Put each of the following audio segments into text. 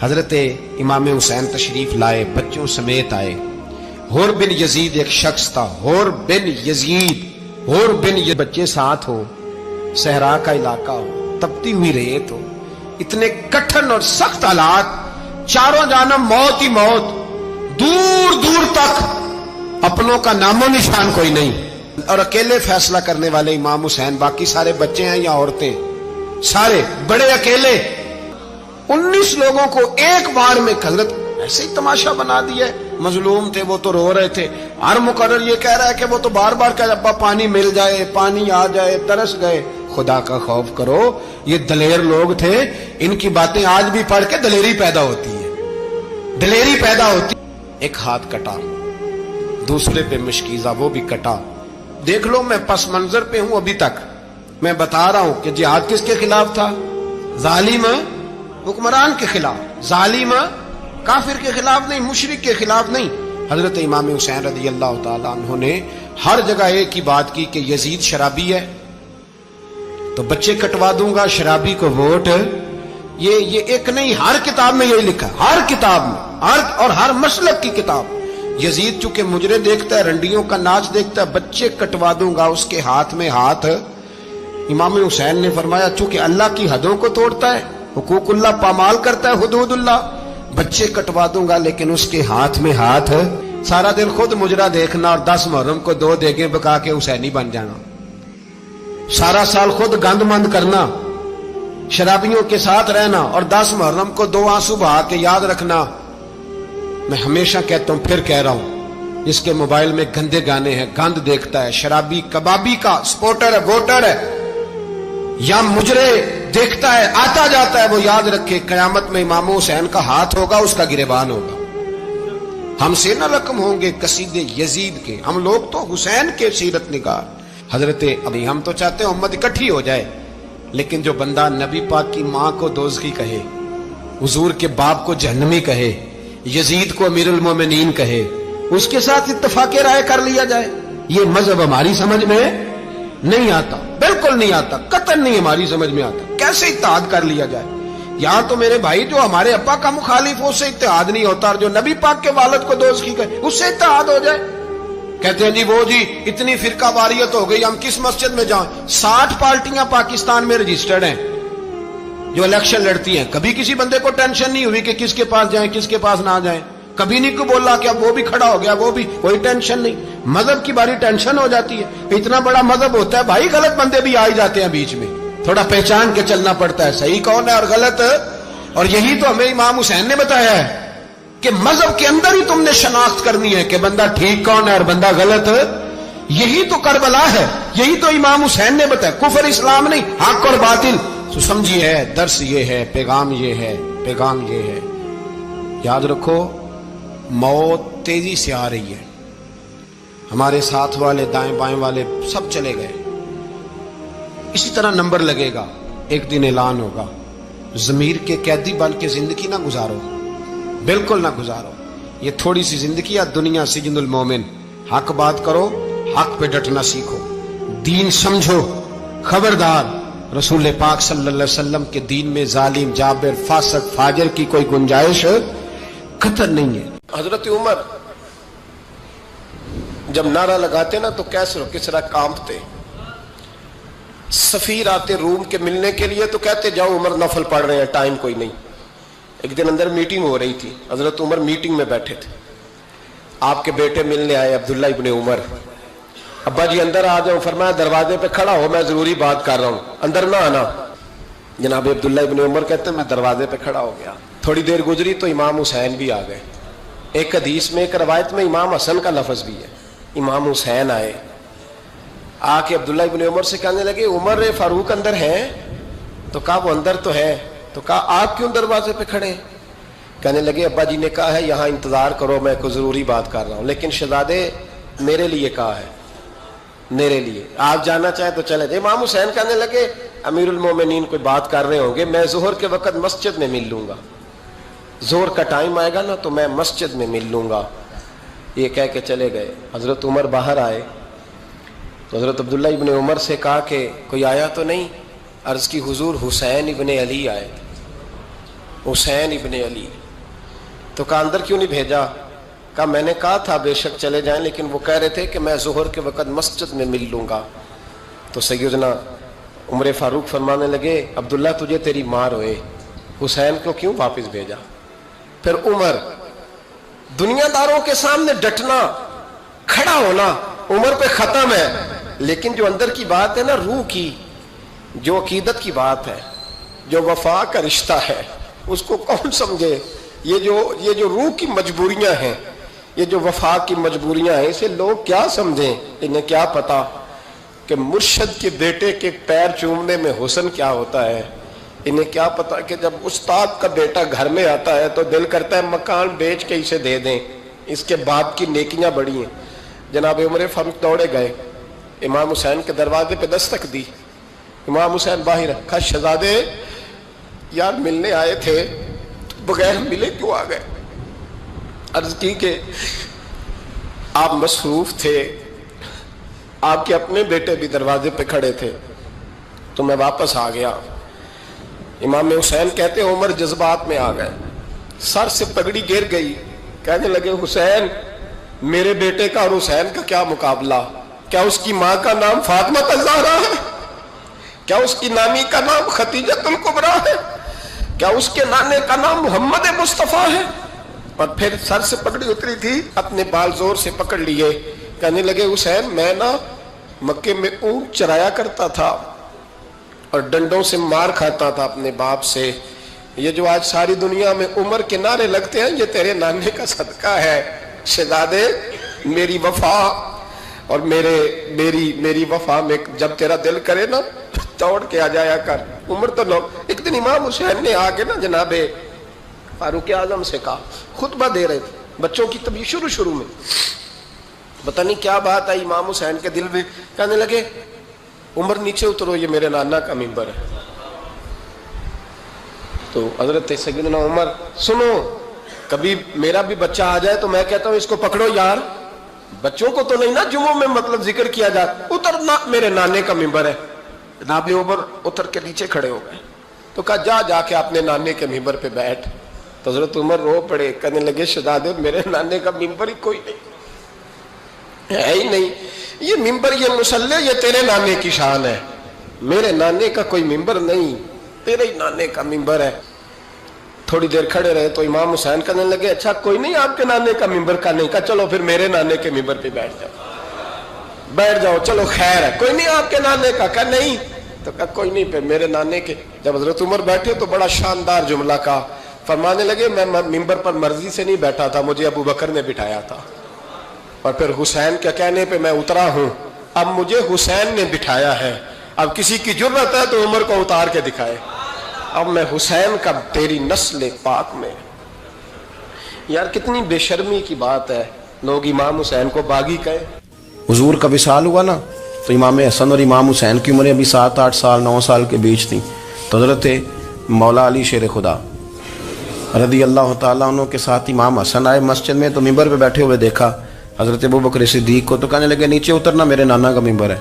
حضرت امام حسین تشریف لائے، بچوں سمیت آئے۔ ہور بن یزید ایک شخص تھا، ہور بن یزید بچے ساتھ ہو، صحرا کا علاقہ ہو، تپتی ہوئی ریت ہو، اتنے کٹھن اور سخت حالات، چاروں جانب موت ہی موت، دور دور تک اپنوں کا نام و نشان کوئی نہیں، اور اکیلے فیصلہ کرنے والے امام حسین، باقی سارے بچے ہیں یا عورتیں، سارے بڑے اکیلے۔ 19 لوگوں کو ایک بار میں حضرت ایسے ہی تماشا بنا دیا ہے۔ مظلوم تھے وہ تو رو رہے تھے، ہر مقرر یہ کہہ رہا ہے کہ وہ تو بار بار کہ ابا پانی مل جائے، پانی آ جائے، ترس گئے۔ خدا کا خوف کرو، یہ دلیر لوگ تھے، ان کی باتیں آج بھی پڑھ کے دلیری پیدا ہوتی ہے، دلیری پیدا ہوتی۔ ایک ہاتھ کٹا، دوسرے پہ مشکیزہ، وہ بھی کٹا۔ دیکھ لو میں پس منظر پہ ہوں ابھی تک، میں بتا رہا ہوں کہ جہاد کس کے خلاف تھا؟ ظالم حکمران کے خلاف، ظالم کافر کے خلاف نہیں، مشرک کے خلاف نہیں۔ حضرت امام حسین رضی اللہ تعالیٰ عنہ نے ہر جگہ ایک ہی بات کی کہ یزید شرابی ہے تو بچے کٹوا دوں گا، شرابی کو ووٹ۔ یہ ایک نہیں، ہر کتاب میں یہی لکھا، ہر کتاب میں، اور ہر مسلک کی کتاب۔ یزید چونکہ مجرے دیکھتا ہے، رنڈیوں کا ناچ دیکھتا ہے، بچے کٹوا دوں گا، اس کے ہاتھ میں ہاتھ۔ امام حسین نے فرمایا چونکہ اللہ کی حدوں کو توڑتا ہے، حقوق اللہ پامال کرتا ہے، حدود اللہ، بچے کٹوا دوں گا لیکن اس کے ہاتھ میں ہاتھ۔ سارا دن خود مجرا دیکھنا اور 10 محرم کو 2 دیگیں پکا کے حسینی بن جانا، سارا سال خود گند مند کرنا، شرابیوں کے ساتھ رہنا، اور 10 محرم کو 2 آنسو بہا کے یاد رکھنا۔ میں ہمیشہ کہتا ہوں، پھر کہہ رہا ہوں، جس کے موبائل میں گندے گانے ہیں، گند دیکھتا ہے، شرابی کبابی کا سپورٹر ہے، ووٹر ہے، یا مجرے دیکھتا ہے، آتا جاتا ہے، وہ یاد رکھے قیامت میں امام حسین کا ہاتھ ہوگا، اس کا گریبان ہوگا۔ ہم سے نہ رقم ہوں گے قصید یزید کے، ہم لوگ تو حسین کے سیرت نگار۔ حضرت ابھی ہم تو چاہتے ہیں امت اکٹھی ہو جائے، لیکن جو بندہ نبی پاک کی ماں کو دوزخی کہے، حضور کے باپ کو جہنمی کہے، یزید کو امیر المومنین کہے، اس کے ساتھ اتفاق رائے کر لیا جائے، یہ مذہب ہماری سمجھ میں نہیں آتا، بالکل نہیں آتا، قطعاً نہیں ہماری سمجھ میں آتا۔ کیسے اتحاد کر لیا جائے؟ یہاں تو میرے بھائی جو ہمارے ابا کا مخالف ہو، اس سے اتحاد نہیں ہوتا، اور جو نبی پاک کے والد کو دوزخی کہے، اس سے اتحاد ہو جائے۔ کہتے ہیں جی اتنی فرقہ واریت ہو گئی، ہم کس مسجد میں جائیں؟ 60 پارٹیاں پاکستان میں رجسٹرڈ ہیں جو الیکشن لڑتی ہیں، کبھی کسی بندے کو ٹینشن نہیں ہوئی کہ کس کے پاس جائیں کس کے پاس نہ جائیں، کبھی نہیں کو بولا کہ اب وہ بھی کھڑا ہو گیا، وہ بھی، کوئی ٹینشن نہیں۔ مذہب کی باری ٹینشن ہو جاتی ہے، اتنا بڑا مذہب ہوتا ہے بھائی، غلط بندے بھی آ ہی جاتے ہیں بیچ میں، تھوڑا پہچان کے چلنا پڑتا ہے، صحیح کون ہے اور غلط۔ اور یہی تو ہمیں امام حسین نے بتایا ہے کہ مذہب کے اندر ہی تم نے شناخت کرنی ہے کہ بندہ ٹھیک کون ہے اور بندہ غلط۔ یہی تو کربلا ہے، یہی تو امام حسین نے بتایا، کفر اسلام نہیں، حق اور باطل۔ تو سمجھیے، درس یہ ہے، پیغام یہ ہے، پیغام یہ ہے، یاد رکھو موت تیزی سے آ رہی ہے، ہمارے ساتھ والے، دائیں بائیں والے سب چلے گئے، اسی طرح نمبر لگے گا، ایک دن اعلان ہوگا۔ ضمیر کے قیدی بن کے زندگی نہ گزارو، بالکل نہ گزارو، یہ تھوڑی سی زندگی ہے، دنیا سجن المومن۔ حق بات کرو، حق پہ ڈٹنا سیکھو، دین سمجھو، خبردار رسول پاک صلی اللہ علیہ وسلم کے دین میں ظالم، جابر، فاسق، فاجر کی کوئی گنجائش قطعاً نہیں ہے۔ حضرت عمر جب نعرہ لگاتے نا تو کیسر و کسرا کانپتے، سفیر آتے روم کے ملنے کے لیے تو کہتے جاؤ عمر نفل پڑھ رہے ہیں، ٹائم کوئی نہیں۔ ایک دن اندر میٹنگ ہو رہی تھی، حضرت عمر میٹنگ میں بیٹھے تھے، آپ کے بیٹے ملنے آئے عبداللہ ابن عمر، ابا جی اندر آ جاؤ، فرمایا دروازے پہ کھڑا ہو، میں ضروری بات کر رہا ہوں، اندر نہ آنا۔ جناب عبداللہ ابن عمر کہتے ہیں میں دروازے پہ کھڑا ہو گیا، تھوڑی دیر گزری تو امام حسین بھی آ گئے۔ ایک حدیث میں، ایک روایت میں امام حسن کا لفظ بھی ہے، امام حسین آئے، آ کے عبداللہ ابن عمر سے کہنے لگے عمر فاروق اندر ہیں؟ تو کہا وہ اندر تو ہے۔ تو کہا آپ کیوں دروازے پہ کھڑے ہیں؟ کہنے لگے ابا جی نے کہا ہے یہاں انتظار کرو، میں کوئی ضروری بات کر رہا ہوں، لیکن شہزادے میرے لیے کہا ہے، میرے لیے، آپ جانا چاہیں تو چلے جائیں۔ امام حسین کہنے لگے امیر المومنین کوئی بات کر رہے ہوں گے، میں ظہر کے وقت مسجد میں مل لوں گا، ظہر کا ٹائم آئے گا نا تو میں مسجد میں مل لوں گا۔ یہ کہہ کے چلے گئے۔ حضرت عمر باہر آئے تو حضرت عبداللہ ابن عمر سے کہا کہ کوئی آیا تو نہیں؟ عرض کی حضور حسین ابن علی آئے۔ حسین ابن علی. تو کہا اندر کیوں نہیں بھیجا؟ کہا میں نے کہا تھا بے شک چلے جائیں، لیکن وہ کہہ رہے تھے کہ میں ظہر کے وقت مسجد میں مل لوں گا. تو سیدنا عمر فاروق فرمانے لگے عبداللہ تجھے تیری ماں روئے، حسین کو کیوں واپس بھیجا؟ پھر عمر، دنیا داروں کے سامنے ڈٹنا، کھڑا ہونا عمر پہ ختم ہے، لیکن جو اندر کی بات ہے نا، روح کی، جو عقیدت کی بات ہے، جو وفا کا رشتہ ہے، اس کو کون سمجھے؟ یہ جو روح کی مجبوریاں ہیں، یہ جو وفا کی مجبوریاں ہیں، اسے لوگ کیا سمجھیں؟ انہیں کیا پتا کہ مرشد کے بیٹے کے پیر چومنے میں حسن کیا ہوتا ہے؟ انہیں کیا پتا کہ جب استاد کا بیٹا گھر میں آتا ہے تو دل کرتا ہے مکان بیچ کے اسے دے دیں، اس کے باپ کی نیکیاں بڑی ہیں. جناب عمر فاروق دوڑے گئے، امام حسین کے دروازے پہ دستک دی. امام حسین باہر رکھا، شہزادے یار ملنے آئے تھے، بغیر ملے کیوں آ گئے؟ عرض کی کہ آپ مصروف تھے، آپ کے اپنے بیٹے بھی دروازے پہ کھڑے تھے، تو میں واپس آ گیا. امام حسین کہتے ہیں عمر جذبات میں آ گئے، سر سے پگڑی گر گئی، کہنے لگے حسین میرے بیٹے کا اور حسین کا کیا مقابلہ؟ کیا اس کی ماں کا نام فاطمہ الزہرا ہے؟ کیا اس کی نانی کا نام خدیجہ الکبریٰ ہے؟ کیا اس کے نانے کا نام محمد مصطفیٰ ہے؟ اور پھر سر سے پگڑی اتری تھی، اپنے بال زور سے پکڑ لیے، کہنے لگے حسین میں نا مکے میں اونٹ چرایا کرتا تھا اور ڈنڈوں سے مار کھاتا تھا اپنے باپ سے. یہ جو آج ساری دنیا میں عمر کے نعرے لگتے ہیں، یہ تیرے نانے کا صدقہ ہے. شہزادے میری وفا اور میری وفا میں جب تیرا دل کرے نا دوڑ کے آ جایا کر. عمر تو لوگ، ایک دن امام حسین نے آگے نا جناب فاروق اعظم سے کہا، خطبہ دے رہے تھے بچوں کی طبیعت شروع میں، پتہ نہیں کیا بات آئی امام حسین کے دل میں، کہنے لگے عمر نیچے اترو، یہ میرے نانا کا ممبر ہے. تو حضرت سیدنا عمر، سنو کبھی میرا بھی بچہ آ جائے تو میں کہتا ہوں اس کو پکڑو یار، بچوں کو تو نہیں نا جمعوں میں مطلب ذکر کیا جائے، اترنا میرے نانے کا ممبر ہے. جناب عمر اتر کے نیچے کھڑے ہو گئے، تو کہا جا کے اپنے نانے کے ممبر پہ بیٹھ. تو حضرت عمر رو پڑے، کہنے لگے شہزادے میرے نانے کا ممبر ہی کوئی نہیں ہے ہی نہیں، یہ ممبر یہ مصلی یہ تیرے نانے کی شان ہے، میرے نانے کا کوئی ممبر نہیں، تیرے ہی نانے کا ممبر ہے. تھوڑی دیر کھڑے رہے تو امام حسین کہنے لگے اچھا کوئی نہیں آپ کے نانے کا ممبر کا نہیں؟ کہا چلو پھر میرے نانے کے ممبر پہ بیٹھ جاؤ، چلو خیر ہے. کوئی نہیں آپ کے نانے کا؟ کہا نہیں. تو کہا کوئی نہیں پھر میرے نانے کے. جب حضرت عمر بیٹھے تو بڑا شاندار جملہ کہا، فرمانے لگے میں ممبر پر مرضی سے نہیں بیٹھا تھا، مجھے ابو بکر نے بٹھایا تھا، اور پھر حسین کے کہنے پہ میں اترا ہوں، اب مجھے حسین نے بٹھایا ہے، اب کسی کی جرت ہے تو عمر کو اتار کے دکھائے، اب میں حسین کا تیری نسل پاک میں. یار کتنی بے شرمی کی بات ہے، لوگ امام حسین کو باغی کہے. حضور کا وصال ہوا نا تو امام حسن اور امام حسین کی عمریں ابھی 7-8 سال 9 سال کے بیچ تھیں. تو حضرت مولا علی شیر خدا رضی اللہ تعالیٰ عنہ کے ساتھ امام حسن آئے مسجد میں، تو ممبر پہ بیٹھے ہوئے دیکھا حضرت ابوبکر صدیق کو، تو کہنے لگے نیچے اترنا میرے نانا کا ممبر ہے.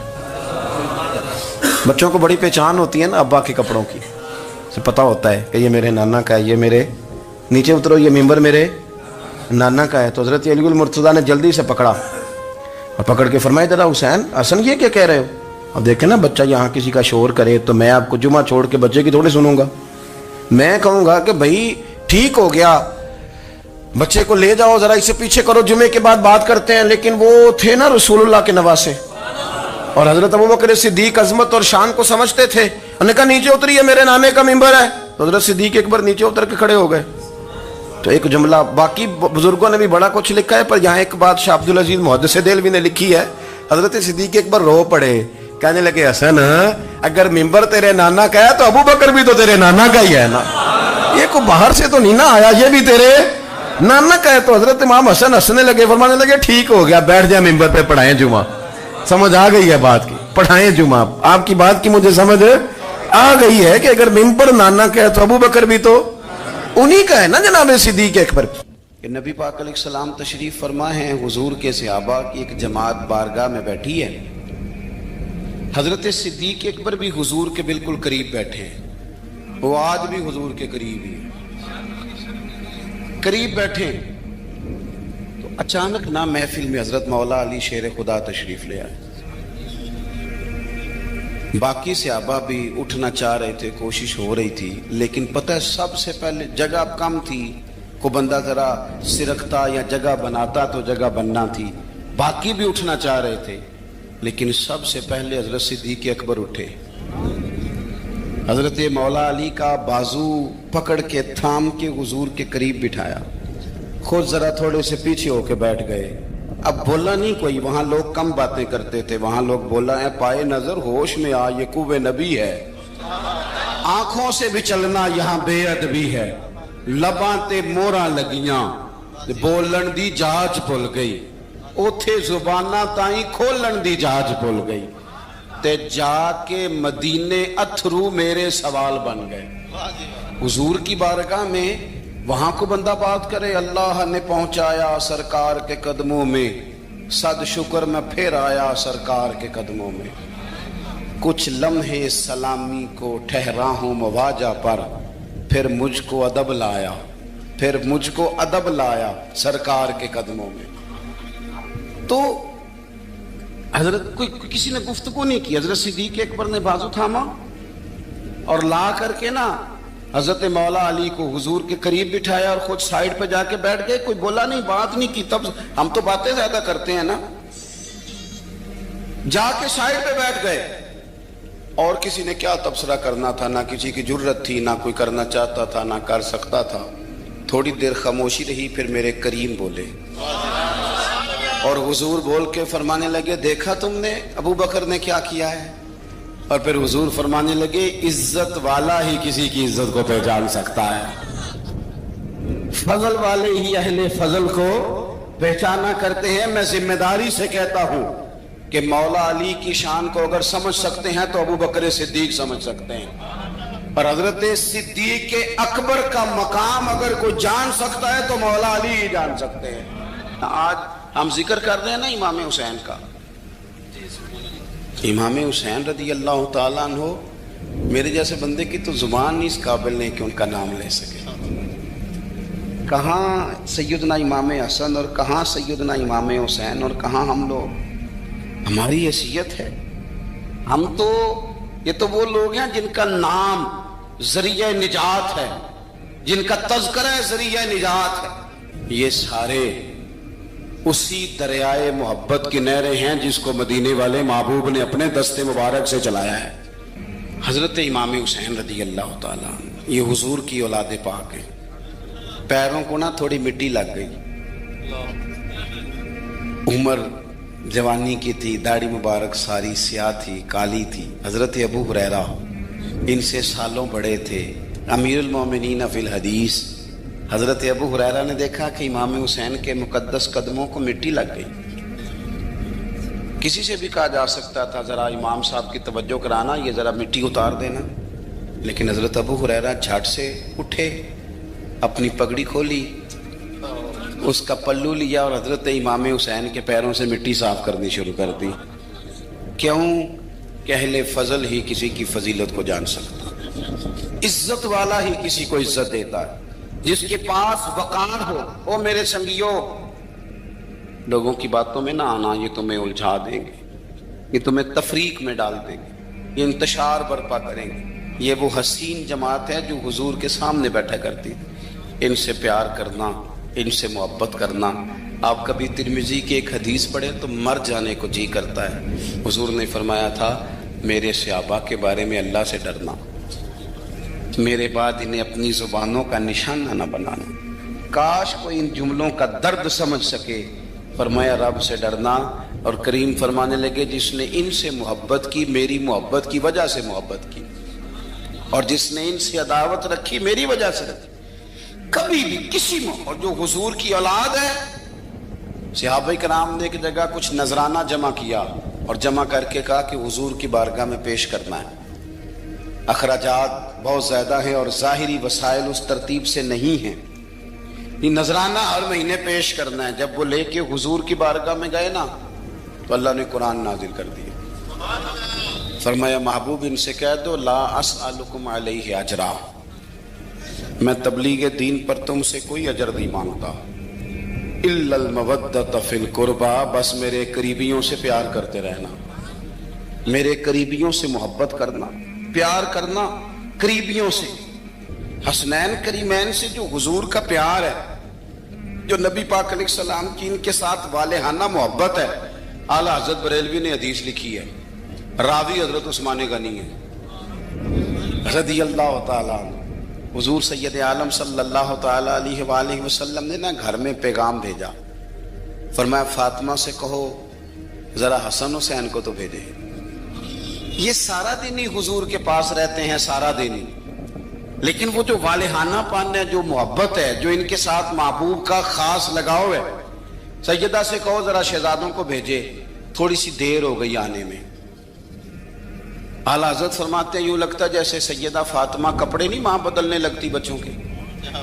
بچوں کو بڑی پہچان ہوتی ہے نا ابا کے کپڑوں کی، سے پتہ ہوتا ہے کہ یہ میرے نانا کا ہے، یہ میرے نیچے اترو یہ ممبر میرے نانا کا ہے. تو حضرت علی المرتضیٰ نے جلدی سے پکڑا اور پکڑ کے فرمایا دادا حسین حسن یہ کیا کہہ رہے ہو؟ اب دیکھیں نا بچہ یہاں کسی کا شور کرے تو میں آپ کو جمعہ چھوڑ کے بچے کی تھوڑی سنوں گا، میں کہوں گا کہ بھائی ٹھیک ہو گیا بچے کو لے جاؤ ذرا اسے پیچھے کرو، جمعے کے بعد بات کرتے ہیں. لیکن وہ تھے نا رسول اللہ کے نواسے، اور حضرت ابوبکر صدیق عظمت اور شان کو سمجھتے تھے. انہوں نے کہا نیچے اتریے میرے نانے کا ممبر ہے. تو حضرت صدیق ایک بار نیچے اتر کے کھڑے ہو گئے. تو ایک جملہ، باقی بزرگوں نے بھی بڑا کچھ لکھا ہے، پر یہاں ایک بات شاہ عبدالعزیز محدث دہلوی نے لکھی ہے. حضرت صدیق ایک بار رو پڑے، کہنے لگے حسن اگر ممبر تیرے نانا کا ہے تو ابوبکر بھی تو تیرے نانا کا ہی ہے نا، یہ کو باہر سے تو نہیں نہ آیا، یہ بھی تیرے نانا کا ہے. تو حضرت امام حسن ہنسنے لگے، فرمانے لگے ٹھیک ہو گیا بیٹھ جائے ممبر پہ پڑھائیں جمعہ. سمجھ آ گئی ہے بات کی، پڑھائیں جمعہ. آپ کی بات کی مجھے سمجھ آ گئی ہے کہ اگر ممبر نانا کا ہے تو ابوبکر بھی تو انہی کا ہے نا جناب صدیق اکبر. کہ نبی پاک علیہ السلام تشریف فرما ہیں، حضور کے صحابہ کی ایک جماعت بارگاہ میں بیٹھی ہے. حضرت صدیق اکبر بھی حضور کے بالکل قریب بیٹھے ہیں، وہ آج بھی حضور کے قریب ہی ہیں. قریب بیٹھے تو اچانک نہ محفل میں حضرت مولا علی شیر خدا تشریف لے آئے. باقی صحابہ بھی اٹھنا چاہ رہے تھے، کوشش ہو رہی تھی، لیکن پتہ ہے سب سے پہلے جگہ کم تھی. کو بندہ ذرا سرکتا یا جگہ بناتا تو جگہ بننا تھی. باقی بھی اٹھنا چاہ رہے تھے، لیکن سب سے پہلے حضرت صدیق اکبر اٹھے. حضرت مولا علی کا بازو پکڑ کے تھام کے حضور کے قریب بٹھایا، خود ذرا تھوڑے سے پیچھے ہو کے بیٹھ گئے. اب بولا نہیں کوئی، وہاں لوگ کم باتیں کرتے تھے، وہاں لوگ بولا ہے پائے نظر ہوش میں آ، یہ کوے نبی ہے. آنکھوں سے بھی چلنا یہاں بے ادبی ہے. لباں تے موراں لگیاں بولن دی جاچ بھول گئی، اوتھے زباناں تائیں کھولن دی جاچ بھول گئی. تے جا کے مدینے اتھرو میرے سوال بن گئے. حضور کی بارگاہ میں وہاں کو بندہ بات کرے، اللہ نے پہنچایا سرکار کے قدموں میں، صد شکر میں پھر آیا سرکار کے قدموں میں. کچھ لمحے سلامی کو ٹھہرا ہوں مواجہ پر، پھر مجھ کو ادب لایا، پھر مجھ کو ادب لایا سرکار کے قدموں میں. تو حضرت کسی نے گفتگو نہیں کی. حضرت صدیق اکبر نے بازو تھاما اور لا کر کے نا حضرت مولا علی کو حضور کے قریب بٹھایا اور خود سائیڈ پہ جا کے بیٹھ گئے. کوئی بولا نہیں، بات نہیں کی. تب ہم تو باتیں زیادہ کرتے ہیں نا. جا کے سائیڈ پہ بیٹھ گئے. اور کسی نے کیا تبصرہ کرنا تھا، نہ کسی کی جرت تھی، نہ کوئی کرنا چاہتا تھا، نہ کر سکتا تھا. تھوڑی دیر خاموشی رہی، پھر میرے کریم بولے اور حضور بول کے فرمانے لگے، دیکھا تم نے ابو بکر نے کیا کیا ہے؟ اور پھر حضور فرمانے لگے، عزت والا ہی کسی کی عزت کو پہچان سکتا ہے، فضل والے ہی اہل فضل کو پہچانا کرتے ہیں. میں ذمہ داری سے کہتا ہوں کہ مولا علی کی شان کو اگر سمجھ سکتے ہیں تو ابو بکر صدیق سمجھ سکتے ہیں، اور حضرت صدیق اکبر کا مقام اگر کوئی جان سکتا ہے تو مولا علی ہی جان سکتے ہیں. آج ہم ذکر کر رہے ہیں نا امام حسین کا. امام حسین رضی اللہ تعالیٰ عنہ، میرے جیسے بندے کی تو زبان نہیں اس قابل نہیں کہ ان کا نام لے سکے. کہاں سیدنا امام حسن اور کہاں سیدنا امام حسین اور کہاں ہم لوگ. ہماری حیثیت ہے، ہم تو یہ تو وہ لوگ ہیں جن کا نام ذریعہ نجات ہے، جن کا تذکرہ ذریعہ نجات ہے. یہ سارے اسی دریائے محبت کی نہریں ہیں جس کو مدینے والے محبوب نے اپنے دستے مبارک سے چلایا ہے. حضرت امام حسین رضی اللہ تعالیٰ یہ حضور کی اولاد پاک ہیں. پیروں کو نا تھوڑی مٹی لگ گئی، عمر جوانی کی تھی، داڑھی مبارک ساری سیاہ تھی، کالی تھی. حضرت ابو ہریرہ ان سے سالوں بڑے تھے، امیر المومنین فی الحدیث. حضرت ابو ہریرہ نے دیکھا کہ امام حسین کے مقدس قدموں کو مٹی لگ گئی. کسی سے بھی کہا جا سکتا تھا ذرا امام صاحب کی توجہ کرانا، یہ ذرا مٹی اتار دینا، لیکن حضرت ابو ہریرہ جھٹ سے اٹھے، اپنی پگڑی کھولی، اس کا پلو لیا اور حضرت امام حسین کے پیروں سے مٹی صاف کرنی شروع کر دی. کیوں کہ اہل فضل ہی کسی کی فضیلت کو جان سکتا، عزت والا ہی کسی کو عزت دیتا ہے. جس کے پاس وقار ہو. او میرے سنگیوں، لوگوں کی باتوں میں نہ آنا، یہ تمہیں الجھا دیں گے، یہ تمہیں تفریق میں ڈال دیں گے، یہ انتشار برپا کریں گے. یہ وہ حسین جماعت ہے جو حضور کے سامنے بیٹھا کرتی تھی. ان سے پیار کرنا، ان سے محبت کرنا. آپ کبھی ترمذی کی ایک حدیث پڑھیں تو مر جانے کو جی کرتا ہے. حضور نے فرمایا تھا، میرے صحابہ کے بارے میں اللہ سے ڈرنا، میرے بعد انہیں اپنی زبانوں کا نشانہ نہ بنانا. کاش کوئی ان جملوں کا درد سمجھ سکے. فرمایا رب سے ڈرنا، اور کریم فرمانے لگے جس نے ان سے محبت کی میری محبت کی وجہ سے محبت کی، اور جس نے ان سے عداوت رکھی میری وجہ سے رکھی. کبھی بھی کسی اور جو حضور کی اولاد ہے. صحابہ کرام نے ایک جگہ کچھ نذرانہ جمع کیا اور جمع کر کے کہا کہ حضور کی بارگاہ میں پیش کرنا ہے. اخراجات بہت زیادہ ہیں اور ظاہری وسائل اس ترتیب سے نہیں ہیں. یہ نذرانہ ہر مہینے پیش کرنا ہے. جب وہ لے کے حضور کی بارگاہ میں گئے نا تو اللہ نے قرآن نازل کر دیا. فرمایا محبوب ان سے کہہ دو لا اسألکم علیہ اجرا، میں تبلیغ دین پر تم سے کوئی اجر نہیں مانگتا، الا المودۃ فی القربى، بس میرے قریبیوں سے پیار کرتے رہنا، میرے قریبیوں سے محبت کرنا، پیار کرنا قریبیوں سے، حسنین کریمین سے جو حضور کا پیار ہے، جو نبی پاک علیہ السلام کی ان کے ساتھ والہانہ محبت ہے۔ اعلیٰ حضرت بریلوی نے حدیث لکھی ہے، راوی حضرت عثمان غنی ہے رضی اللہ تعالیٰ عنہ۔ حضور سید عالم صلی اللہ تعالیٰ علیہ وآلہ وسلم نے نا گھر میں پیغام بھیجا، فرمایا فاطمہ سے کہو ذرا حسن حسین کو تو بھیجے۔ یہ سارا دن ہی حضور کے پاس رہتے ہیں، سارا دن ہی، لیکن وہ جو والہانہ پن ہے، جو محبت ہے، جو ان کے ساتھ محبوب کا خاص لگاؤ ہے، سیدہ سے کہو ذرا شہزادوں کو بھیجے، تھوڑی سی دیر ہو گئی آنے میں۔ اعلیٰ حضرت فرماتے ہیں یوں لگتا جیسے سیدہ فاطمہ کپڑے نہیں ماں بدلنے لگتی بچوں کے،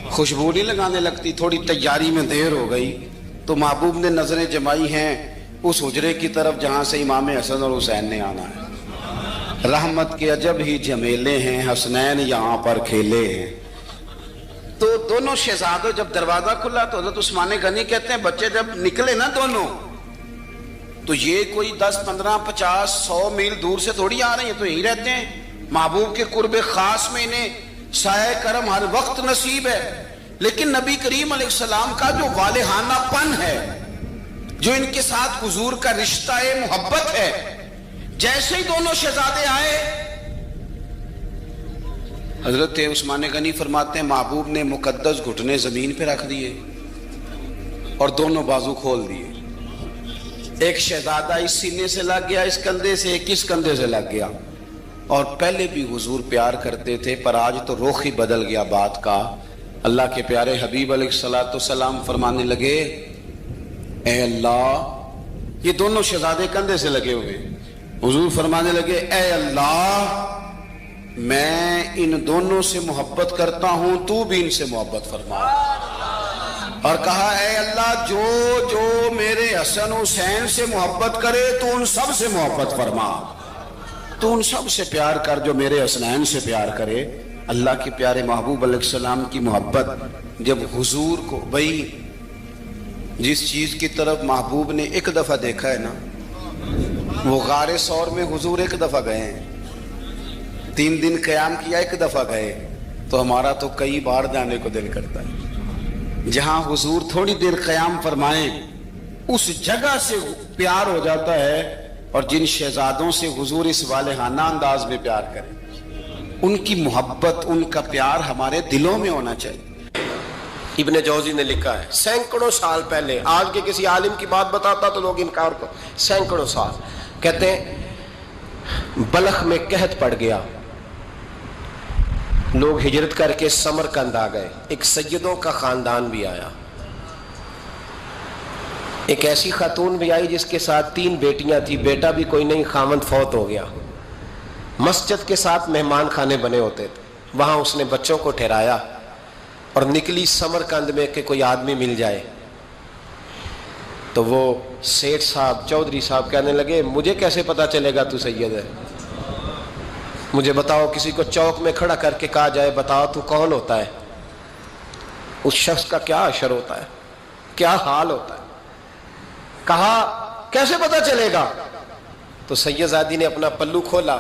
خوشبو نہیں لگانے لگتی، تھوڑی تیاری میں دیر ہو گئی تو محبوب نے نظریں جمائی ہیں اس حجرے کی طرف جہاں سے امام حسن اور حسین نے آنا ہے۔ رحمت کے عجب ہی جمیلے ہیں، حسنین یہاں پر کھیلے ہیں۔ تو دونوں شہزادوں جب دروازہ کھلا تو حضرت عثمان غنی کہتے ہیں بچے جب نکلے نا دونوں تو یہ کوئی 10 15 50 100 میل دور سے تھوڑی آ رہے ہیں، تو یہی رہتے ہیں محبوب کے قرب خاص میں، انہیں سایہ کرم ہر وقت نصیب ہے۔ لیکن نبی کریم علیہ السلام کا جو والہانہ پن ہے، جو ان کے ساتھ حضور کا رشتہ محبت ہے، جیسے ہی دونوں شہزادے آئے حضرت عثمان غنی فرماتے ہیں محبوب نے مقدس گھٹنے زمین پہ رکھ دیے اور دونوں بازو کھول دیے۔ ایک شہزادہ اس سینے سے لگ گیا اس کندھے سے، ایک اس کندھے سے لگ گیا، اور پہلے بھی حضور پیار کرتے تھے پر آج تو رخ ہی بدل گیا بات کا۔ اللہ کے پیارے حبیب علیہ الصلوۃ والسلام فرمانے لگے اے اللہ، یہ دونوں شہزادے کندھے سے لگے ہوئے، حضور فرمانے لگے اے اللہ میں ان دونوں سے محبت کرتا ہوں، تو بھی ان سے محبت فرما۔ اور کہا اے اللہ جو جو میرے حسن حسین سے محبت کرے تو ان سب سے محبت فرما، تو ان سب سے پیار کر جو میرے حسنین سے پیار کرے۔ اللہ کے پیارے محبوب علیہ السلام کی محبت جب حضور کو، بھئی جس چیز کی طرف محبوب نے ایک دفعہ دیکھا ہے نا، وہ غار ثور میں حضور ایک دفعہ گئے ہیں، 3 دن قیام کیا ایک دفعہ گئے، تو ہمارا تو کئی بار جانے کو دل کرتا ہے۔ جہاں حضور تھوڑی دیر قیام فرمائیں اس جگہ سے پیار ہو جاتا ہے، اور جن شہزادوں سے حضور اس والہانہ انداز میں پیار کریں، ان کی محبت، ان کا پیار ہمارے دلوں میں ہونا چاہیے۔ ابن جوزی نے لکھا ہے سینکڑوں سال پہلے، آج کے کسی عالم کی بات بتاتا تو لوگ انکار کو، سینکڑوں سال، کہتے ہیں بلخ میں قحط پڑ گیا، لوگ ہجرت کر کے سمرقند آ گئے، ایک سیدوں کا خاندان بھی آیا، ایک ایسی خاتون بھی آئی جس کے ساتھ 3 بیٹیاں تھی، بیٹا بھی کوئی نہیں، خاوند فوت ہو گیا۔ مسجد کے ساتھ مہمان خانے بنے ہوتے تھے، وہاں اس نے بچوں کو ٹھہرایا اور نکلی سمرقند میں کہ کوئی آدمی مل جائے۔ تو وہ سیٹھ صاحب، چودھری صاحب کہنے لگے مجھے کیسے پتا چلے گا تو سید ہے، مجھے بتاؤ، کسی کو چوک میں کھڑا کر کے کہا جائے بتاؤ تو کون ہوتا ہے، اس شخص کا کیا اشر ہوتا ہے، کیا حال ہوتا ہے، کہا کیسے پتا چلے گا؟ تو سیدزادی نے اپنا پلو کھولا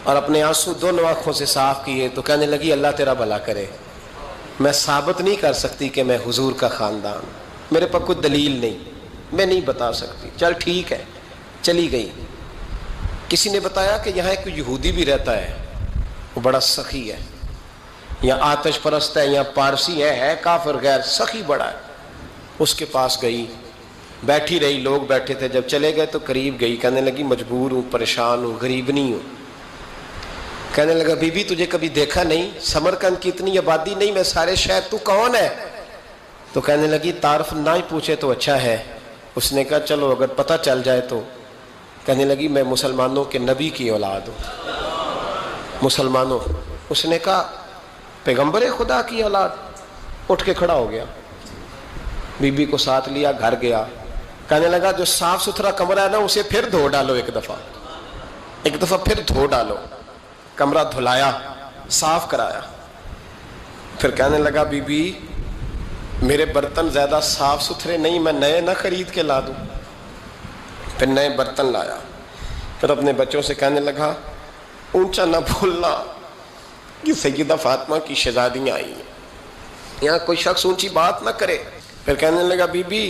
اور اپنے آنسو دونوں آنکھوں سے صاف کیے تو کہنے لگی اللہ تیرا بھلا کرے، میں ثابت نہیں کر سکتی کہ میں حضور کا خاندان، میرے پاس کوئی دلیل نہیں، میں نہیں بتا سکتی، چل ٹھیک ہے، چلی گئی۔ کسی نے بتایا کہ یہاں ایک یہودی بھی رہتا ہے، وہ بڑا سخی ہے، یا آتش پرست ہے، یا پارسی ہے کافر غیر، سخی بڑا ہے۔ اس کے پاس گئی، بیٹھی رہی، لوگ بیٹھے تھے، جب چلے گئے تو قریب گئی، کہنے لگی مجبور ہوں، پریشان ہوں، غریب نہیں ہوں۔ کہنے لگا بی بی تجھے کبھی دیکھا نہیں، سمرقند کی اتنی آبادی نہیں، میں سارے شہر، تو کون ہے؟ تو کہنے لگی تعارف نہ ہی پوچھے تو اچھا ہے۔ اس نے کہا چلو اگر پتہ چل جائے تو۔ کہنے لگی میں مسلمانوں کے نبی کی اولاد ہوں، مسلمانوں۔ اس نے کہا پیغمبر خدا کی اولاد؟ اٹھ کے کھڑا ہو گیا، بی بی کو ساتھ لیا، گھر گیا، کہنے لگا جو صاف ستھرا کمرہ ہے نا اسے پھر دھو ڈالو، ایک دفعہ پھر دھو ڈالو۔ کمرہ دھلایا، صاف کرایا، پھر کہنے لگا بی بی میرے برتن زیادہ صاف ستھرے نہیں، میں نئے نہ خرید کے لا دوں؟ پھر نئے برتن لایا. پھر اپنے بچوں سے کہنے لگا اونچا نہ بھولنا کہ سیدہ فاطمہ کی شہزادیاں آئی ہیں، یہاں کوئی شخص اونچی بات نہ کرے. پھر کہنے لگا بی بی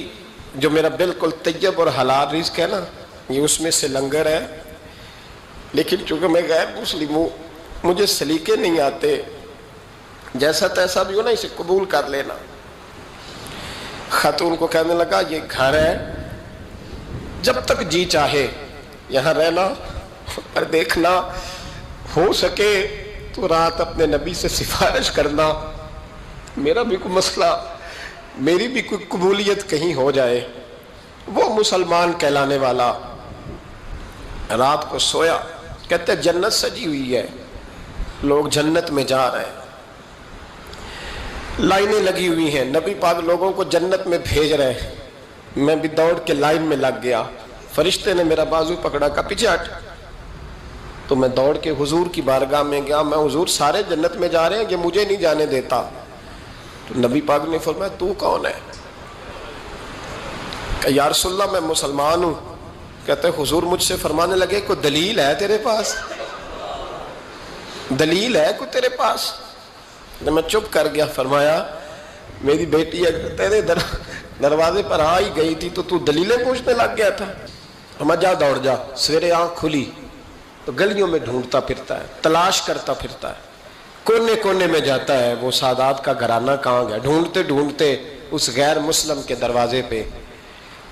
جو میرا بالکل طیب اور حلال رزق ہے نا، یہ اس میں سے لنگر ہے، لیکن چونکہ میں غیر مسلم ہوں، مجھے سلیقے نہیں آتے، جیسا تیسا بھی ہو نا اسے قبول کر لینا. خاتون کو کہنے لگا یہ گھر ہے، جب تک جی چاہے یہاں رہنا، اور دیکھنا ہو سکے تو رات اپنے نبی سے سفارش کرنا، میرا بھی کوئی مسئلہ، میری بھی کوئی قبولیت کہیں ہو جائے. وہ مسلمان کہلانے والا رات کو سویا. کہتے جنت سجی ہوئی ہے، لوگ جنت میں جا رہے ہیں، لائنیں لگی ہوئی ہیں، نبی پاک لوگوں کو جنت میں بھیج رہے ہیں. میں بھی دوڑ کے لائن میں لگ گیا، فرشتے نے میرا بازو پکڑا، کا پیچھے ہٹ. تو میں دوڑ کے حضور کی بارگاہ میں گیا، میں حضور سارے جنت میں جا رہے ہیں، یہ مجھے نہیں جانے دیتا. تو نبی پاک نے فرمایا تو کون ہے؟ کہ یا رسول اللہ میں مسلمان ہوں. کہتے حضور مجھ سے فرمانے لگے کوئی دلیل ہے تیرے پاس؟ دلیل ہے کوئی تیرے پاس؟ میں چپ کر گیا. فرمایا میری بیٹی اگر تیرے دروازے پر آ ہی گئی تھی تو دلیلیں پوچھنے لگ گیا تھا. ہم جا دوڑ جا. سویرے آنکھ کھلی تو گلیوں میں ڈھونڈتا پھرتا ہے، تلاش کرتا پھرتا ہے، کونے کونے میں جاتا ہے وہ سادات کا گھرانہ کہاں گیا. ڈھونڈتے ڈھونڈتے اس غیر مسلم کے دروازے پہ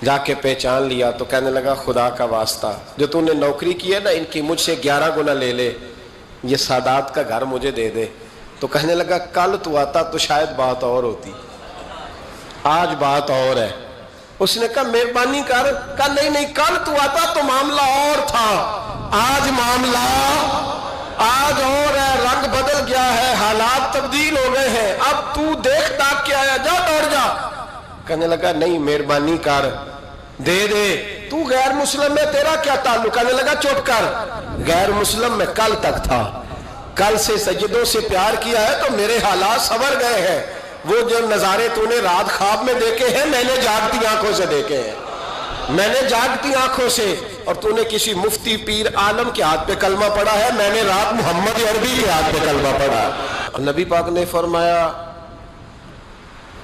جا کے پہچان لیا. تو کہنے لگا خدا کا واسطہ جو تو نے نوکری کی ہے نا ان کی مجھ سے 11 گنا لے لے، یہ سادات کا گھر مجھے دے دے. تو کہنے لگا کل تو آتا تو شاید بات اور ہوتی، آج بات اور ہے. اس نے کہا مہربانی کر. کہا نہیں کل تو آتا تو معاملہ اور تھا، آج معاملہ آج اور ہے، رنگ بدل گیا ہے، حالات تبدیل ہو گئے ہیں، اب تو دیکھ تاک کے آیا، جا دوڑ جا. کہنے لگا نہیں مہربانی کر دے دے، تو غیر مسلم ہے تیرا کیا تعلق؟ کہنے لگا چپ کر، غیر مسلم میں کل تک تھا، کل سے سجدوں سے پیار کیا ہے تو میرے حالات سنور گئے ہیں. وہ جو نظارے تو نے رات خواب میں دیکھے ہیں میں نے جاگتی آنکھوں سے دیکھے ہیں، میں نے جاگتی آنکھوں سے. اور تو نے کسی مفتی پیر عالم کے ہاتھ پہ کلمہ پڑھا ہے، میں نے رات محمد عربی کے ہاتھ پہ کلمہ پڑھا. اور نبی پاک نے فرمایا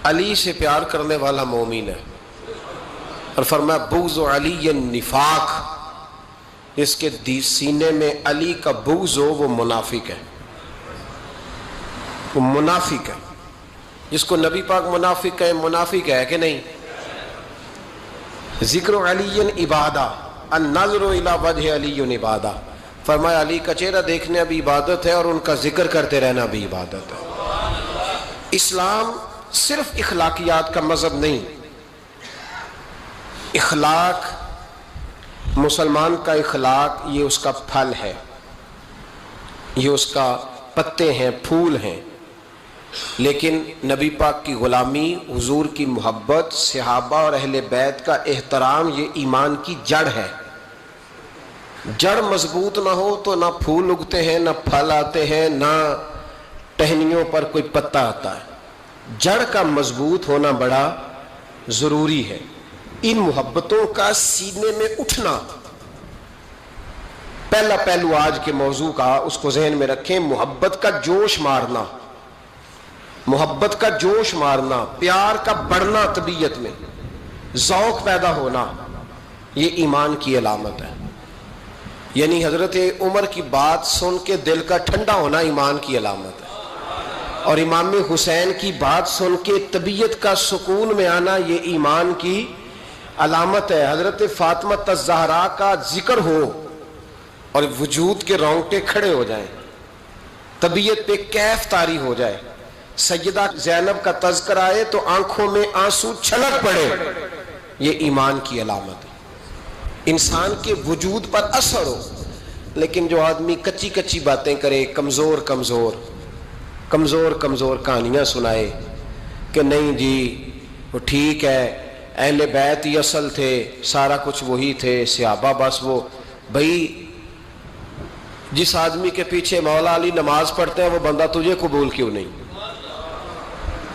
علی سے پیار کرنے والا مومن ہے، اور فرمایا بغض علی نفاق، جس کے سینے میں علی کا بغض ہو وہ منافق ہے، وہ منافق ہے. جس کو نبی پاک منافق کہے منافق ہے کہ نہیں؟ ذکر علی عبادہ، النظر الی وجہ علی عبادہ. فرمایا علی کا چہرہ دیکھنا بھی عبادت ہے اور ان کا ذکر کرتے رہنا بھی عبادت ہے. اسلام صرف اخلاقیات کا مذہب نہیں، اخلاق، مسلمان کا اخلاق یہ اس کا پھل ہے، یہ اس کا پتے ہیں، پھول ہیں. لیکن نبی پاک کی غلامی، حضور کی محبت، صحابہ اور اہل بیت کا احترام یہ ایمان کی جڑ ہے. جڑ مضبوط نہ ہو تو نہ پھول اگتے ہیں، نہ پھل آتے ہیں، نہ ٹہنیوں پر کوئی پتا آتا ہے. جڑ کا مضبوط ہونا بڑا ضروری ہے. ان محبتوں کا سینے میں اٹھنا، پہلا پہلو آج کے موضوع کا اس کو ذہن میں رکھیں. محبت کا جوش مارنا، محبت کا جوش مارنا، پیار کا بڑھنا، طبیعت میں ذوق پیدا ہونا، یہ ایمان کی علامت ہے. یعنی حضرت عمر کی بات سن کے دل کا ٹھنڈا ہونا ایمان کی علامت ہے، اور امام حسین کی بات سن کے طبیعت کا سکون میں آنا یہ ایمان کی علامت ہے. حضرت فاطمہ الزہرا کا ذکر ہو اور وجود کے رونگٹے کھڑے ہو جائیں، طبیعت پہ کیف طاری ہو جائے، سیدہ زینب کا تذکر آئے تو آنکھوں میں آنسو چھلک پڑے، یہ ایمان کی علامت ہے. انسان کے وجود پر اثر ہو. لیکن جو آدمی کچی کچی باتیں کرے، کمزور کمزور کمزور کمزور کہانیاں سنائے کہ نہیں جی وہ ٹھیک ہے، اہل بیت ہی اصل تھے، سارا کچھ وہی تھے، صحابہ بس وہ. بھائی جس آدمی کے پیچھے مولا علی نماز پڑھتے ہیں وہ بندہ تجھے قبول کیوں نہیں؟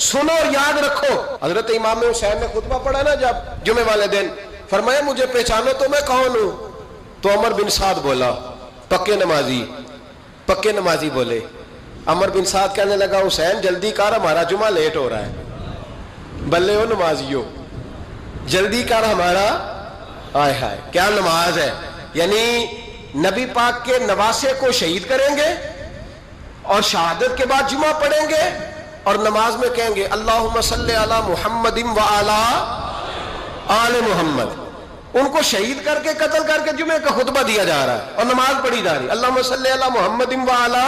سنو اور یاد رکھو. حضرت امام حسین نے خطبہ پڑھا نا جب جمعے والے دن, فرمایا مجھے پہچانو تو میں کون ہوں. تو عمر بن سعد بولا, پکے نمازی بولے. عمر بن سعد کہنے لگا حسین جلدی کر, ہمارا جمعہ لیٹ ہو رہا ہے. بلے ہو نمازیو, جلدی کر ہمارا. آئے ہائے کیا نماز ہے. یعنی نبی پاک کے نواسے کو شہید کریں گے اور شہادت کے بعد جمعہ پڑھیں گے اور نماز میں کہیں گے اللہم صلی علی محمد و علی آل محمد. ان کو شہید کر کے قتل کر کے جمعے کا خطبہ دیا جا رہا ہے اور نماز پڑھی جا رہی ہے اللہم صلی علی محمد و علی.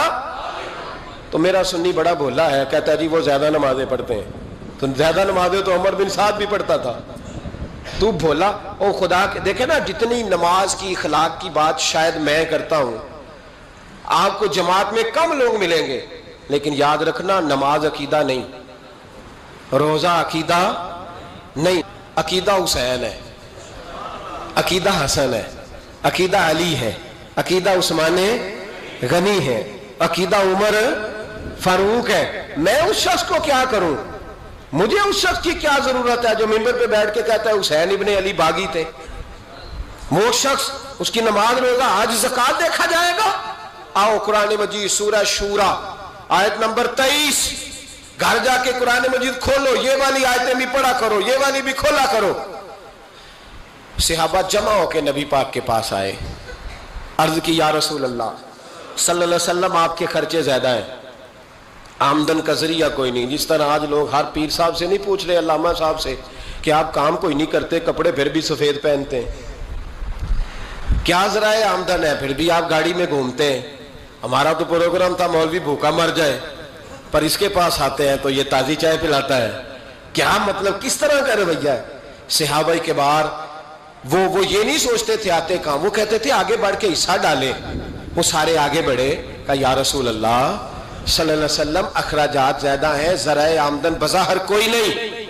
تو میرا سنی بڑا بھولا ہے, کہتا ہے جی وہ زیادہ نمازیں پڑھتے ہیں. تو زیادہ نمازیں تو عمر بن سعد بھی پڑھتا تھا. تو بھولا او خدا کے. دیکھیں نا جتنی نماز کی اخلاق کی بات شاید میں کرتا ہوں, آپ کو جماعت میں کم لوگ ملیں گے, لیکن یاد رکھنا نماز عقیدہ نہیں, روزہ عقیدہ نہیں. عقیدہ حسین ہے, عقیدہ حسن ہے, عقیدہ علی ہے, عقیدہ عثمان غنی ہے, عقیدہ عمر فاروق ہے. میں اس شخص کو کیا کروں, مجھے اس شخص کی کیا ضرورت ہے جو ممبر پہ بیٹھ کے کہتا ہے حسین ابن علی باغی تھے. وہ شخص, اس کی نماز روزہ حج زکات دیکھا جائے گا. آؤ قرآن مجید سورہ شورا آیت نمبر 23, گھر جا کے قرآن مجید کھولو, یہ والی آیتیں بھی پڑھا کرو, یہ والی بھی کھولا کرو. صحابہ جمع ہو کے نبی پاک کے پاس آئے, عرض کی یا رسول اللہ صلی اللہ علیہ وسلم آپ کے خرچے زیادہ ہیں, آمدن کا ذریعہ کوئی نہیں. جس طرح آج لوگ ہر پیر صاحب سے نہیں پوچھ رہے, علامہ صاحب سے, کہ آپ کام کوئی نہیں کرتے, کپڑے پھر بھی سفید پہنتے ہیں, کیا ذرائع آمدن ہے, پھر بھی آپ گاڑی میں گھومتے ہیں. ہمارا تو پروگرام تھا مولوی بھوکا مر جائے, پر اس کے پاس آتے ہیں تو یہ تازی چائے پلاتا ہے. کیا مطلب, کس طرح کا رویہ ہے. صحابہ کے بار وہ یہ نہیں سوچتے تھے آتے کام, وہ کہتے تھے آگے بڑھ کے حصہ ڈالے. وہ سارے آگے بڑھے, کہا یا رسول اللہ صلی اللہ علیہ وسلم اخراجات زیادہ ہیں, ذرائع آمدن بظاہر کوئی نہیں,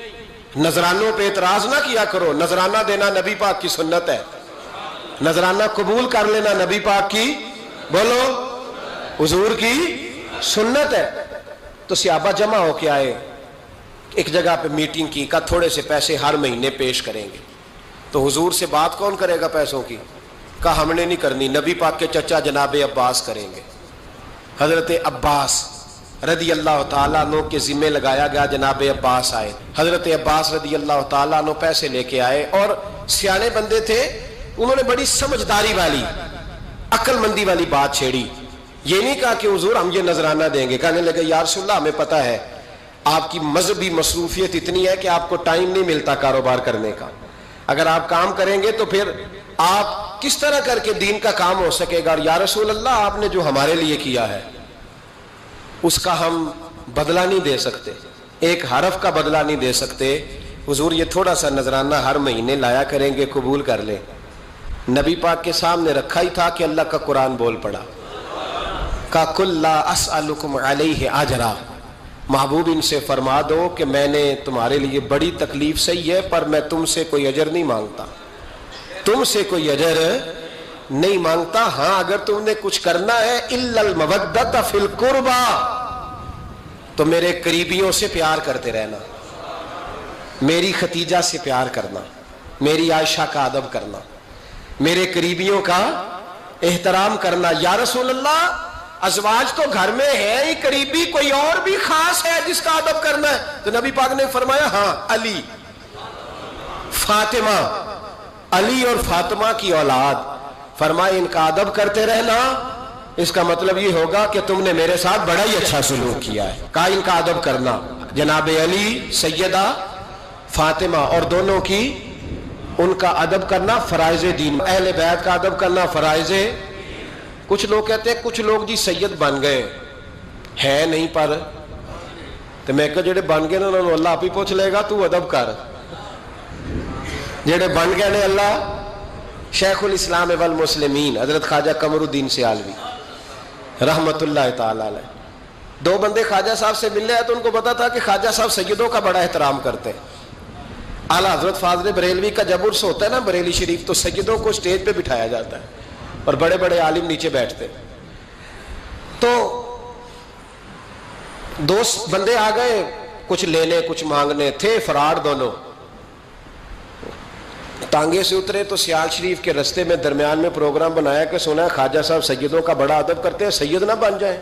نذرانوں پہ اعتراض نہ کیا کرو. نذرانہ دینا نبی پاک کی سنت ہے, نذرانہ قبول کر لینا نبی پاک کی, بولو, حضور کی سنت ہے. تو صحابہ جمع ہو کے آئے, ایک جگہ پہ میٹنگ کی, کہا تھوڑے سے پیسے ہر مہینے پیش کریں گے. تو حضور سے بات کون کرے گا پیسوں کی, کہا ہم نے نہیں کرنی, نبی پاک کے چچا جناب عباس کریں گے. حضرت عباس رضی اللہ تعالیٰ عنہ کے ذمہ لگایا گیا. جناب عباس آئے, حضرت عباس رضی اللہ تعالیٰ عنہ پیسے لے کے آئے, اور سیانے بندے تھے, انہوں نے بڑی سمجھداری والی عقل مندی والی بات چھیڑی. یہ نہیں کہا کہ حضور ہم یہ نذرانہ دیں گے, کہنے لگے یا رسول اللہ ہمیں پتہ ہے آپ کی مذہبی مصروفیت اتنی ہے کہ آپ کو ٹائم نہیں ملتا کاروبار کرنے کا. اگر آپ کام کریں گے تو پھر آپ کس طرح کر کے دین کا کام ہو سکے گا. اور یا رسول اللہ آپ نے جو ہمارے لیے کیا ہے اس کا ہم بدلہ نہیں دے سکتے, ایک حرف کا بدلہ نہیں دے سکتے. حضور یہ تھوڑا سا نذرانہ ہر مہینے لایا کریں گے, قبول کر لیں. نبی پاک کے سامنے رکھا ہی تھا کہ اللہ کا قرآن بول پڑا, کا کل لا اسألکم علیہ اجرا, محبوب ان سے فرما دو کہ میں نے تمہارے لیے بڑی تکلیف سہی ہے, پر میں تم سے کوئی اجر نہیں مانگتا, تم سے کوئی اجر نہیں مانگتا. ہاں اگر تم نے کچھ کرنا ہے الا المودۃ فی القربى, تو میرے قریبیوں سے پیار کرتے رہنا, میری ختیجہ سے پیار کرنا, میری عائشہ کا ادب کرنا, میرے قریبیوں کا احترام کرنا. یا رسول اللہ ازواج تو گھر میں ہے ہی, قریبی کوئی اور بھی خاص ہے جس کا ادب کرنا ہے؟ تو نبی پاک نے فرمایا ہاں علی, فاطمہ, علی اور فاطمہ کی اولاد. فرمایا ان کا ادب کرتے رہنا, اس کا مطلب یہ ہوگا کہ تم نے میرے ساتھ بڑا ہی اچھا سلوک کیا ہے. کہا ان کا ادب کرنا, جناب علی, سیدہ فاطمہ, اور دونوں کی ان کا ادب کرنا فرائض دین, اہل بیت کا ادب کرنا فرائض. کچھ لوگ کہتے ہیں کچھ لوگ جی سید بن گئے ہے نہیں, پر تو میں کہ جڑے بن گئے نا انہوں نے اللہ آپ ہی پوچھ لے گا, تو ادب کر. جڑے بن گئے نے اللہ, شیخ الاسلام والمسلمین حضرت خواجہ قمر الدین سیالوی رحمت اللہ تعالی علیہ, دو بندے خواجہ صاحب سے ملنے آئے تو ان کو پتا تھا کہ خواجہ صاحب سیدوں کا بڑا احترام کرتے ہیں. اعلیٰ حضرت فاضل بریلوی کا جب عرس ہوتا ہے نا بریلی شریف, تو سیدوں کو سٹیج پہ بٹھایا جاتا ہے اور بڑے بڑے عالم نیچے بیٹھتے. تو دو بندے آ گئے, کچھ لینے کچھ مانگنے تھے، فرار دونوں. ٹانگے سے اترے تو سیال شریف کے رستے میں درمیان میں پروگرام بنایا کہ سنا ہے خواجہ صاحب سیدوں کا بڑا ادب کرتے ہیں، سید نہ بن جائیں.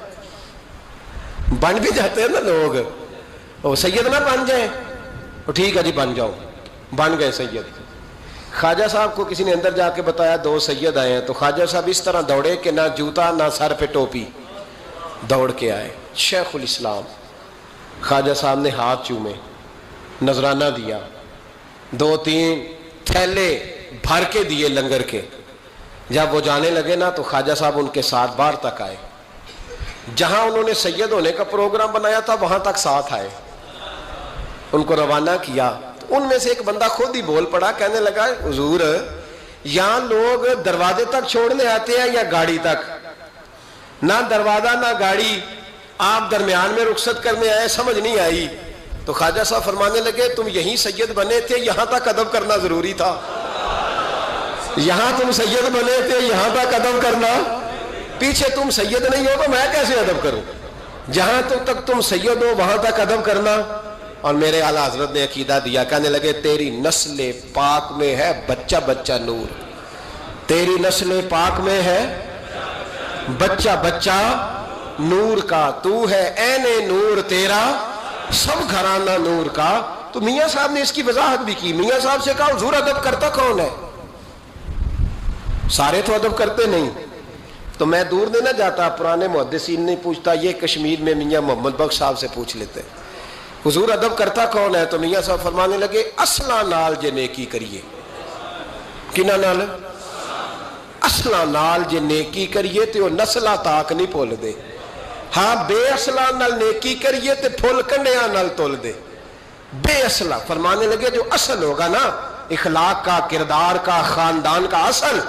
بن بھی جاتے ہیں نا لوگ، وہ سید نہ بن جائیں. ٹھیک ہے جی بن جاؤ. بن گئے سید. خواجہ صاحب کو کسی نے اندر جا کے بتایا 2 سید آئے ہیں، تو خواجہ صاحب اس طرح دوڑے کہ نہ جوتا نہ سر پہ ٹوپی، دوڑ کے آئے. شیخ الاسلام خواجہ صاحب نے ہاتھ چومے، نذرانہ دیا، 2-3 تھیلے بھر کے دیے لنگر کے. جب وہ جانے لگے نا تو خواجہ صاحب ان کے ساتھ باہر تک آئے. جہاں انہوں نے سید ہونے کا پروگرام بنایا تھا وہاں تک ساتھ آئے، ان کو روانہ کیا. ان میں سے ایک بندہ خود ہی بول پڑا، کہنے لگا حضور یہاں لوگ دروازے تک چھوڑنے آتے ہیں یا گاڑی تک؟ نہ دروازہ نہ گاڑی، آپ درمیان میں رخصت کرنے آئے، سمجھ نہیں آئی. تو خواجہ صاحب فرمانے لگے تم یہیں سید بنے تھے، یہاں تک ادب کرنا ضروری تھا. یہاں تم سید بنے تھے، یہاں تک ادب کرنا، پیچھے تم سید نہیں ہو تو میں کیسے ادب کروں؟ جہاں تک تم سید ہو وہاں تک ادب کرنا. اور میرے اعلیٰ حضرت نے عقیدہ دیا، کہنے لگے تیری نسل پاک میں ہے بچہ بچہ نور، تیری نسل پاک میں ہے بچہ بچہ نور کا، تو ہے عین نور تیرا سب گھرانہ نور کا. تو میاں صاحب نے اس کی وضاحت بھی کی. میاں صاحب سے کہا حضور ادب کرتا کون ہے؟ سارے تو ادب کرتے نہیں. تو میں دور نہیں نہ جاتا، پرانے محدثین نہیں پوچھتا، یہ کشمیر میں میاں محمد بخش صاحب سے پوچھ لیتے حضور ادب کرتا کون ہے؟ تو میاں صاحب فرمانے لگے اصلا نال جے نیکی کریے. کنہ نال؟ اصلا نال جے نیکی کریے تو نسلہ تاک نہیں پھول دے. ہاں بے اصلا نال نیکی کریے تو پھول کنڈیاں نال تول دے. بے اصلا فرمانے لگے جو اصل ہوگا نا اخلاق کا، کردار کا، خاندان کا اصل،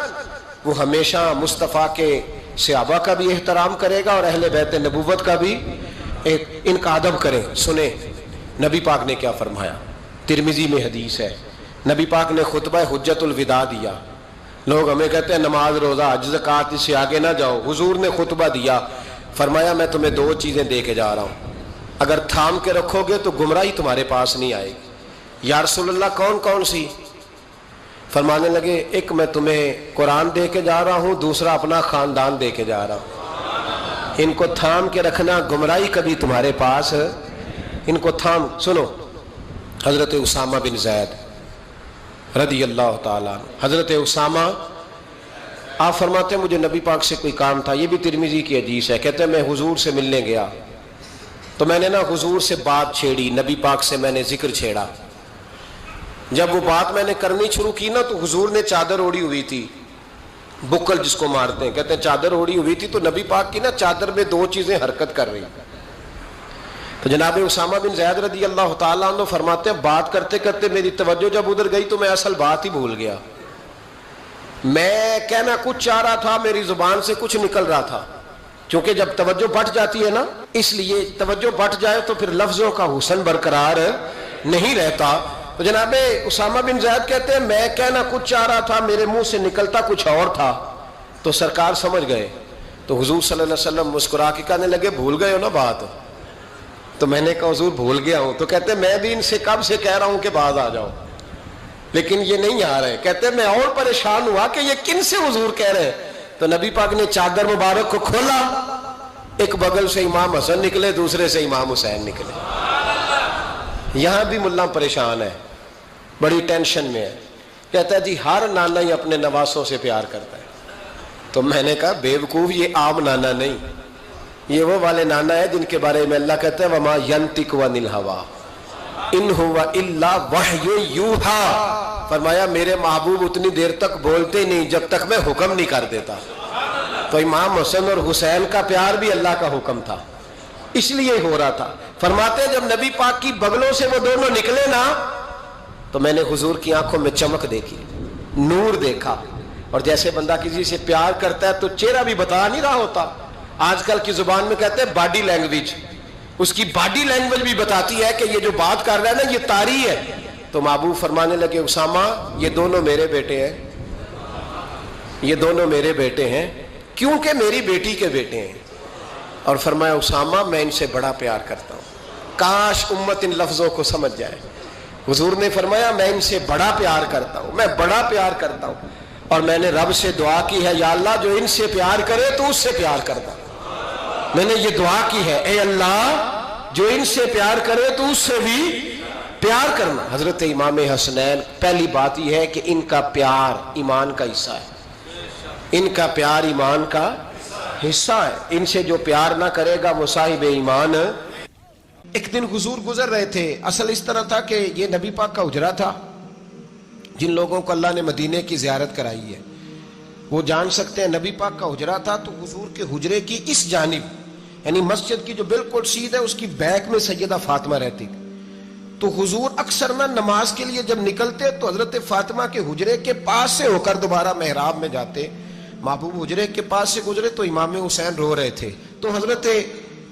وہ ہمیشہ مصطفیٰ کے صحابہ کا بھی احترام کرے گا اور اہل بیت نبوت کا بھی ان کا ادب کرے. سنیں نبی پاک نے کیا فرمایا. ترمذی میں حدیث ہے، نبی پاک نے خطبہ حجت الوداع دیا. لوگ ہمیں کہتے ہیں نماز روزہ حج زکوٰۃ اس سے آگے نہ جاؤ. حضور نے خطبہ دیا، فرمایا میں تمہیں 2 چیزیں دے کے جا رہا ہوں، اگر تھام کے رکھو گے تو گمراہی تمہارے پاس نہیں آئے گی. یا رسول اللہ کون کون سی؟ فرمانے لگے ایک میں تمہیں قرآن دے کے جا رہا ہوں، دوسرا اپنا خاندان دے کے جا رہا ہوں. ان کو تھام کے رکھنا، گمراہی کبھی تمہارے پاس، ان کو تھام. سنو حضرت اسامہ بن زید رضی اللہ تعالیٰ عنہ. حضرت اسامہ آپ فرماتے ہیں مجھے نبی پاک سے کوئی کام تھا، یہ بھی ترمذی کی حدیث ہے. کہتے ہیں میں حضور سے ملنے گیا تو میں نے نا حضور سے بات چھیڑی، نبی پاک سے میں نے ذکر چھیڑا. جب وہ بات میں نے کرنی شروع کی نا تو حضور نے چادر اوڑی ہوئی تھی، بکل جس کو مارتے ہیں، کہتے ہیں چادر اوڑی ہوئی تھی تو نبی پاک کی نا چادر میں 2 چیزیں حرکت کر رہی. تو جناب اسامہ بن زید رضی اللہ تعالیٰ عنہ فرماتے ہیں بات کرتے کرتے میری توجہ جب ادھر گئی تو میں اصل بات ہی بھول گیا. میں کہنا کچھ چاہ رہا تھا، میری زبان سے کچھ نکل رہا تھا. کیونکہ جب توجہ بٹ جاتی ہے نا، اس لیے توجہ بٹ جائے تو پھر لفظوں کا حسن برقرار نہیں رہتا. تو جناب اسامہ بن زید کہتے ہیں میں کہنا کچھ چاہ رہا تھا، میرے منہ سے نکلتا کچھ اور تھا. تو سرکار سمجھ گئے. تو حضور صلی اللہ علیہ وسلم مسکرا کے کہنے لگے بھول گئے ہو نا بات؟ تو میں نے کہا حضور بھول گیا ہوں. تو کہتے ہیں میں بھی ان سے کب سے کہہ رہا ہوں کہ باز آ جاؤ، لیکن یہ نہیں آ رہے. کہتے ہیں میں اور پریشان ہوا کہ یہ کن سے حضور کہہ رہے ہیں. تو نبی پاک نے چادر مبارک کو کھولا، ایک بغل سے امام حسن نکلے، دوسرے سے امام حسین نکلے. یہاں بھی ملا پریشان ہے، بڑی ٹینشن میں ہے. کہتا ہے جی ہر نانا ہی اپنے نواسوں سے پیار کرتا ہے. تو میں نے کہا بے وقوف، یہ عام نانا نہیں، یہ وہ والے نانا ہے جن کے بارے میں اللہ کہتا ہے وما ینطق عن الہویٰ ان ہوا الا وحی یوحیٰ. فرمایا میرے محبوب اتنی دیر تک بولتے نہیں جب تک میں حکم نہیں کر دیتا. تو امام حسن اور حسین کا پیار بھی اللہ کا حکم تھا، اس لیے ہو رہا تھا. فرماتے ہیں جب نبی پاک کی بغلوں سے وہ دونوں نکلے نا تو میں نے حضور کی آنکھوں میں چمک دیکھی، نور دیکھا. اور جیسے بندہ کسی سے پیار کرتا ہے تو چہرہ بھی بتا نہیں رہا ہوتا. آج کل کی زبان میں کہتے ہیں باڈی لینگویج، اس کی باڈی لینگویج بھی بتاتی ہے کہ یہ جو بات کر رہا ہے نا یہ طاری ہے. تو محبوب فرمانے لگے اسامہ یہ دونوں میرے بیٹے ہیں، یہ دونوں میرے بیٹے ہیں کیونکہ میری بیٹی کے بیٹے ہیں. اور فرمایا اسامہ میں ان سے بڑا پیار کرتا ہوں. کاش امت ان لفظوں کو سمجھ جائے. حضور نے فرمایا میں ان سے بڑا پیار کرتا ہوں, میں بڑا پیار کرتا ہوں, اور میں نے رب سے دعا کی ہے یا اللہ جو ان سے پیار کرے تو اس سے پیار کرتا. میں نے یہ دعا کی ہے اے اللہ جو ان سے پیار کرے تو اس سے بھی پیار کرنا. حضرت امام حسنین, پہلی بات یہ ہے کہ ان کا پیار ایمان کا حصہ ہے, ان کا پیار ایمان کا حصہ ہے. ان سے جو پیار نہ کرے گا وہ صاحب ایمان. ایک دن حضور گزر رہے تھے. اصل اس طرح تھا کہ یہ نبی پاک کا حجرہ تھا. جن لوگوں کو اللہ نے مدینے کی زیارت کرائی ہے وہ جان سکتے ہیں نبی پاک کا حجرہ تھا. تو حضور کے حجرے کی اس جانب یعنی مسجد کی جو بالکل سیدھ ہے اس کی بیک میں سیدہ فاطمہ رہتی تھی. تو حضور اکثر نہ نماز کے لیے جب نکلتے تو حضرت فاطمہ کے حجرے کے پاس سے ہو کر دوبارہ محراب میں جاتے. محبوب حجرے کے پاس سے گزرے تو امام حسین رو رہے تھے. تو حضرت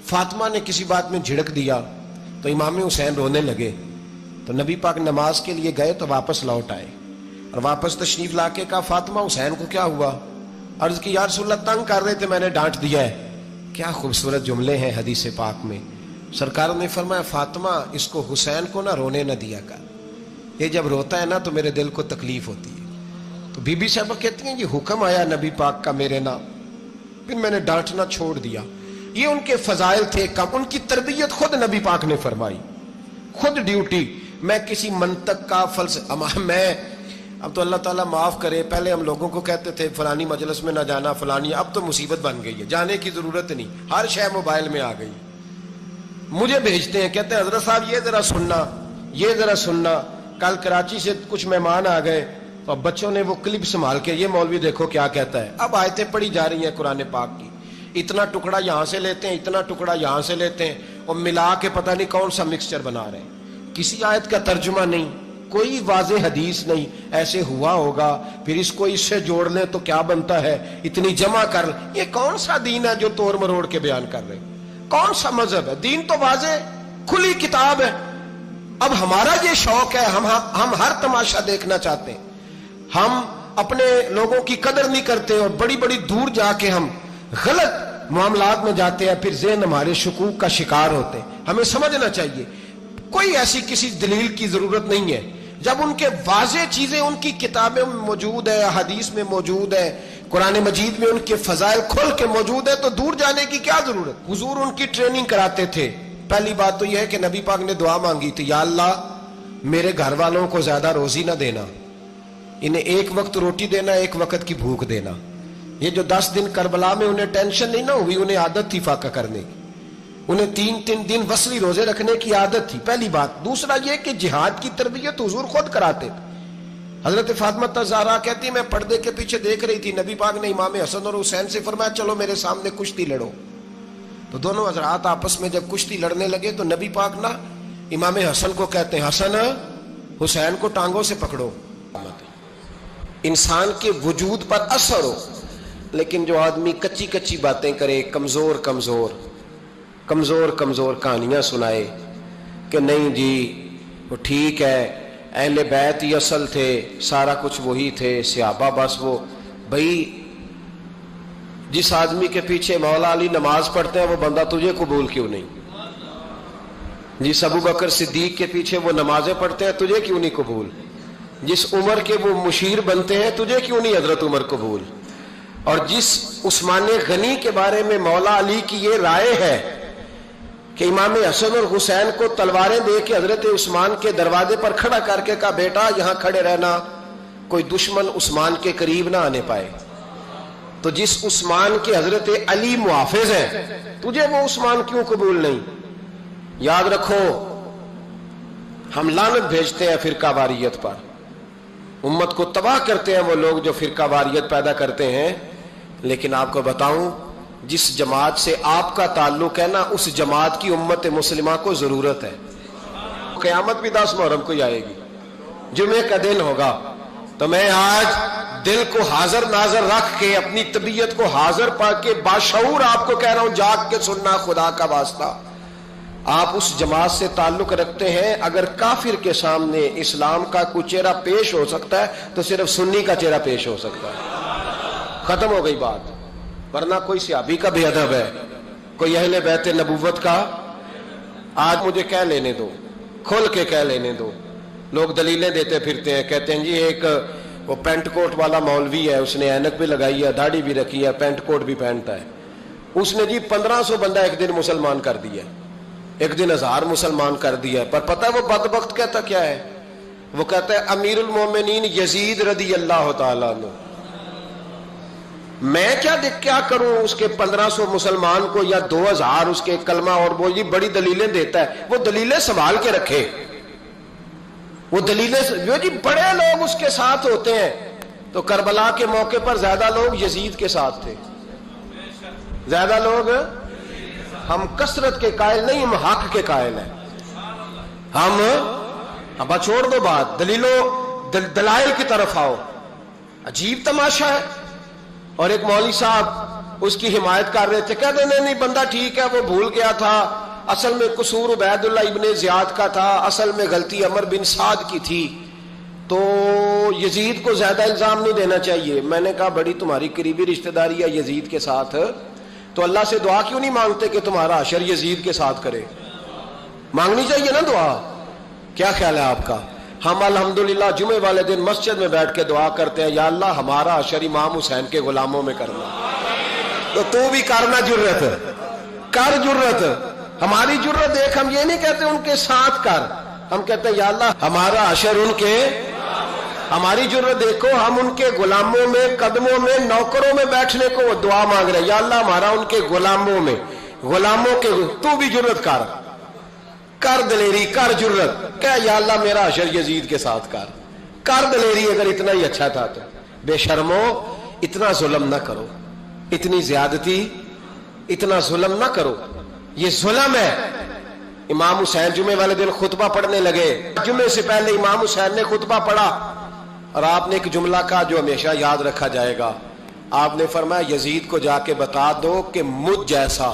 فاطمہ نے کسی بات میں جھڑک دیا تو امام حسین رونے لگے. تو نبی پاک نماز کے لیے گئے تو واپس لوٹ آئے اور واپس تشریف لا کے کہا فاطمہ حسین کو کیا ہوا؟ عرض کی یا رسول اللہ تنگ کر رہے تھے میں نے ڈانٹ دیا ہے. کیا خوبصورت جملے ہیں حدیث پاک میں. سرکار نے فرمایا فاطمہ اس کو حسین کو نہ رونے نہ دیا کر, یہ جب روتا ہے نا تو میرے دل کو تکلیف ہوتی ہے. تو بی بی صاحبہ کہتی ہیں یہ حکم آیا نبی پاک کا میرے نام, پھر میں نے ڈانٹنا چھوڑ دیا. یہ ان کے فضائل تھے کم, ان کی تربیت خود نبی پاک نے فرمائی, خود ڈیوٹی. میں کسی منطق کا میں اب تو اللہ تعالیٰ معاف کرے, پہلے ہم لوگوں کو کہتے تھے فلانی مجلس میں نہ جانا فلانی, اب تو مصیبت بن گئی ہے, جانے کی ضرورت نہیں, ہر شے موبائل میں آ گئی. مجھے بھیجتے ہیں کہتے ہیں حضرت صاحب یہ ذرا سننا, یہ ذرا سننا. کل کراچی سے کچھ مہمان آ گئے اور بچوں نے وہ کلپ سنبھال کے یہ مولوی دیکھو کیا کہتا ہے. اب آیتیں پڑھی جا رہی ہیں قرآن پاک کی, اتنا ٹکڑا یہاں سے لیتے ہیں, اتنا ٹکڑا یہاں سے لیتے ہیں اور ملا کے پتہ نہیں کون سا مکسچر بنا رہے ہیں. کسی آیت کا ترجمہ نہیں, کوئی واضح حدیث نہیں. ایسے ہوا ہوگا پھر اس کو اس سے جوڑ لیں تو کیا بنتا ہے, اتنی جمع کر لیں. یہ کون سا دین ہے جو توڑ مروڑ کے بیان کر رہے ہیں؟ کون سا مذہب ہے؟ دین تو واضح کھلی کتاب ہے. اب ہمارا یہ شوق ہے, ہم ہر تماشا دیکھنا چاہتے ہیں, ہم اپنے لوگوں کی قدر نہیں کرتے اور بڑی بڑی دور جا کے ہم غلط معاملات میں جاتے ہیں, پھر ذہن ہمارے شکوک کا شکار ہوتے ہیں. ہمیں سمجھنا چاہیے کوئی ایسی کسی دلیل کی ضرورت نہیں ہے. جب ان کے واضح چیزیں ان کی کتابیں میں موجود ہے, حدیث میں موجود ہے, قرآن مجید میں ان کے فضائل کھل کے موجود ہے, تو دور جانے کی کیا ضرورت. حضور ان کی ٹریننگ کراتے تھے. پہلی بات تو یہ ہے کہ نبی پاک نے دعا مانگی تھی, یا اللہ میرے گھر والوں کو زیادہ روزی نہ دینا, انہیں ایک وقت روٹی دینا, ایک وقت کی بھوک دینا. یہ جو 10 دن کربلا میں انہیں ٹینشن نہیں نہ ہوئی, انہیں عادت تھی فاقہ کرنے کی, انہیں 3 دن وصلی روزے رکھنے کی عادت تھی. پہلی بات. دوسرا یہ کہ جہاد کی تربیت حضور خود کراتے تھے. حضرت فاطمہ زہرا کہتی میں پردے کے پیچھے دیکھ رہی تھی, نبی پاک نے امام حسن اور حسین سے فرمایا چلو میرے سامنے کشتی لڑو. تو دونوں حضرات آپس میں جب کشتی لڑنے لگے تو نبی پاک نا امام حسن کو کہتے ہیں حسن حسین کو ٹانگوں سے پکڑو. انسان کے وجود پر اثر ہو, لیکن جو آدمی کچی کچی باتیں کرے, کمزور کمزور کمزور کمزور کہانیاں سنائے کہ نہیں جی وہ ٹھیک ہے, اہل بیت ہی اصل تھے, سارا کچھ وہی تھے, صحابہ بس وہ. بھائی جس آدمی کے پیچھے مولا علی نماز پڑھتے ہیں وہ بندہ تجھے قبول کیوں نہیں؟ جس ابو بکر صدیق کے پیچھے وہ نمازیں پڑھتے ہیں تجھے کیوں نہیں قبول؟ جس عمر کے وہ مشیر بنتے ہیں تجھے کیوں نہیں حضرت عمر قبول؟ اور جس عثمان غنی کے بارے میں مولا علی کی یہ رائے ہے کہ امام حسن اور حسین کو تلواریں دے کے حضرت عثمان کے دروازے پر کھڑا کر کے کہا بیٹا یہاں کھڑے رہنا, کوئی دشمن عثمان کے قریب نہ آنے پائے. تو جس عثمان کے حضرت علی محافظ ہیں تجھے وہ عثمان کیوں قبول نہیں؟ یاد رکھو ہم لعنت بھیجتے ہیں فرقہ واریت پر, امت کو تباہ کرتے ہیں وہ لوگ جو فرقہ واریت پیدا کرتے ہیں. لیکن آپ کو بتاؤں جس جماعت سے آپ کا تعلق ہے نا اس جماعت کی امت مسلمہ کو ضرورت ہے. قیامت بھی 10 محرم کو ہی آئے گی, جمعے کا دن ہوگا. تو میں آج دل کو حاضر ناظر رکھ کے اپنی طبیعت کو حاضر پا کے باشعور آپ کو کہہ رہا ہوں جاگ کے سننا خدا کا واسطہ. آپ اس جماعت سے تعلق رکھتے ہیں, اگر کافر کے سامنے اسلام کا کوئی چہرہ پیش ہو سکتا ہے تو صرف سنی کا چہرہ پیش ہو سکتا ہے. ختم ہو گئی بات. ورنہ کوئی صحابی کا بے ادب ہے, کوئی اہل بیت نبوت کا آج مجھے کہہ لینے دو، کھول کے کہہ لینے دو. لوگ دلیلیں دیتے پھرتے ہیں، کہتے ہیں جی ایک وہ پینٹ کوٹ والا مولوی ہے، اس نے اینک بھی لگائی ہے، داڑھی بھی رکھی ہے، پینٹ کوٹ بھی پہنتا ہے، اس نے جی 1500 بندہ ایک دن مسلمان کر دیا، ایک دن 1000 مسلمان کر دیا. پر پتہ ہے وہ بدبخت کہتا کیا ہے؟ وہ کہتا ہے امیر المومنین یزید رضی اللہ تعالیٰ عنہ. میں کیا کروں اس کے 1500 مسلمان کو یا 2000 اس کے کلمہ، اور وہ جی بڑی دلیلیں دیتا ہے. وہ دلیلیں سنبھال کے رکھے، وہ دلیلیں جو جی بڑے لوگ اس کے ساتھ ہوتے ہیں. تو کربلا کے موقع پر زیادہ لوگ یزید کے ساتھ تھے، زیادہ لوگ. ہم کثرت کے قائل نہیں، ہم حق کے قائل ہیں. ہم اب چھوڑ دو بات، دلائل کی طرف آؤ. عجیب تماشا ہے. اور ایک مولوی صاحب اس کی حمایت کر رہے تھے، کہتے نہیں بندہ ٹھیک ہے، وہ بھول گیا تھا، اصل میں قصور عبید اللہ ابن زیاد کا تھا، اصل میں غلطی عمر بن سعد کی تھی، تو یزید کو زیادہ الزام نہیں دینا چاہیے. میں نے کہا بڑی تمہاری قریبی رشتہ داری ہے یزید کے ساتھ، تو اللہ سے دعا کیوں نہیں مانگتے کہ تمہارا حشر یزید کے ساتھ کرے؟ مانگنی چاہیے نا دعا. کیا خیال ہے آپ کا؟ ہم الحمدللہ جمعے والے دن مسجد میں بیٹھ کے دعا کرتے ہیں، یا اللہ ہمارا حشر امام حسین کے غلاموں میں کرنا. تو بھی کرنا، جرت کر، جرت. ہماری جرت دیکھ، ہم یہ نہیں کہتے ان کے ساتھ کر، ہم کہتے ہیں یا اللہ ہمارا حشر ان کے. ہماری جرت دیکھو، ہم ان کے غلاموں میں، قدموں میں، نوکروں میں بیٹھنے کو وہ دعا مانگ رہے ہیں، یا اللہ ہمارا ان کے غلاموں میں، غلاموں کے. تو بھی جرت کر دلیری، کر جرت، کہ یا اللہ میرا حشر یزید کے ساتھ کر دلیری. اگر اتنا ہی اچھا تھا تو بے شرمو اتنا ظلم نہ کرو، اتنی زیادتی، اتنا ظلم نہ کرو. یہ ظلم ہے. امام حسین جمعے والے دن خطبہ پڑھنے لگے، جمعے سے پہلے امام حسین نے خطبہ پڑھا، اور آپ نے ایک جملہ کہا جو ہمیشہ یاد رکھا جائے گا. آپ نے فرمایا یزید کو جا کے بتا دو کہ مجھ جیسا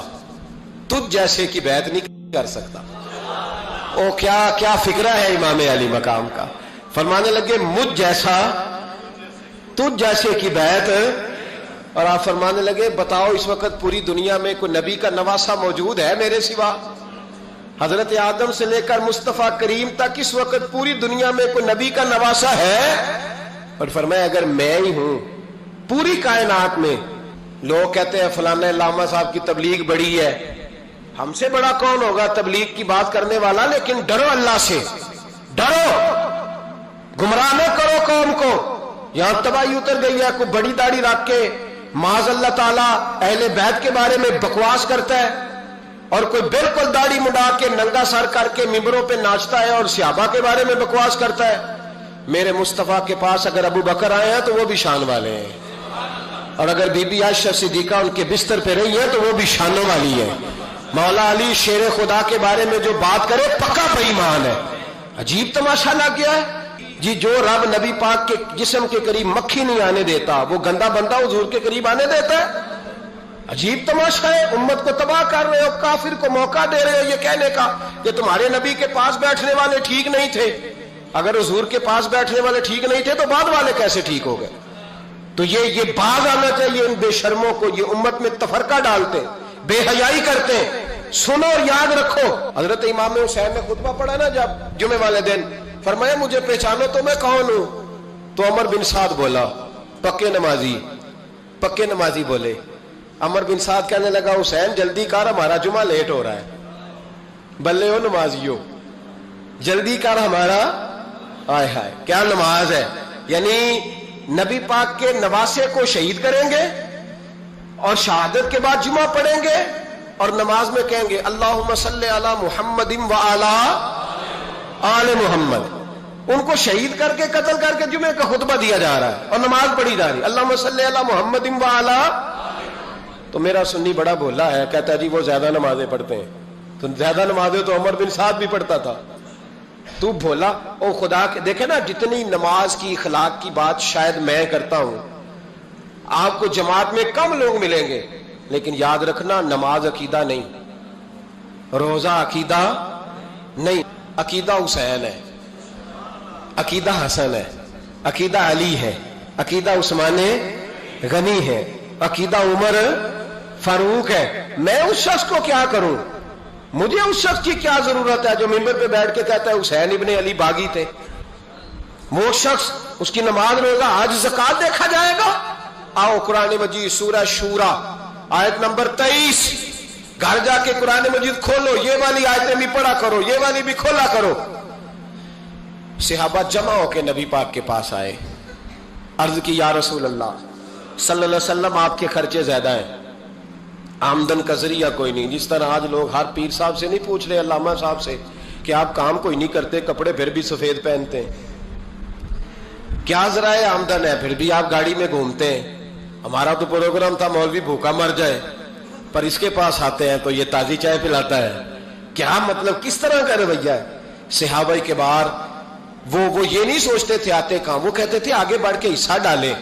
تجھ جیسے کی بیعت نہیں کر سکتا. او کیا فکرہ ہے امام علی مقام کا. فرمانے لگے مجھ جیسا تجھ جیسے کی بیعت. اور آپ فرمانے لگے بتاؤ اس وقت پوری دنیا میں کوئی نبی کا نواسا موجود ہے میرے سوا؟ حضرت آدم سے لے کر مصطفیٰ کریم تک اس وقت پوری دنیا میں کوئی نبی کا نواسا ہے؟ اور فرمایا اگر میں ہی ہوں پوری کائنات میں. لوگ کہتے ہیں فلانا علامہ صاحب کی تبلیغ بڑی ہے. ہم سے بڑا کون ہوگا تبلیغ کی بات کرنے والا؟ لیکن ڈرو اللہ سے، ڈرو، گمراہ نہ کرو قوم کو. یہاں تباہی اتر گئی ہے. کوئی بڑی داڑھی رکھ کے معاذ اللہ تعالیٰ اہل بیت کے بارے میں بکواس کرتا ہے، اور کوئی بالکل داڑھی مڈا کے ننگا سر کر کے ممبروں پہ ناچتا ہے اور صحابہ کے بارے میں بکواس کرتا ہے. میرے مصطفیٰ کے پاس اگر ابو بکر آئے ہیں تو وہ بھی شان والے ہیں، اور اگر بی بی عائشہ صدیقہ ان کے بستر پہ رہی ہے تو وہ بھی شانوں والی ہے. مولا علی شیر خدا کے بارے میں جو بات کرے پکا بے ایمان ہے. عجیب تماشا لگ گیا ہے جی. جو رب نبی پاک کے جسم کے قریب مکھی نہیں آنے دیتا، وہ گندا بندہ حضور کے قریب آنے دیتا ہے؟ عجیب تماشا ہے. امت کو تباہ کر رہے ہو، کافر کو موقع دے رہے ہو یہ کہنے کا کہ تمہارے نبی کے پاس بیٹھنے والے ٹھیک نہیں تھے. اگر حضور کے پاس بیٹھنے والے ٹھیک نہیں تھے تو بعد والے کیسے ٹھیک ہو گئے؟ تو یہ باز آنا چاہیے ان بے شرموں کو. یہ امت میں تفرقہ ڈالتے، بے حیائی کرتے. سنو اور یاد رکھو، حضرت امام حسین نے خطبہ پڑھا نا جب جمعے والے دن، فرمایا مجھے پہچانو تو میں کون ہوں؟ تو عمر بن سعد بولا، پکے نمازی بولے. عمر بن سعد کہنے لگا حسین جلدی کر، ہمارا جمعہ لیٹ ہو رہا ہے. بلے ہو نمازیو، جلدی کر ہمارا. آئے ہائے کیا نماز ہے. یعنی نبی پاک کے نواسے کو شہید کریں گے اور شہادت کے بعد جمعہ پڑھیں گے اور نماز میں کہیں گے اللہم صلی علی محمد و علی آل محمد. ان کو شہید کر کے قتل کر کے جمعے کا خطبہ دیا جا رہا ہے اور نماز پڑھی جا رہی اللہم صلی علی محمد و علی. تو میرا سنی بڑا بولا ہے، کہتا ہے جی وہ زیادہ نمازیں پڑھتے ہیں. تو زیادہ نمازیں تو عمر بن سعد بھی پڑھتا تھا. تو بولا او خدا کے دیکھے نا، جتنی نماز کی اخلاق کی بات شاید میں کرتا ہوں، آپ کو جماعت میں کم لوگ ملیں گے، لیکن یاد رکھنا نماز عقیدہ نہیں، روزہ عقیدہ نہیں. عقیدہ حسین ہے، عقیدہ حسن ہے، عقیدہ علی ہے، عقیدہ عثمان غنی ہے، عقیدہ عمر فاروق ہے. میں اس شخص کو کیا کروں؟ مجھے اس شخص کی کیا ضرورت ہے جو ممبر پہ بیٹھ کے کہتا ہے حسین ابن علی باغی تھے؟ وہ شخص، اس کی نماز روزہ آج زکات دیکھا جائے گا؟ آؤ قرآن مجید سورہ شورا آیت نمبر 23، گھر جا کے قرآن مجید کھولو، یہ والی آیتیں بھی پڑھا کرو، یہ والی بھی کھولا کرو۔ صحابہ جمع ہو کے نبی پاک کے پاس آئے، عرض کی یا رسول اللہ صلی اللہ علیہ وسلم آپ کے خرچے زیادہ ہیں، آمدن کا ذریعہ کوئی نہیں۔ جس طرح آج لوگ ہر پیر صاحب سے نہیں پوچھ رہے، علامہ صاحب سے، کہ آپ کام کوئی نہیں کرتے، کپڑے پھر بھی سفید پہنتے ہیں، کیا ذرائع آمدن ہے، پھر بھی آپ گاڑی میں گھومتے ہیں۔ ہمارا تو پروگرام تھا مولوی بھوکا مر جائے، پر اس کے پاس آتے ہیں تو یہ تازی چائے پلاتا ہے، کیا مطلب، کس طرح کا رویہ ہے؟ صحابہ کے بار وہ یہ نہیں سوچتے تھے آتے کہاں، وہ کہتے تھے آگے بڑھ کے حصہ ڈالیں۔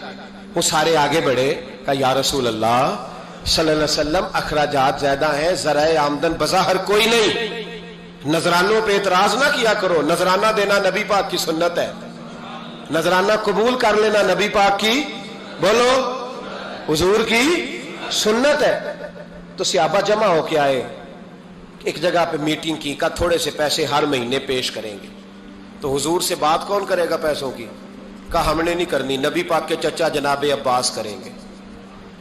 وہ سارے آگے بڑھے، کہا یا رسول اللہ صلی اللہ علیہ وسلم اخراجات زیادہ ہیں، ذرائع آمدن بظاہر کوئی نہیں، نذرانوں پہ اعتراض نہ کیا کرو، نذرانہ دینا نبی پاک کی سنت ہے، نذرانہ قبول کر لینا نبی پاک کی، بولو، حضور کی سنت ہے۔ تو صحابہ جمع ہو کے آئے، ایک جگہ پہ میٹنگ کی، کہا تھوڑے سے پیسے ہر مہینے پیش کریں گے۔ تو حضور سے بات کون کرے گا پیسوں کی؟ کہا ہم نے نہیں کرنی، نبی پاک کے چچا جناب عباس کریں گے۔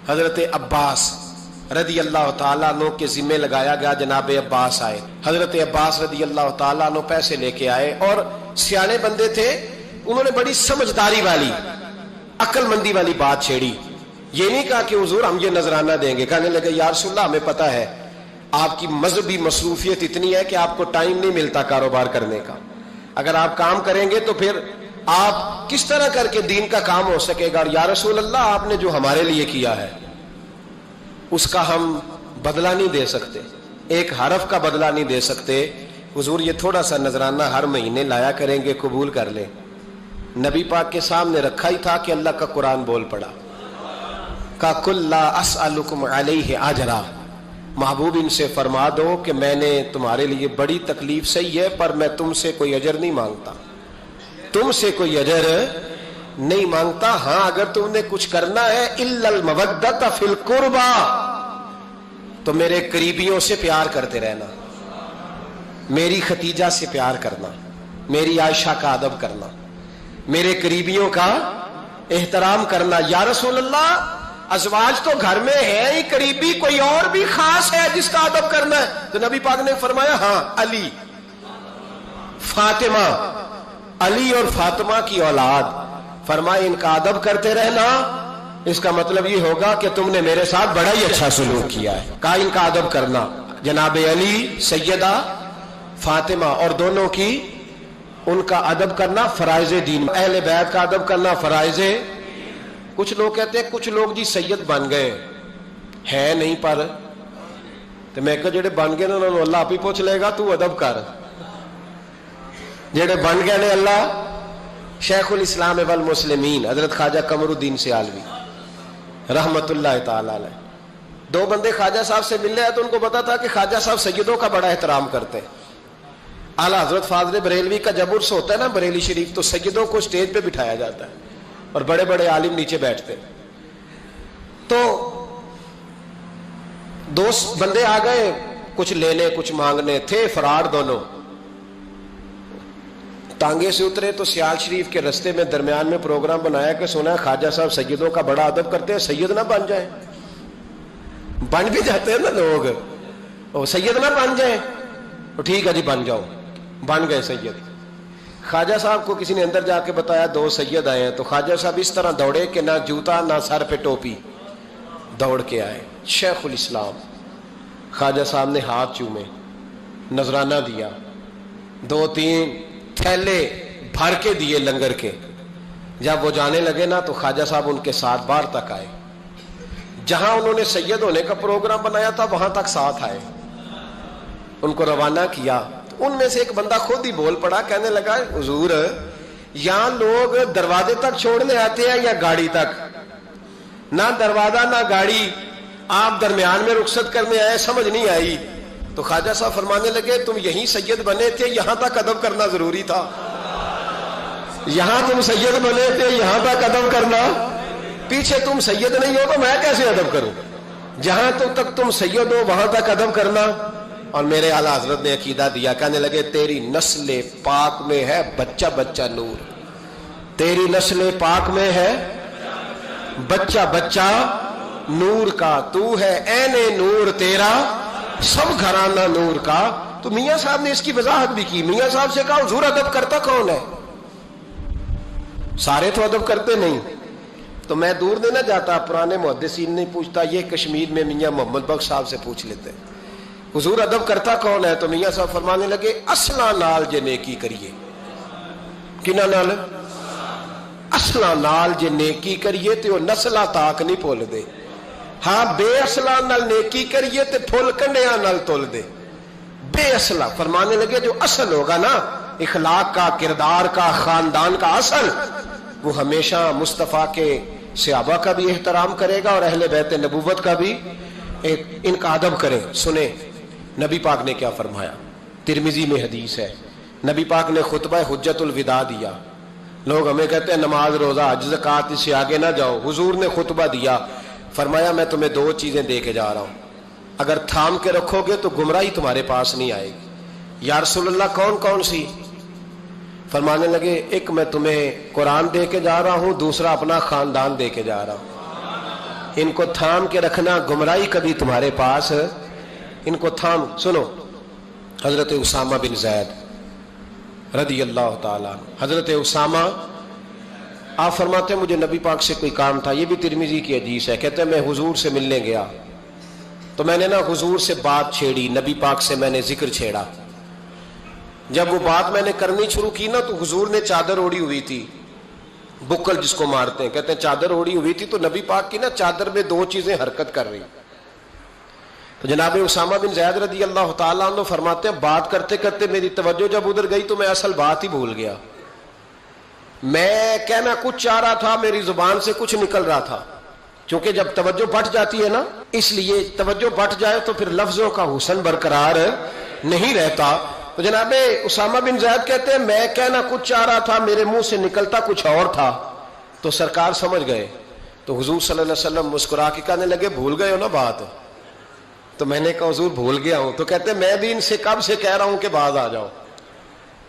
حضرت عباس رضی اللہ تعالیٰ عنہ کے ذمے لگایا گیا، جناب عباس آئے، حضرت عباس رضی اللہ تعالیٰ عنہ پیسے لے کے آئے، اور سیانے بندے تھے، انہوں نے بڑی سمجھداری والی، عقل مندی والی بات چھیڑی۔ یہ نہیں کہا کہ حضور ہم یہ نذرانہ دیں گے، کہنے لگے یا رسول اللہ ہمیں پتہ ہے آپ کی مذہبی مصروفیت اتنی ہے کہ آپ کو ٹائم نہیں ملتا کاروبار کرنے کا، اگر آپ کام کریں گے تو پھر آپ کس طرح کر کے دین کا کام ہو سکے گا، اور یا رسول اللہ آپ نے جو ہمارے لیے کیا ہے اس کا ہم بدلہ نہیں دے سکتے، ایک حرف کا بدلہ نہیں دے سکتے، حضور یہ تھوڑا سا نذرانہ ہر مہینے لایا کریں گے، قبول کر لیں۔ نبی پاک کے سامنے رکھا ہی تھا کہ اللہ کا قرآن بول پڑا، کا کل لا اسألکم علیہ اجرا، محبوب ان سے فرما دو کہ میں نے تمہارے لیے بڑی تکلیف سہی ہے، پر میں تم سے کوئی اجر نہیں مانگتا، تم سے کوئی اجر نہیں مانگتا، ہاں اگر تم نے کچھ کرنا ہے الا المودۃ فی القربى، تو میرے قریبیوں سے پیار کرتے رہنا، میری ختیجہ سے پیار کرنا، میری عائشہ کا ادب کرنا، میرے قریبیوں کا احترام کرنا۔ یا رسول اللہ ازواج تو گھر میں ہے ہی، قریبی کوئی اور بھی خاص ہے جس کا ادب کرنا ہے؟ تو نبی پاک نے فرمایا ہاں، علی، فاطمہ، علی اور فاطمہ کی اولاد، فرمایا ان کا ادب کرتے رہنا، اس کا مطلب یہ ہوگا کہ تم نے میرے ساتھ بڑا ہی اچھا سلوک کیا ہے۔ کہا ان کا ادب کرنا، جناب علی، سیدہ فاطمہ، اور دونوں کی ان کا ادب کرنا فرائض دین، اہل بیت کا ادب کرنا فرائض۔ کچھ لوگ کہتے ہیں کچھ لوگ جی سید بن گئے ہے نہیں، پر تو میں کہ جڑے بن گئے انہوں نے اللہ آپ ہی پوچھ لے گا، تو ادب کر، جڑے بن گئے نے اللہ۔ شیخ الاسلام والمسلمین حضرت خواجہ قمر الدین سیالوی رحمت اللہ تعالی علیہ، دو بندے خواجہ صاحب سے مل رہے تو ان کو پتا تھا کہ خواجہ صاحب سیدوں کا بڑا احترام کرتے ہیں۔ اعلیٰ حضرت فاضل بریلوی کا جب عرس ہوتا ہے نا بریلی شریف، تو سیدوں کو سٹیج پہ بٹھایا جاتا ہے اور بڑے بڑے عالم نیچے بیٹھتے۔ تو دو بندے آ گئے، کچھ لینے کچھ مانگنے، تھے فرار دونوں، ٹانگے سے اترے تو سیال شریف کے رستے میں درمیان میں پروگرام بنایا کہ سنا ہے خواجہ صاحب سیدوں کا بڑا ادب کرتے ہیں، سید نہ بن جائیں، بن بھی جاتے ہیں نا لوگ، وہ سید نہ بن جائیں، ٹھیک ہے جی بن جاؤ، بن گئے سید۔ خواجہ صاحب کو کسی نے اندر جا کے بتایا دو سید آئے ہیں، تو خواجہ صاحب اس طرح دوڑے کہ نہ جوتا نہ سر پہ ٹوپی، دوڑ کے آئے۔ شیخ الاسلام خواجہ صاحب نے ہاتھ چومے، نذرانہ دیا، 2-3 تھیلے بھر کے دیے لنگر کے۔ جب وہ جانے لگے نا تو خواجہ صاحب ان کے ساتھ باہر تک آئے، جہاں انہوں نے سید ہونے کا پروگرام بنایا تھا وہاں تک ساتھ آئے، ان کو روانہ کیا۔ ان میں سے ایک بندہ خود ہی بول پڑا، کہنے لگا حضور یہاں لوگ دروازے تک چھوڑنے آتے ہیں یا گاڑی تک؟ نہ دروازہ نہ گاڑی، آپ درمیان میں رخصت کرنے آئے، سمجھ نہیں آئی۔ تو خواجہ صاحب فرمانے لگے تم یہیں سید بنے تھے، یہاں تک ادب کرنا ضروری تھا، یہاں تم سید بنے تھے، یہاں تک ادب کرنا، پیچھے تم سید نہیں ہو تو میں کیسے ادب کروں؟ جہاں تک تم سید ہو وہاں تک ادب کرنا اور میرے اعلیٰ حضرت نے عقیدہ دیا، کہنے لگے تیری نسل پاک میں ہے بچہ بچہ نور، تیری نسل پاک میں ہے بچہ بچہ نور کا، تو ہے عین نور تیرا سب گھرانہ نور کا۔ تو میاں صاحب نے اس کی وضاحت بھی کی۔ میاں صاحب سے کہا حضور ادب کرتا کون ہے؟ سارے تو ادب کرتے نہیں۔ تو میں دور نہیں نہ جاتا، پرانے محدثین نہیں پوچھتا، یہ کشمیر میں میاں محمد بخش صاحب سے پوچھ لیتے حضور ادب کرتا کون ہے؟ تو میاں صاحب فرمانے لگے اصلا نال جے نیکی کریے۔ کنہ نال؟ اصلا نال جے نیکی کریے تے وہ نسلہ تاک نہیں پھول دے، ہاں بے اصلا نال نیکی کریے تے پھول کنڈیاں نال تول دے۔ بے اصلا فرمانے لگے جو اصل ہوگا نا اخلاق کا، کردار کا، خاندان کا اصل، وہ ہمیشہ مصطفیٰ کے صحابہ کا بھی احترام کرے گا اور اہل بیت نبوت کا بھی ان کا ادب کرے۔ سنیں نبی پاک نے کیا فرمایا، ترمذی میں حدیث ہے، نبی پاک نے خطبہ حجت الوداع دیا۔ لوگ ہمیں کہتے ہیں نماز روزہ حج زکوٰۃ اس سے آگے نہ جاؤ، حضور نے خطبہ دیا، فرمایا میں تمہیں دو چیزیں دے کے جا رہا ہوں، اگر تھام کے رکھو گے تو گمراہی تمہارے پاس نہیں آئے گی۔ یا رسول اللہ کون کون سی؟ فرمانے لگے ایک میں تمہیں قرآن دے کے جا رہا ہوں، دوسرا اپنا خاندان دے کے جا رہا ہوں، ان کو تھام کے رکھنا، گمراہی کبھی تمہارے پاس ان کو تھام۔ سنو حضرت اسامہ بن زید رضی اللہ تعالیٰ عنہ، حضرت اسامہ آپ فرماتے ہیں مجھے نبی پاک سے کوئی کام تھا، یہ بھی ترمذی کی حدیث ہے، کہتے ہیں میں حضور سے ملنے گیا تو میں نے نا حضور سے بات چھیڑی، نبی پاک سے میں نے ذکر چھیڑا۔ جب وہ بات میں نے کرنی شروع کی نا تو حضور نے چادر اوڑی ہوئی تھی، بکل جس کو مارتے ہیں، کہتے ہیں چادر اوڑی ہوئی تھی، تو نبی پاک کی نا چادر میں دو چیزیں حرکت کر رہی۔ تو جناب اسامہ بن زید رضی اللہ تعالیٰ عنہ فرماتے ہیں بات کرتے کرتے میری توجہ جب ادھر گئی تو میں اصل بات ہی بھول گیا، میں کہنا کچھ چاہ رہا تھا، میری زبان سے کچھ نکل رہا تھا، کیونکہ جب توجہ بٹ جاتی ہے نا، اس لیے توجہ بٹ جائے تو پھر لفظوں کا حسن برقرار نہیں رہتا۔ تو جناب اسامہ بن زید کہتے ہیں میں کہنا کچھ چاہ رہا تھا، میرے منہ سے نکلتا کچھ اور تھا، تو سرکار سمجھ گئے، تو حضور صلی اللہ علیہ وسلم مسکرا کے کہنے لگے بھول گئے ہو نا بات؟ تو میں نے کہا حضور بھول گیا ہوں۔ تو کہتے ہیں میں بھی ان سے کب سے کہہ رہا ہوں کہ باز آ جاؤ،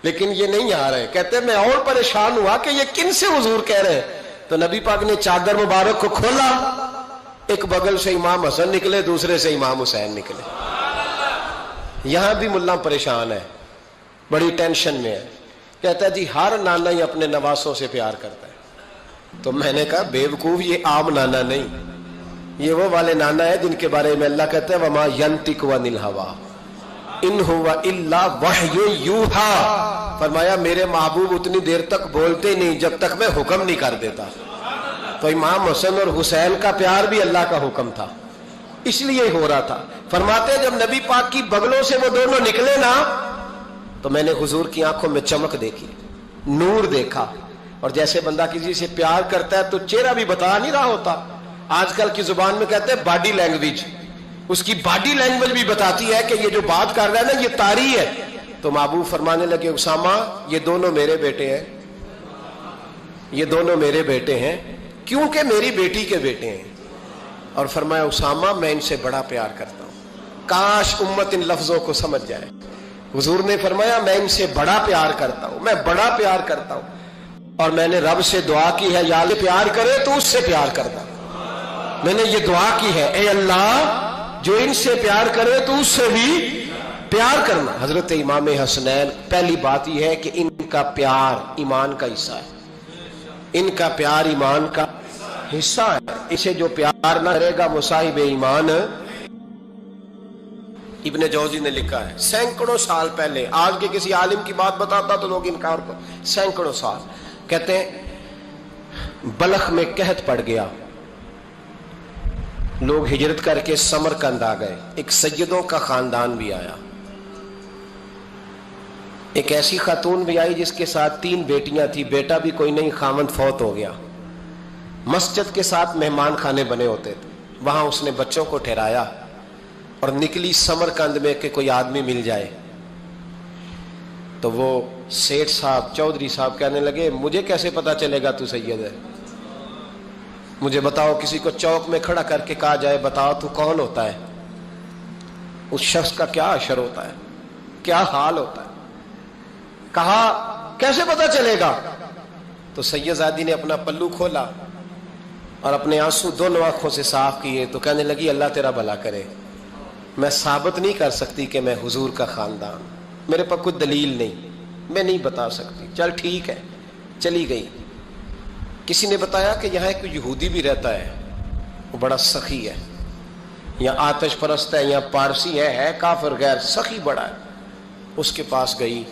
لیکن یہ نہیں آ رہے۔ کہتے ہیں میں اور پریشان ہوا کہ یہ کن سے حضور کہہ رہے ہیں۔ تو نبی پاک نے چادر مبارک کو کھولا، ایک بغل سے امام حسن نکلے، دوسرے سے امام حسین نکلے۔ یہاں بھی ملا پریشان ہے، بڑی ٹینشن میں ہے، کہتا ہے جی ہر نانا ہی اپنے نواسوں سے پیار کرتا ہے۔ تو میں نے کہا بے وقوف، یہ عام نانا نہیں، یہ وہ والے نانا ہے جن کے بارے میں اللہ کہتا ہے وما ینطق عن الہویٰ ان ہوا الا وحی یوحیٰ، فرمایا میرے محبوب اتنی دیر تک بولتے نہیں جب تک میں حکم نہیں کر دیتا۔ تو امام حسن اور حسین کا پیار بھی اللہ کا حکم تھا، اس لیے ہو رہا تھا۔ فرماتے جب نبی پاک کی بغلوں سے وہ دونوں نکلے نا تو میں نے حضور کی آنکھوں میں چمک دیکھی، نور دیکھا، اور جیسے بندہ کسی سے پیار کرتا ہے تو چہرہ بھی بتا نہیں رہا ہوتا، آج کل کی زبان میں کہتے ہیں باڈی لینگویج، اس کی باڈی لینگویج بھی بتاتی ہے کہ یہ جو بات کر رہا ہے نا یہ طاری ہے۔ تو محبوب فرمانے لگے اسامہ یہ دونوں میرے بیٹے ہیں، یہ دونوں میرے بیٹے ہیں کیونکہ میری بیٹی کے بیٹے ہیں۔ اور فرمایا اسامہ میں ان سے بڑا پیار کرتا ہوں، کاش امت ان لفظوں کو سمجھ جائے۔ حضور نے فرمایا میں ان سے بڑا پیار کرتا ہوں، میں بڑا پیار کرتا ہوں، اور میں نے رب سے دعا کی ہے یا اللہ پیار کرے تو اس سے پیار کرتا ہوں۔ میں نے یہ دعا کی ہے اے اللہ جو ان سے پیار کرے تو اس سے بھی پیار کرنا۔ حضرت امام حسنین، پہلی بات یہ ہے کہ ان کا پیار ایمان کا حصہ ہے، ان کا پیار ایمان کا حصہ ہے، اسے جو پیار نہ کرے گا وہ صاحب ایمان۔ ابن جوزی نے لکھا ہے سینکڑوں سال پہلے، آج کے کسی عالم کی بات بتاتا تو لوگ انکار کو، سینکڑوں سال، کہتے ہیں بلخ میں قحط پڑ گیا، لوگ ہجرت کر کے سمرقند آ گئے، ایک سیدوں کا خاندان بھی آیا، ایک ایسی خاتون بھی آئی جس کے ساتھ 3 بیٹیاں تھی، بیٹا بھی کوئی نہیں، خاوند فوت ہو گیا۔ مسجد کے ساتھ مہمان خانے بنے ہوتے تھے، وہاں اس نے بچوں کو ٹھہرایا اور نکلی سمرقند میں کہ کوئی آدمی مل جائے۔ تو وہ سیٹھ صاحب، چودھری صاحب کہنے لگے مجھے کیسے پتا چلے گا تو سید ہے، مجھے بتاؤ، کسی کو چوک میں کھڑا کر کے کہا جائے بتاؤ تو کون ہوتا ہے؟ اس شخص کا کیا اشر ہوتا ہے، کیا حال ہوتا ہے. کہا کیسے پتا چلے گا؟ تو سید زادی نے اپنا پلو کھولا اور اپنے آنسو دونوں آنکھوں سے صاف کیے تو کہنے لگی اللہ تیرا بھلا کرے، میں ثابت نہیں کر سکتی کہ میں حضور کا خاندان، میرے پاس کوئی دلیل نہیں، میں نہیں بتا سکتی. چل ٹھیک ہے. چلی گئی. کسی نے بتایا کہ یہاں ایک یہودی بھی رہتا ہے، وہ بڑا سخی ہے، یا آتش پرست ہے، یا پارسی ہے کافر غیر، سخی بڑا ہے. اس کے پاس گئی،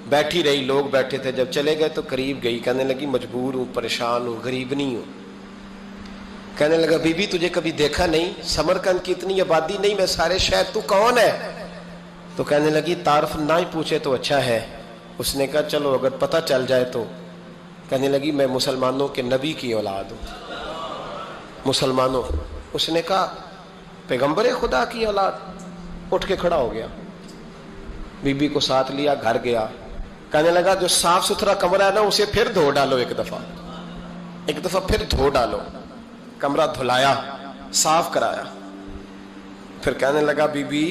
بیٹھی رہی، لوگ بیٹھے تھے. جب چلے گئے تو قریب گئی، کہنے لگی مجبور ہوں، پریشان ہوں، غریب نہیں ہوں. کہنے لگا بی بی تجھے کبھی دیکھا نہیں، سمرقند کی اتنی آبادی نہیں، میں سارے شہر، تو کون ہے؟ تو کہنے لگی تعارف نہ ہی پوچھے تو اچھا ہے. اس نے کہا چلو اگر پتہ چل جائے تو. کہنے لگی میں مسلمانوں کے نبی کی اولاد ہوں. مسلمانوں. اس نے کہا پیغمبر خدا کی اولاد. اٹھ کے کھڑا ہو گیا، بی بی کو ساتھ لیا، گھر گیا. کہنے لگا جو صاف ستھرا کمرہ ہے نا اسے پھر دھو ڈالو، ایک دفعہ پھر دھو ڈالو. کمرہ دھلایا، صاف کرایا. پھر کہنے لگا بی بی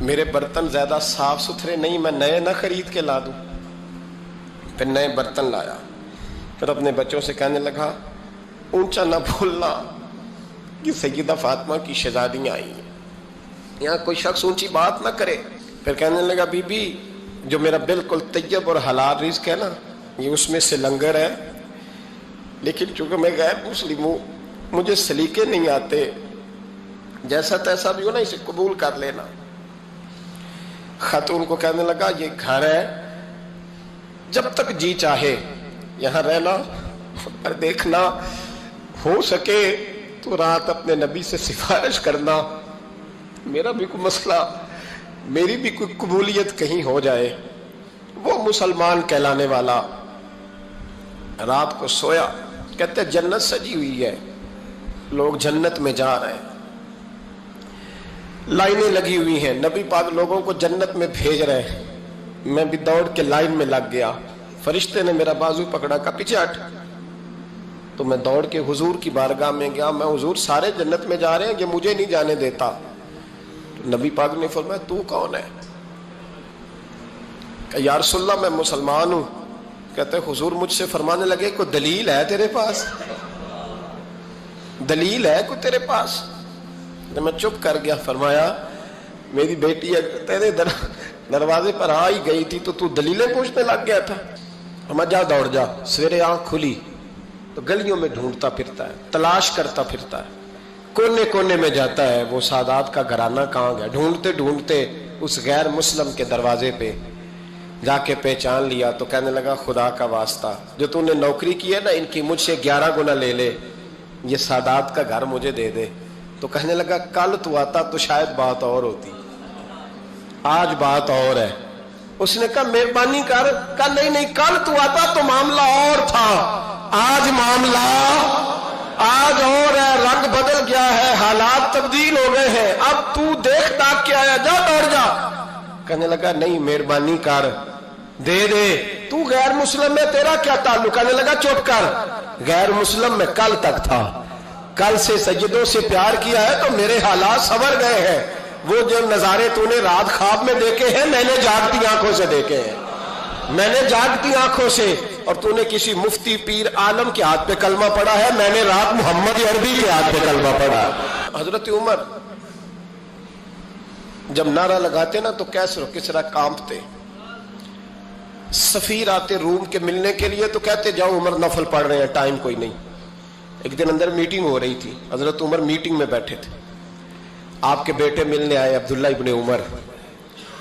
میرے برتن زیادہ صاف ستھرے نہیں، میں نئے نہ خرید کے لا دوں. پھر نئے برتن لایا. پھر اپنے بچوں سے کہنے لگا اونچا نہ بھولنا کہ سیدہ فاطمہ کی شہزادیاں آئی ہیں، یہاں کوئی شخص اونچی بات نہ کرے. پھر کہنے لگا بی بی جو میرا بالکل طیب اور حلال رزق ہے نا، یہ اس میں سے لنگر ہے، لیکن چونکہ میں غیر مسلم ہوں، مجھے سلیقے نہیں آتے، جیسا تیسا بھی ہو نا اسے قبول کر لینا. خاتون کو کہنے لگا یہ گھر ہے، جب تک جی چاہے یہاں رہنا، اور دیکھنا ہو سکے تو رات اپنے نبی سے سفارش کرنا، میرا بھی کوئی مسئلہ، میری بھی کوئی قبولیت کہیں ہو جائے. وہ مسلمان کہلانے والا رات کو سویا. کہتے جنت سجی ہوئی ہے، لوگ جنت میں جا رہے ہیں، لائنیں لگی ہوئی ہیں، نبی پاک لوگوں کو جنت میں بھیج رہے ہیں. میں بھی دوڑ کے لائن میں لگ گیا. فرشتے نے میرا بازو پکڑا، کا پیچھے ہٹ. تو میں دوڑ کے حضور کی بارگاہ میں گیا. میں حضور سارے جنت میں جا رہے ہیں، یہ مجھے نہیں جانے دیتا. تو نبی پاک نے فرمایا تو کون ہے؟ کہ یا رسول اللہ میں مسلمان ہوں. کہتے حضور مجھ سے فرمانے لگے کوئی دلیل ہے تیرے پاس؟ دلیل ہے کوئی تیرے پاس؟ میں چپ کر گیا. فرمایا میری بیٹی تیرے دروازے پر آ ہی گئی تھی تو دلیلیں پوچھنے لگ گیا تھا. ہم جا دوڑ جا. سویرے آنکھ کھلی تو گلیوں میں ڈھونڈتا پھرتا ہے، تلاش کرتا پھرتا ہے، کونے کونے میں جاتا ہے وہ سادات کا گھرانہ کہاں گیا. ڈھونڈتے ڈھونڈتے اس غیر مسلم کے دروازے پہ جا کے پہچان لیا. تو کہنے لگا خدا کا واسطہ جو تو نے نوکری کی ہے نا ان کی مجھ سے 11 گنا لے لے، یہ سادات کا گھر مجھے دے دے. تو کہنے لگا کل تو آتا تو شاید بات اور ہوتی، آج بات اور ہے. اس نے کہا مہربانی کر. کہا نہیں کل تو آتا تو معاملہ اور تھا، آج معاملہ آج اور ہے، رنگ بدل گیا ہے، حالات تبدیل ہو گئے ہیں، اب تو دیکھ تاک کے آیا، جا دوڑ جا. کہنے لگا نہیں مہربانی کر، دے دے. تو غیر مسلم ہے، تیرا کیا تعلق؟ کہنے لگا چپ کر، غیر مسلم میں کل تک تھا، کل سے سیدوں سے پیار کیا ہے تو میرے حالات سنور گئے ہیں. وہ جو نظارے تو نے رات خواب میں دیکھے ہیں میں نے جاگتی آنکھوں سے دیکھے ہیں، میں نے جاگتی آنکھوں سے. اور تو نے کسی مفتی پیر عالم کے ہاتھ پہ کلمہ پڑھا ہے، میں نے رات محمد عربی کے ہاتھ پہ کلمہ پڑھا. حضرت عمر جب نعرہ لگاتے نا تو کیسر و کسرا کانپتے. سفیر آتے روم کے ملنے کے لیے تو کہتے جاؤ عمر نفل پڑھ رہے ہیں، ٹائم کوئی نہیں. ایک دن اندر میٹنگ ہو رہی تھی، حضرت عمر میٹنگ میں بیٹھے تھے. آپ کے بیٹے ملنے آئے عبداللہ ابن عمر.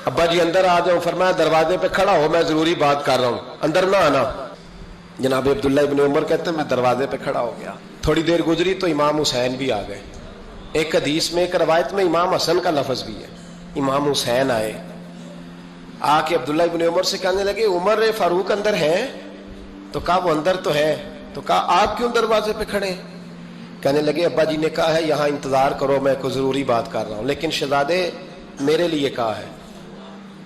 ابا جی اندر آ جاؤ. فرمایا دروازے پہ کھڑا ہو، میں ضروری بات کر رہا ہوں، اندر نہ آنا. جناب عبداللہ ابن عمر کہتے ہیں میں دروازے پہ کھڑا ہو گیا. تھوڑی دیر گزری تو امام حسین بھی آ گئے. ایک حدیث میں ایک روایت میں امام حسن کا لفظ بھی ہے. امام حسین آئے، آ کے عبداللہ ابن عمر سے کہنے لگے عمر فاروق اندر ہیں؟ تو کہا وہ اندر تو ہے. تو کہا آپ کیوں دروازے پہ کھڑے ہیں؟ کہنے لگے ابا جی نے کہا ہے یہاں انتظار کرو، میں کوئی ضروری بات کر رہا ہوں. لیکن شہزادے میرے لیے کہا ہے،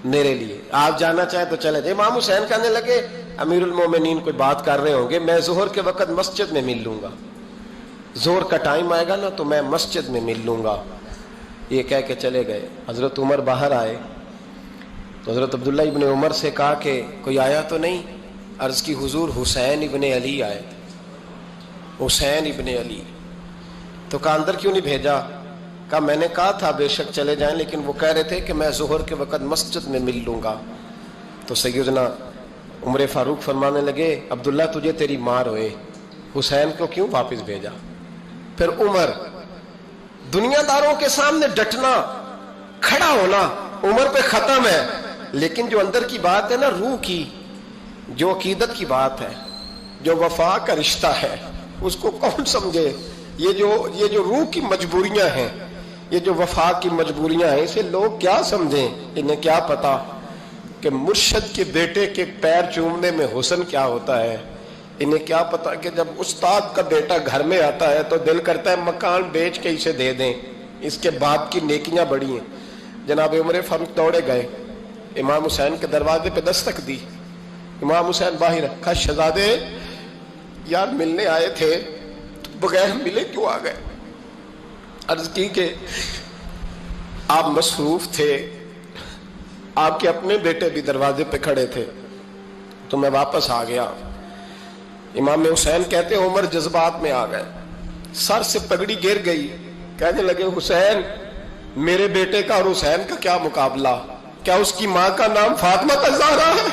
میرے لیے آپ جانا چاہیں تو چلے جائیں. امام حسین کہنے لگے امیر المومنین کوئی بات کر رہے ہوں گے، میں ظہر کے وقت مسجد میں مل لوں گا، ظہر کا ٹائم آئے گا نا تو میں مسجد میں مل لوں گا. یہ کہہ کے چلے گئے. حضرت عمر باہر آئے تو حضرت عبداللہ ابن عمر سے کہا کہ کوئی آیا تو نہیں؟ عرض کی حضور حسین ابن علی آئے. حسین ابن علی. تو کہا اندر کیوں نہیں بھیجا؟ کہا میں نے کہا تھا بے شک چلے جائیں، لیکن وہ کہہ رہے تھے کہ میں ظہر کے وقت مسجد میں مل لوں گا. تو سیدنا عمر فاروق فرمانے لگے عبداللہ تجھے تیری مار ہوئے، حسین کو کیوں واپس بھیجا؟ پھر عمر دنیا داروں کے سامنے ڈٹنا، کھڑا ہونا عمر پہ ختم ہے، لیکن جو اندر کی بات ہے نا، روح کی، جو عقیدت کی بات ہے، جو وفا کا رشتہ ہے، اس کو کون سمجھے؟ یہ جو روح کی مجبوریاں ہیں، یہ جو وفا کی مجبوریاں ہیں، اسے لوگ کیا سمجھیں؟ انہیں کیا پتا کہ مرشد کے بیٹے کے پیر چومنے میں حسن کیا ہوتا ہے؟ انہیں کیا پتا کہ جب استاد کا بیٹا گھر میں آتا ہے تو دل کرتا ہے مکان بیچ کے اسے دے دیں، اس کے باپ کی نیکیاں بڑی ہیں. جناب عمر فاروق دوڑے گئے، امام حسین کے دروازے پہ دستک دی. امام حسین باہر رکھا، شہزادے یار ملنے آئے تھے، بغیر ملے کیوں آ گئے؟ عرض کی کہ آپ مصروف تھے، آپ کے اپنے بیٹے بھی دروازے پہ کھڑے تھے تو میں واپس آ گیا. امام حسین کہتے ہیں عمر جذبات میں آ گئے، سر سے پگڑی گر گئی، کہنے لگے حسین میرے بیٹے کا اور حسین کا کیا مقابلہ؟ کیا اس کی ماں کا نام فاطمہ الزہرا ہے؟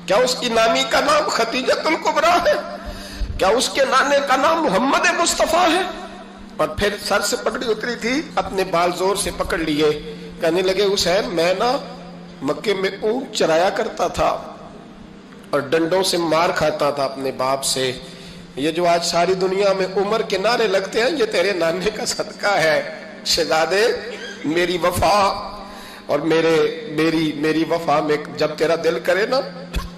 کیا اس کی نانی کا نام خدیجۃ الکبریٰ ہے؟ کیا اس کے نانے کا نام محمد مصطفیٰ ہے؟ اور پھر سر سے پگڑی اتری تھی، اپنے بال زور سے پکڑ لیے، کہنے لگے حسین میں نا مکے میں اونٹ چرایا کرتا تھا اور ڈنڈوں سے مار کھاتا تھا اپنے باپ سے. یہ جو آج ساری دنیا میں عمر کے نعرے لگتے ہیں، یہ تیرے نانے کا صدقہ ہے. شہزادے میری وفا اور میری وفا میں جب تیرا دل کرے نا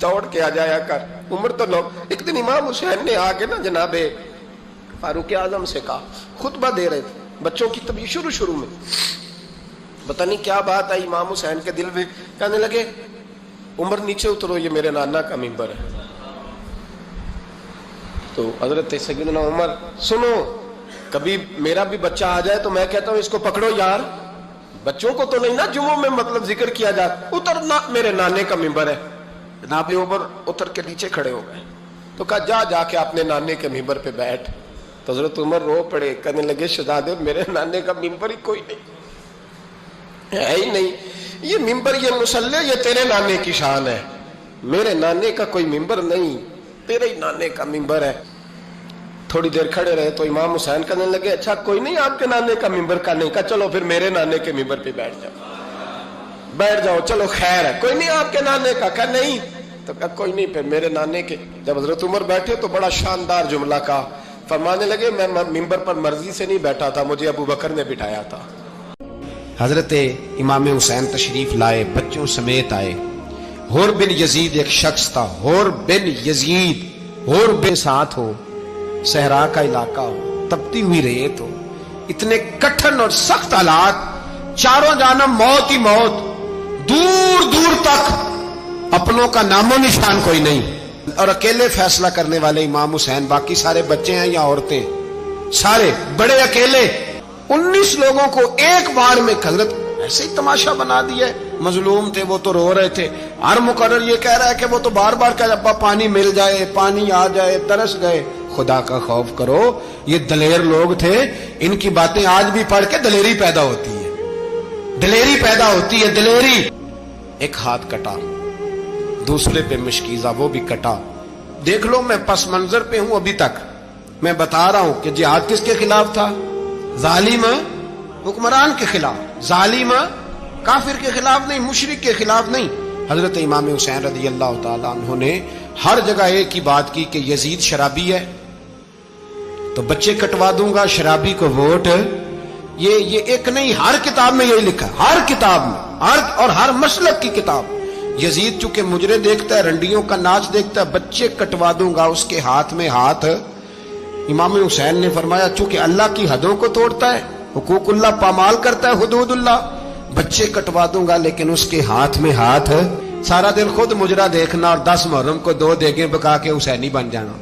دوڑ کے آ جایا کر. عمر تو لوگ ایک دن امام حسین نے آ کے نا جناب فاروق اعظم سے کہا، خطبہ دے رہے تھے بچوں کی طبیعت شروع میں، پتہ نہیں کیا بات آئی امام حسین کے دل میں، کہنے لگے عمر نیچے اترو، یہ میرے نانا کا ممبر ہے. تو حضرت سیدنا عمر سنو، کبھی میرا بھی بچہ آ جائے تو میں کہتا ہوں اس کو پکڑو یار، بچوں کو تو نہیں نا جمعوں میں مطلب ذکر کیا جاتا، اترنا میرے نانے کا ممبر ہے. جناب عمر اتر کے نیچے کھڑے ہو گئے تو کہا جا کے اپنے نانے کے ممبر پہ بیٹھ. تو حضرت عمر رو پڑے، کہنے لگے شہزادے میرے نانے کا ممبر ہی کوئی نہیں ہے ہی نہیں، یہ ممبر یہ مصلی یہ تیرے نانے کی شان ہے، میرے نانے کا کوئی ممبر نہیں، تیرے ہی نانے کا ممبر ہے. تھوڑی دیر کھڑے رہے تو امام حسین کہنے لگے اچھا کوئی نہیں آپ کے نانے کا ممبر کا نہیں، کہا چلو پھر میرے نانے کے ممبر پہ بیٹھ جاؤ چلو خیر ہے. کوئی نہیں آپ کے نانے کا، کہا نہیں، تو کہا کوئی نہیں پھر میرے نانے کے. جب حضرت عمر بیٹھے تو بڑا شاندار جملہ کہا، فرمانے لگے میں ممبر پر مرضی سے نہیں بیٹھا تھا، مجھے ابو بکر نے بٹھایا تھا. حضرت امام حسین تشریف لائے، بچوں سمیت آئے. حور بن یزید ایک شخص تھا، حور بن یزید، حور بن ساتھ ہو، صحرا کا علاقہ ہو، تپتی ہوئی ریت ہو، اتنے کٹھن اور سخت حالات، چاروں جانب موت ہی موت، دور دور تک اپنوں کا نام و نشان کوئی نہیں، اور اکیلے فیصلہ کرنے والے امام حسین، باقی سارے بچے ہیں یا عورتیں، سارے بڑے اکیلے. 19 لوگوں کو ایک بار میں حضرت ایسے ہی تماشا بنا دیا. مظلوم تھے وہ تو رو رہے تھے، ہر مقرر یہ کہہ رہا ہے کہ وہ تو بار بار کہہ ابا پانی مل جائے، پانی آ جائے، ترس گئے. خدا کا خوف کرو، یہ دلیر لوگ تھے، ان کی باتیں آج بھی پڑھ کے دلیری پیدا ہوتی ہے، دلیری پیدا ہوتی ہے، دلیری. ایک ہاتھ کٹا، دوسرے پہ مشکیزہ وہ بھی کٹا. دیکھ لو میں پس منظر پہ ہوں ابھی تک، میں بتا رہا ہوں کہ جہاد کس کے خلاف تھا؟ ظالم حکمران کے خلاف، ظالم کافر کے خلاف نہیں، مشرک کے خلاف نہیں. حضرت امام حسین رضی اللہ تعالیٰ عنہ نے ہر جگہ ایک ہی بات کی کہ یزید شرابی ہے تو بچے کٹوا دوں گا، شرابی کو ووٹ. یہ ایک نہیں، ہر کتاب میں یہی لکھا، ہر کتاب میں، اور ہر مسلک کی کتاب. یزید چونکہ مجرے دیکھتا ہے، رنڈیوں کا ناچ دیکھتا ہے، بچے کٹوا دوں گا، اس کے ہاتھ میں ہاتھ. امام حسین نے فرمایا چونکہ اللہ کی حدوں کو توڑتا ہے، حقوق اللہ پامال کرتا ہے، حدود اللہ، بچے کٹوا دوں گا لیکن اس کے ہاتھ میں ہاتھ. سارا دن خود مجرا دیکھنا اور 10 محرم کو 2 دیگیں پکا کے حسینی بن جانا،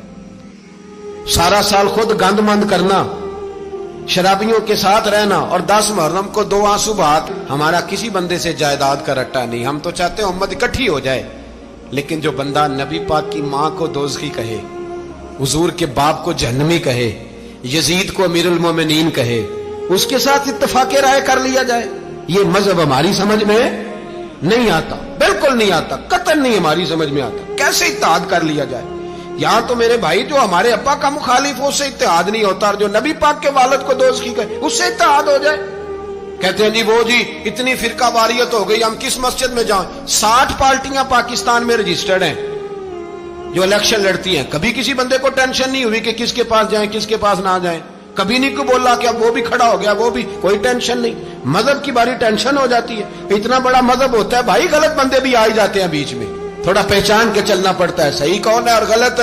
سارا سال خود گند مند کرنا، شرابیوں کے ساتھ رہنا اور 10 محرم کو 2 آنسو بہات. ہمارا کسی بندے سے جائیداد کا رٹا نہیں, ہم تو چاہتے ہیں امت اکٹھی ہو جائے. لیکن جو بندہ نبی پاک کی ماں کو دوزخی کہے, حضور کے باپ کو جہنمی کہے, یزید کو امیر المومنین کہے, اس کے ساتھ اتفاق رائے کر لیا جائے, یہ مذہب ہماری سمجھ میں نہیں آتا, بالکل نہیں آتا, قطعاً نہیں ہماری سمجھ میں آتا. کیسے اتحاد کر لیا جائے؟ یہاں تو میرے بھائی جو ہمارے ابا کا مخالف ہو اس سے اتحاد نہیں ہوتا, اور جو نبی پاک کے والد کو دوزخی کہے اس سے اتحاد ہو جائے. کہتے ہیں جی وہ جی اتنی فرقہ واریت ہو گئی, ہم کس مسجد میں جائیں؟ 60 پارٹیاں پاکستان میں رجسٹرڈ ہیں جو الیکشن لڑتی ہیں. کبھی کسی بندے کو ٹینشن نہیں ہوئی کہ کس کے پاس جائیں کس کے پاس نہ جائیں. کبھی نہیں کو بولا کہ اب وہ بھی کھڑا ہو گیا, وہ بھی, کوئی ٹینشن نہیں. مذہب کی باری ٹینشن ہو جاتی ہے. اتنا بڑا مذہب ہوتا ہے بھائی, غلط بندے بھی آ ہی جاتے ہیں بیچ میں, تھوڑا پہچان کے چلنا پڑتا ہے صحیح کون ہے اور غلط.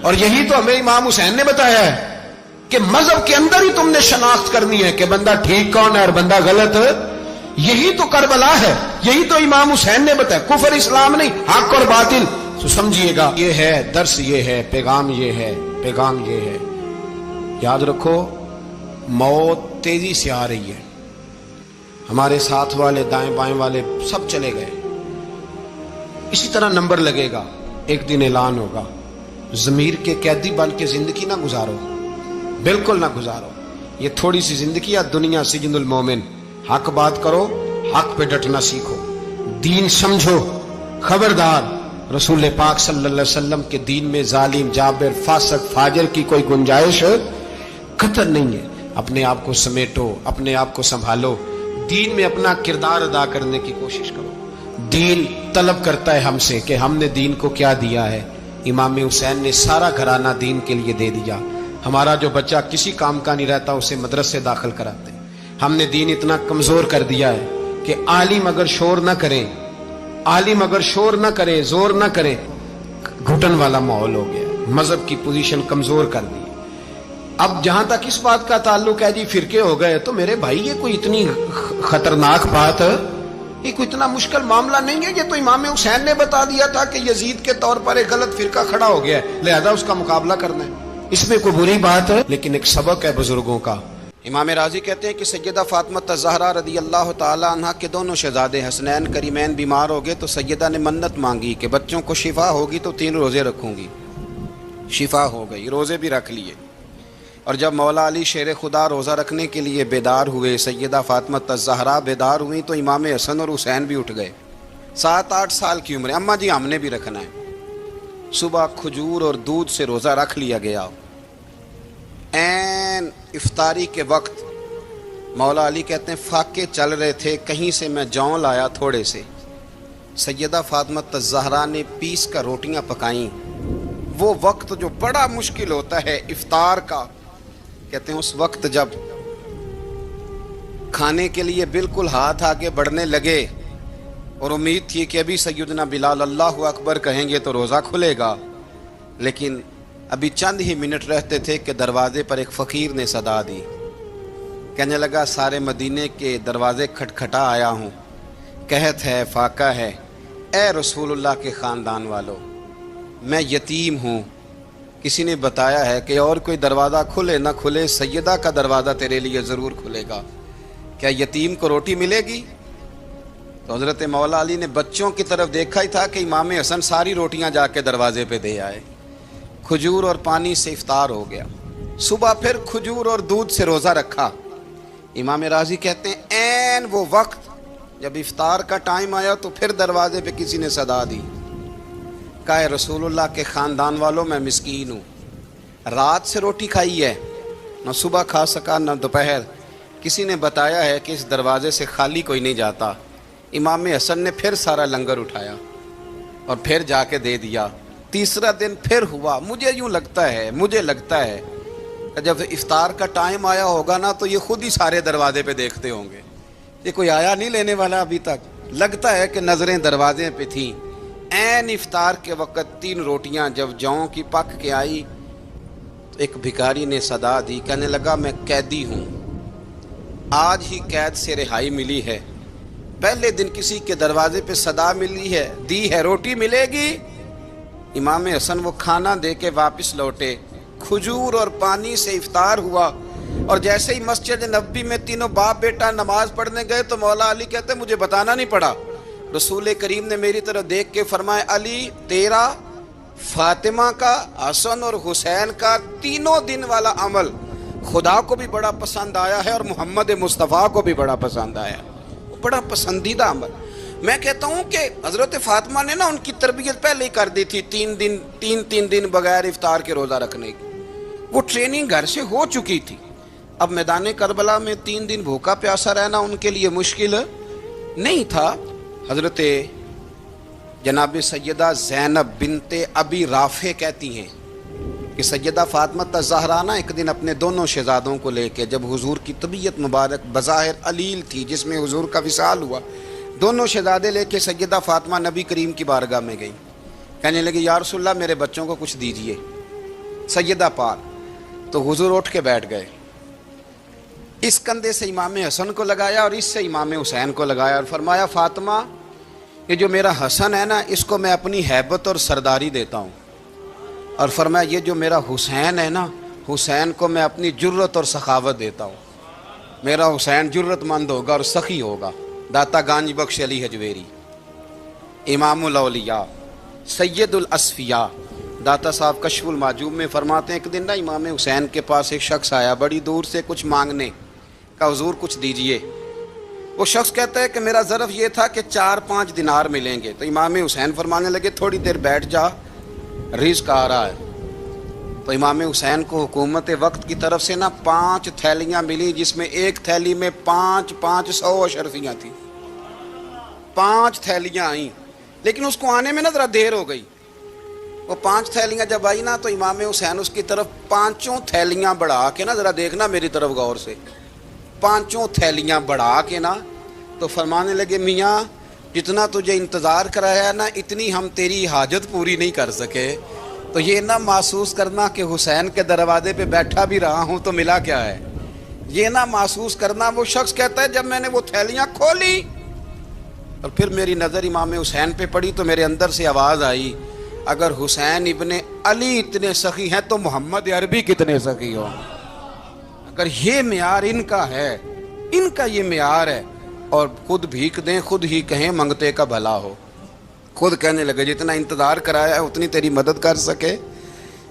اور یہی تو ہمیں امام حسین نے بتایا ہے کہ مذہب کے اندر ہی تم نے شناخت کرنی ہے کہ بندہ ٹھیک کون ہے اور بندہ غلط. یہی تو کربلا ہے, یہی تو امام حسین نے بتایا, کفر اسلام نہیں, حق اور باطل. تو سمجھیے گا یہ ہے درس, یہ ہے پیغام, یہ ہے پیغام, یہ ہے. یاد رکھو موت تیزی سے آ رہی ہے. ہمارے ساتھ والے دائیں بائیں والے سب چلے گئے, اسی طرح نمبر لگے گا, ایک دن اعلان ہوگا. ضمیر کے قیدی بن کے زندگی نہ گزارو, بالکل نہ گزارو. یہ تھوڑی سی زندگی ہے دنیا سجن المومن. حق بات کرو, حق پہ ڈٹنا سیکھو, دین سمجھو. خبردار رسول پاک صلی اللہ علیہ وسلم کے دین میں ظالم, جابر, فاسق, فاجر کی کوئی گنجائش قطر نہیں ہے. اپنے آپ کو سمیٹو, اپنے آپ کو سنبھالو, دین میں اپنا کردار ادا کرنے کی کوشش کرو. دین طلب کرتا ہے ہم سے کہ ہم نے دین کو کیا دیا ہے. امام حسین نے سارا گھرانہ دین کے لیے دے دیا. ہمارا جو بچہ کسی کام کا نہیں رہتا اسے مدرسے داخل کراتے. ہم نے دین اتنا کمزور کر دیا ہے کہ عالم اگر شور نہ کریں, عالم اگر شور نہ کرے, زور نہ کرے, گھٹن والا ماحول ہو گیا. مذہب کی پوزیشن کمزور کر دی. اب جہاں تک اس بات کا تعلق ہے جی فرقے ہو گئے, تو میرے بھائی یہ کوئی اتنی خطرناک بات ہے, یہ کوئی اتنا مشکل معاملہ نہیں ہے. یہ تو امام حسین نے بتا دیا تھا کہ یزید کے طور پر ایک غلط فرقہ کھڑا ہو گیا ہے, لہذا اس کا مقابلہ کرنا ہے. اس میں کوئی بری بات ہے, لیکن ایک سبق ہے بزرگوں کا. امام راضی کہتے ہیں کہ سیدہ فاطمہ الزہرا رضی اللہ تعالی عنہا کے دونوں شہزادے حسنین کریمین بیمار ہو گئے, تو سیدہ نے منت مانگی کہ بچوں کو شفا ہوگی تو 3 روزے رکھوں گی. شفا ہو گئی, روزے بھی رکھ لیے. اور جب مولا علی شیر خدا روزہ رکھنے کے لیے بیدار ہوئے, سیدہ فاطمہ الزہرا بیدار ہوئیں, تو امام حسن اور حسین بھی اٹھ گئے. 7-8 سال کی عمر. اماں جی ہم نے بھی رکھنا ہے. صبح کھجور اور دودھ سے روزہ رکھ لیا گیا. این افطاری کے وقت مولا علی کہتے ہیں فاقے چل رہے تھے, کہیں سے میں جوں لایا تھوڑے سے. سیدہ فاطمہ الزہرا نے پیس کر روٹیاں پکائیں. وہ وقت جو بڑا مشکل ہوتا ہے افطار کا, کہتے ہیں اس وقت جب کھانے کے لیے بالکل ہاتھ آگے بڑھنے لگے اور امید تھی کہ ابھی سیدنا بلال اللہ اکبر کہیں گے تو روزہ کھلے گا, لیکن ابھی چند ہی منٹ رہتے تھے کہ دروازے پر ایک فقیر نے صدا دی. کہنے لگا سارے مدینے کے دروازے کھٹکھٹا آیا ہوں, قحط ہے, فاقہ ہے, اے رسول اللہ کے خاندان والو, میں یتیم ہوں. کسی نے بتایا ہے کہ اور کوئی دروازہ کھلے نہ کھلے, سیدہ کا دروازہ تیرے لیے ضرور کھلے گا. کیا یتیم کو روٹی ملے گی؟ تو حضرت مولا علی نے بچوں کی طرف دیکھا ہی تھا کہ امام حسن ساری روٹیاں جا کے دروازے پہ دے آئے. کھجور اور پانی سے افطار ہو گیا. صبح پھر کھجور اور دودھ سے روزہ رکھا. امام راضی کہتے ہیں این وہ وقت جب افطار کا ٹائم آیا تو پھر دروازے پہ کسی نے صدا دی. کہا رسول اللہ کے خاندان والوں میں مسکین ہوں, رات سے روٹی کھائی ہے, نہ صبح کھا سکا نہ دوپہر. کسی نے بتایا ہے کہ اس دروازے سے خالی کوئی نہیں جاتا. امام حسن نے پھر سارا لنگر اٹھایا اور پھر جا کے دے دیا. تیسرا دن پھر ہوا. مجھے لگتا ہے جب افطار کا ٹائم آیا ہوگا نا تو یہ خود ہی سارے دروازے پہ دیکھتے ہوں گے, یہ کوئی آیا نہیں لینے والا ابھی تک. لگتا ہے کہ نظریں دروازے پہ تھیں. این افطار کے وقت 3 روٹیاں جب جوں کی پک کے آئی, ایک بھکاری نے صدا دی. کہنے لگا میں قیدی ہوں, آج ہی قید سے رہائی ملی ہے. پہلے دن کسی کے دروازے پہ صدا ملی ہے, دی ہے روٹی ملے گی. امام حسن وہ کھانا دے کے واپس لوٹے. کھجور اور پانی سے افطار ہوا. اور جیسے ہی مسجد نبوی میں تینوں باپ بیٹا نماز پڑھنے گئے تو مولا علی کہتے ہیں مجھے بتانا نہیں پڑا، رسول کریم نے میری طرف دیکھ کے فرمایا علی تیرا، فاطمہ کا، حسن اور حسین کا تینوں دن والا عمل خدا کو بھی بڑا پسند آیا ہے اور محمد مصطفیٰ کو بھی بڑا پسند آیا ہے، بڑا پسندیدہ عمل۔ میں کہتا ہوں کہ حضرت فاطمہ نے نا ان کی تربیت پہلے ہی کر دی تھی، تین دن بغیر افطار کے روزہ رکھنے کی، وہ ٹریننگ گھر سے ہو چکی تھی۔ اب میدان کربلا میں 3 دن بھوکا پیاسا رہنا ان کے لیے مشکل نہیں تھا۔ حضرت جناب سیدہ زینب بنت ابی رافع کہتی ہیں کہ سیدہ فاطمہ الزہرا نا ایک دن اپنے دونوں شہزادوں کو لے کے، جب حضور کی طبیعت مبارک بظاہر علیل تھی جس میں حضور کا وصال ہوا، دونوں شہزادے لے کے سیدہ فاطمہ نبی کریم کی بارگاہ میں گئی، کہنے لگی یا رسول اللہ میرے بچوں کو کچھ دیجئے سیدہ پاک۔ تو حضور اٹھ کے بیٹھ گئے، اس کندھے سے امام حسن کو لگایا اور اس سے امام حسین کو لگایا اور فرمایا فاطمہ یہ جو میرا حسن ہے نا اس کو میں اپنی ہیبت اور سرداری دیتا ہوں، اور فرمایا یہ جو میرا حسین ہے نا حسین کو میں اپنی جرت اور سخاوت دیتا ہوں، میرا حسین جرت مند ہوگا اور سخی ہوگا۔ داتا گانج بخش علی حجویری، امام الاولیاء، سید الاصفیاء، داتا صاحب کشف المعجوب میں فرماتے ہیں ایک دن نا امام حسین کے پاس ایک شخص آیا بڑی دور سے کچھ مانگنے کا، حضور کچھ دیجئے۔ وہ شخص کہتا ہے کہ میرا ظرف یہ تھا کہ 4-5 دینار ملیں گے، تو امام حسین فرمانے لگے تھوڑی دیر بیٹھ جا، رزق آ رہا ہے۔ تو امام حسین کو حکومت وقت کی طرف سے نا 5 تھیلیاں ملی جس میں ایک تھیلی میں 500 اشرفیاں تھیں، 5 تھیلیاں آئیں، لیکن اس کو آنے میں نا ذرا دیر ہو گئی۔ وہ 5 تھیلیاں جب آئی نا تو امام حسین اس کی طرف 5 تھیلیاں بڑھا کے نا، ذرا دیکھنا میری طرف غور سے، 5 تھیلیاں بڑھا کے نا تو فرمانے لگے میاں جتنا تجھے انتظار کرایا نا اتنی ہم تیری حاجت پوری نہیں کر سکے، تو یہ نہ محسوس کرنا کہ حسین کے دروازے پہ بیٹھا بھی رہا ہوں تو ملا کیا ہے، یہ نہ محسوس کرنا۔ وہ شخص کہتا ہے جب میں نے وہ تھیلیاں کھولی اور پھر میری نظر امام حسین پہ پڑی تو میرے اندر سے آواز آئی اگر حسین ابن علی اتنے سخی ہیں تو محمد عربی کتنے سخی ہو۔ اگر یہ معیار ان کا ہے، ان کا یہ معیار ہے، اور خود بھیک دیں خود ہی کہیں منگتے کا بھلا ہو، خود کہنے لگے جتنا انتظار کرایا ہے اتنی تیری مدد کر سکے،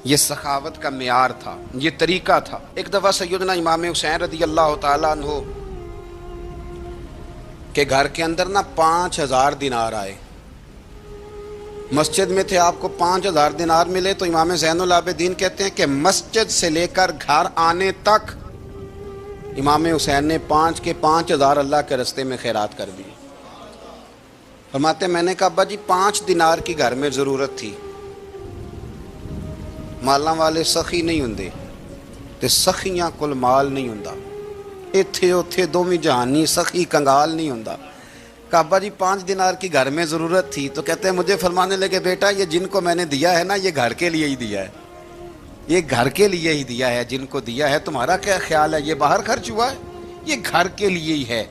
یہ سخاوت کا معیار تھا، یہ طریقہ تھا۔ ایک دفعہ سیدنا امام حسین رضی اللہ تعالیٰ عنہ کے گھر کے اندر نا 5000 دینار آئے، مسجد میں تھے، آپ کو 5000 دینار ملے تو امام زین العابدین کہتے ہیں کہ مسجد سے لے کر گھر آنے تک امام حسین نے 5 کے 5000 اللہ کے رستے میں خیرات کر دی۔ فرماتے میں نے کہا ابا جی 5 دینار کی گھر میں ضرورت تھی، مالاں والے سخی نہیں ہوندے تے سخیاں کل مال نہیں ہوندا، ایتھے اوتھے دوویں جہانی سخی کنگال نہیں ہوندا۔ کہا ابا جی 5 دینار کی گھر میں ضرورت تھی، تو کہتے ہیں مجھے فرمانے لگے بیٹا یہ جن کو میں نے دیا ہے نا یہ گھر کے لیے ہی دیا ہے، یہ گھر کے لیے ہی دیا ہے، جن کو دیا ہے تمہارا کیا خیال ہے یہ باہر خرچ ہوا ہے، یہ گھر کے لیے ہی ہے۔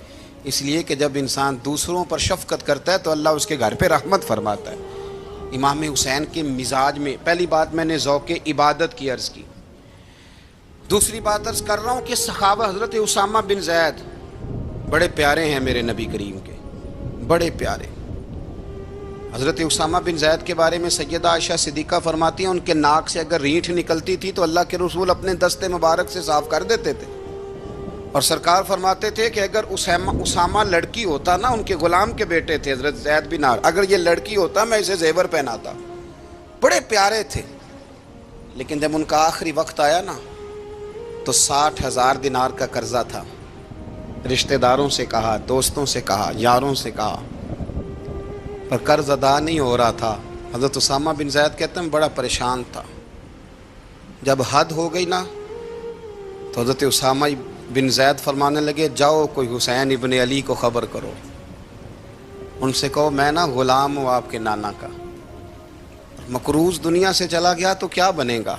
اس لیے کہ جب انسان دوسروں پر شفقت کرتا ہے تو اللہ اس کے گھر پہ رحمت فرماتا ہے۔ امام حسین کے مزاج میں پہلی بات میں نے ذوق عبادت کی عرض کی، دوسری بات عرض کر رہا ہوں کہ صحابہ حضرت اسامہ بن زید بڑے پیارے ہیں میرے نبی کریم کے، بڑے پیارے۔ حضرت اسامہ بن زید کے بارے میں سیدہ عائشہ صدیقہ فرماتی ہیں ان کے ناک سے اگر رینٹھ نکلتی تھی تو اللہ کے رسول اپنے دستے مبارک سے صاف کر دیتے تھے، اور سرکار فرماتے تھے کہ اگر اسامہ لڑکی ہوتا نا، ان کے غلام کے بیٹے تھے حضرت زید بن عار، اگر یہ لڑکی ہوتا میں اسے زیور پہناتا۔ بڑے پیارے تھے، لیکن جب ان کا آخری وقت آیا نا تو 60,000 دینار کا قرضہ تھا، رشتہ داروں سے کہا، دوستوں سے کہا، یاروں سے کہا، پر قرض ادا نہیں ہو رہا تھا۔ حضرت اسامہ بن زید کہتے ہیں بڑا پریشان تھا، جب حد ہو گئی نا تو حضرت اسامہ بن زید فرمانے لگے جاؤ کوئی حسین ابن علی کو خبر کرو، ان سے کہو میں نا غلام ہوں آپ کے نانا کا، مقروض دنیا سے چلا گیا تو کیا بنے گا۔